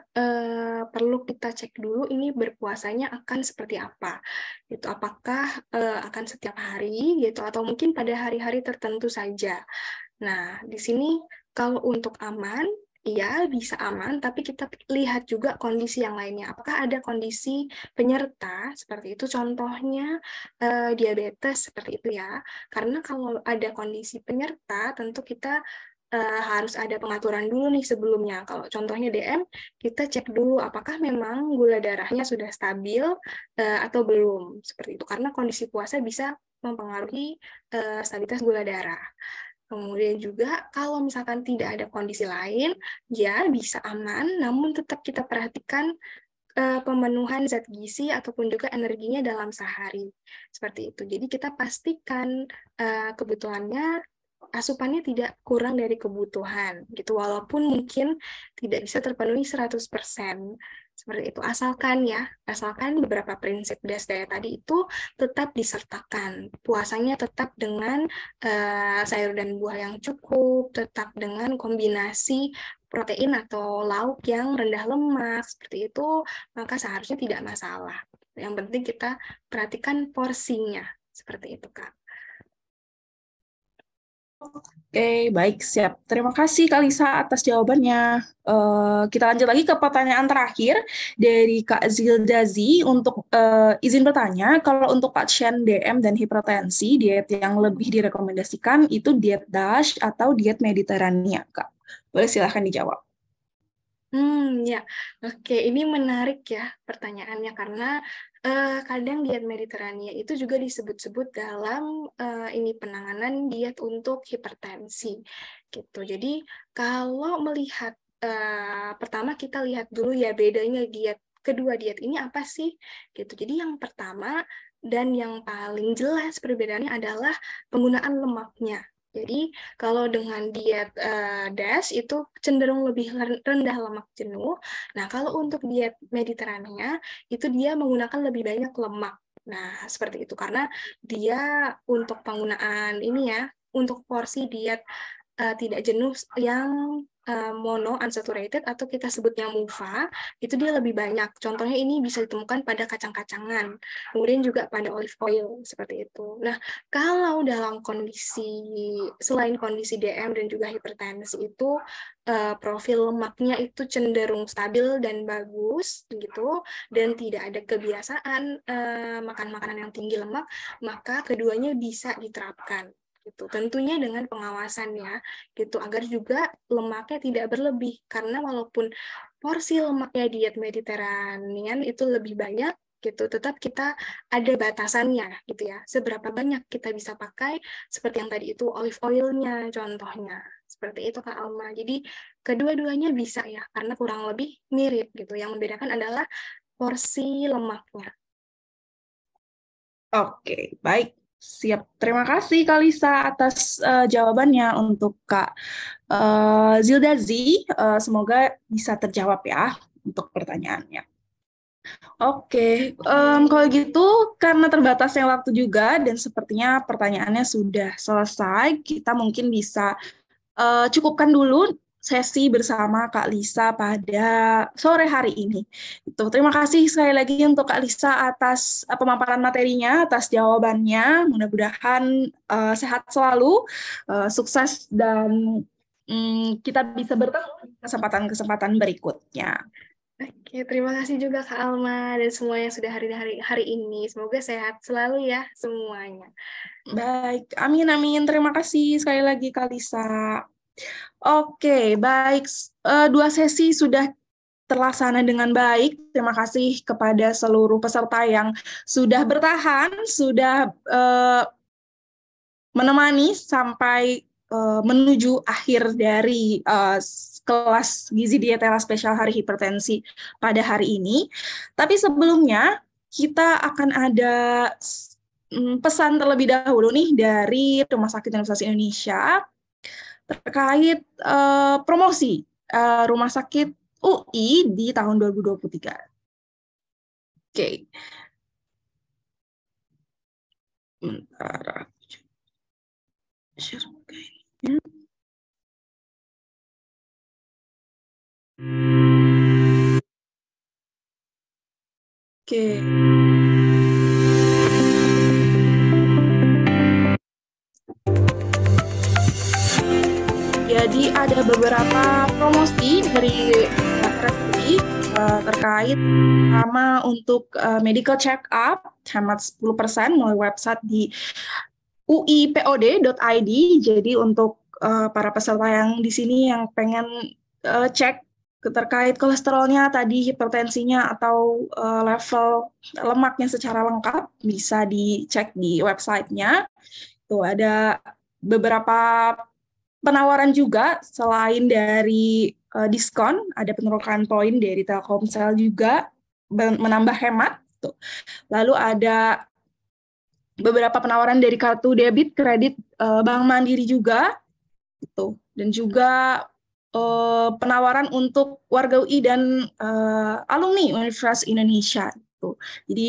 S9: perlu kita cek dulu ini berpuasanya akan seperti apa. Gitu, apakah akan setiap hari gitu atau mungkin pada hari-hari tertentu saja. Nah, di sini kalau untuk aman, iya bisa aman, tapi kita lihat juga kondisi yang lainnya. Apakah ada kondisi penyerta seperti itu? Contohnya diabetes seperti itu ya. Karena kalau ada kondisi penyerta, tentu kita harus ada pengaturan dulu nih sebelumnya. Kalau contohnya DM, kita cek dulu apakah memang gula darahnya sudah stabil atau belum. Seperti itu. Karena kondisi puasa bisa mempengaruhi stabilitas gula darah. Kemudian juga kalau misalkan tidak ada kondisi lain, ya bisa aman, namun tetap kita perhatikan pemenuhan zat gizi ataupun juga energinya dalam sehari. Seperti itu. Jadi kita pastikan kebutuhannya, asupannya tidak kurang dari kebutuhan. Gitu. Walaupun mungkin tidak bisa terpenuhi 100%. Seperti itu. Asalkan beberapa prinsip DAS tadi itu tetap disertakan. Puasanya tetap dengan sayur dan buah yang cukup, tetap dengan kombinasi protein atau lauk yang rendah lemak, seperti itu, maka seharusnya tidak masalah. Yang penting kita perhatikan porsinya, seperti itu, Kak.
S1: Oke, baik, siap. Terima kasih Kak Lisa atas jawabannya. Kita lanjut lagi ke pertanyaan terakhir dari Kak Zildazi untuk izin bertanya, kalau untuk pasien DM dan hipertensi, diet yang lebih direkomendasikan itu diet DASH atau diet Mediterania, Kak? Boleh silahkan dijawab.
S9: Ya, oke. Ini menarik ya pertanyaannya karena kadang diet Mediterania itu juga disebut-sebut dalam ini penanganan diet untuk hipertensi, gitu. Jadi kalau melihat pertama kita lihat dulu ya bedanya kedua diet ini apa sih, gitu. Jadi yang pertama dan yang paling jelas perbedaannya adalah penggunaan lemaknya. Jadi kalau dengan diet DASH itu cenderung lebih rendah lemak jenuh. Nah, kalau untuk diet Mediterania itu dia menggunakan lebih banyak lemak. Nah, seperti itu karena dia untuk penggunaan ini ya, untuk porsi diet tidak jenuh yang mono unsaturated atau kita sebutnya MUFA, itu dia lebih banyak. Contohnya ini bisa ditemukan pada kacang-kacangan, kemudian juga pada olive oil, seperti itu. Nah, kalau dalam selain kondisi DM dan juga hipertensi itu, profil lemaknya itu cenderung stabil dan bagus, gitu, dan tidak ada kebiasaan makan makanan yang tinggi lemak, maka keduanya bisa diterapkan. Gitu. Tentunya dengan pengawasan ya, gitu agar juga lemaknya tidak berlebih karena walaupun porsi lemaknya diet Mediterranean itu lebih banyak gitu, tetap kita ada batasannya gitu ya, seberapa banyak kita bisa pakai seperti yang tadi itu olive oilnya contohnya, seperti itu Kak Alma. Jadi kedua-duanya bisa ya karena kurang lebih mirip gitu, yang membedakan adalah porsi lemaknya.
S1: Oke, baik. Siap. Terima kasih Kak Lisa atas jawabannya untuk Kak Zildazi. Semoga bisa terjawab ya untuk pertanyaannya. Oke, kalau gitu karena terbatasnya waktu juga dan sepertinya pertanyaannya sudah selesai, kita mungkin bisa cukupkan dulu sesi bersama Kak Lisa pada sore hari ini. Terima kasih sekali lagi untuk Kak Lisa atas pemaparan materinya, atas jawabannya. Mudah-mudahan sehat selalu, sukses, dan kita bisa bertemu di kesempatan-kesempatan berikutnya.
S9: Oke, terima kasih juga Kak Alma dan semua yang sudah hari ini. Semoga sehat selalu ya semuanya.
S1: Baik, amin amin. Terima kasih sekali lagi Kak Lisa. Oke, baik. 2 sesi sudah terlaksana dengan baik. Terima kasih kepada seluruh peserta yang sudah bertahan, sudah menemani sampai menuju akhir dari kelas Gizi Dietela Spesial Hari Hipertensi pada hari ini. Tapi sebelumnya, kita akan ada pesan terlebih dahulu nih dari Rumah Sakit Universitas Indonesia terkait promosi Rumah Sakit UI di tahun 2023. Oke. Bentar. Oke. Jadi ada beberapa promosi dari RSUI terkait sama untuk medical check-up hemat 10% melalui website di uipod.id. Jadi untuk para peserta yang di sini yang pengen cek terkait kolesterolnya tadi, hipertensinya, atau level lemaknya secara lengkap, bisa dicek di websitenya. Tuh ada beberapa penawaran juga selain dari diskon, ada penurunan poin dari Telkomsel juga menambah hemat. Tuh. Lalu ada beberapa penawaran dari kartu debit, kredit Bank Mandiri juga, gitu. Dan juga penawaran untuk warga UI dan alumni Universitas Indonesia. Gitu. Jadi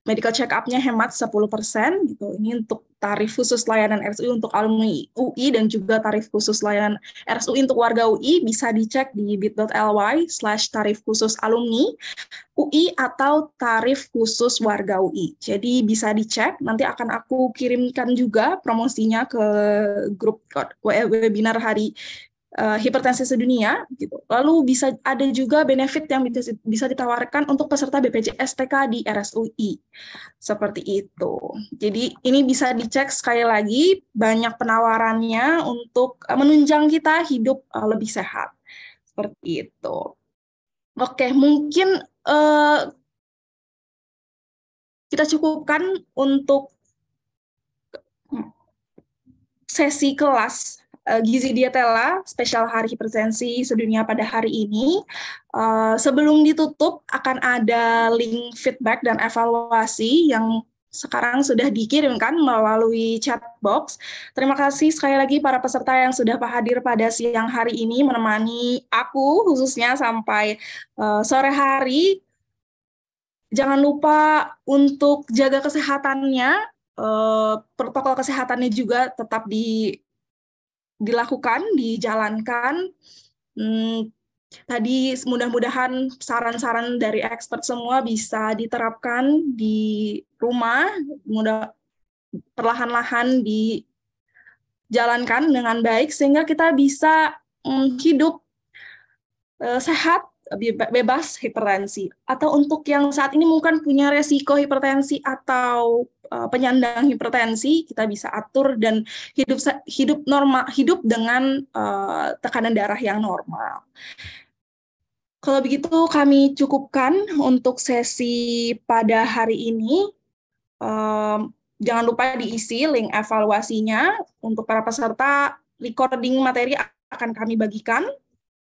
S1: medical check-up-nya hemat 10%. Gitu. Ini untuk tarif khusus layanan RSUI untuk alumni UI dan juga tarif khusus layanan RSUI untuk warga UI bisa dicek di bit.ly/tarif khusus alumni UI atau tarif khusus warga UI. Jadi bisa dicek, nanti akan aku kirimkan juga promosinya ke grup webinar hari hipertensi sedunia. Gitu. Lalu bisa ada juga benefit yang bisa ditawarkan untuk peserta BPJS TK di RSUI. Seperti itu. Jadi ini bisa dicek sekali lagi, banyak penawarannya untuk menunjang kita hidup lebih sehat. Seperti itu. Oke, mungkin kita cukupkan untuk sesi kelas Gizi Dietela Spesial Hari Hipertensi Sedunia pada hari ini. Sebelum ditutup, akan ada link feedback dan evaluasi yang sekarang sudah dikirimkan melalui chat box. Terima kasih sekali lagi para peserta yang sudah hadir pada siang hari ini menemani aku khususnya sampai sore hari. Jangan lupa untuk jaga kesehatannya, protokol kesehatannya juga tetap dilakukan, dijalankan. Tadi mudah-mudahan saran-saran dari expert semua bisa diterapkan di rumah, perlahan-lahan dijalankan dengan baik sehingga kita bisa hidup sehat, bebas hipertensi. Atau untuk yang saat ini mungkin punya resiko hipertensi atau penyandang hipertensi, kita bisa atur dan hidup normal, hidup dengan tekanan darah yang normal. Kalau begitu kami cukupkan untuk sesi pada hari ini. Jangan lupa diisi link evaluasinya. Untuk para peserta, recording materi akan kami bagikan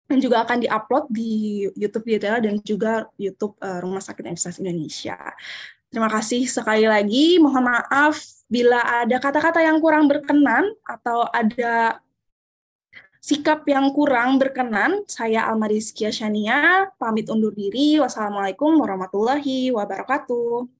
S1: dan juga akan diupload di YouTube Dietela dan juga YouTube Rumah Sakit Universitas Indonesia. Terima kasih sekali lagi. Mohon maaf bila ada kata-kata yang kurang berkenan atau ada sikap yang kurang berkenan. Saya Alma Rizkia Syania, pamit undur diri. Wassalamualaikum warahmatullahi wabarakatuh.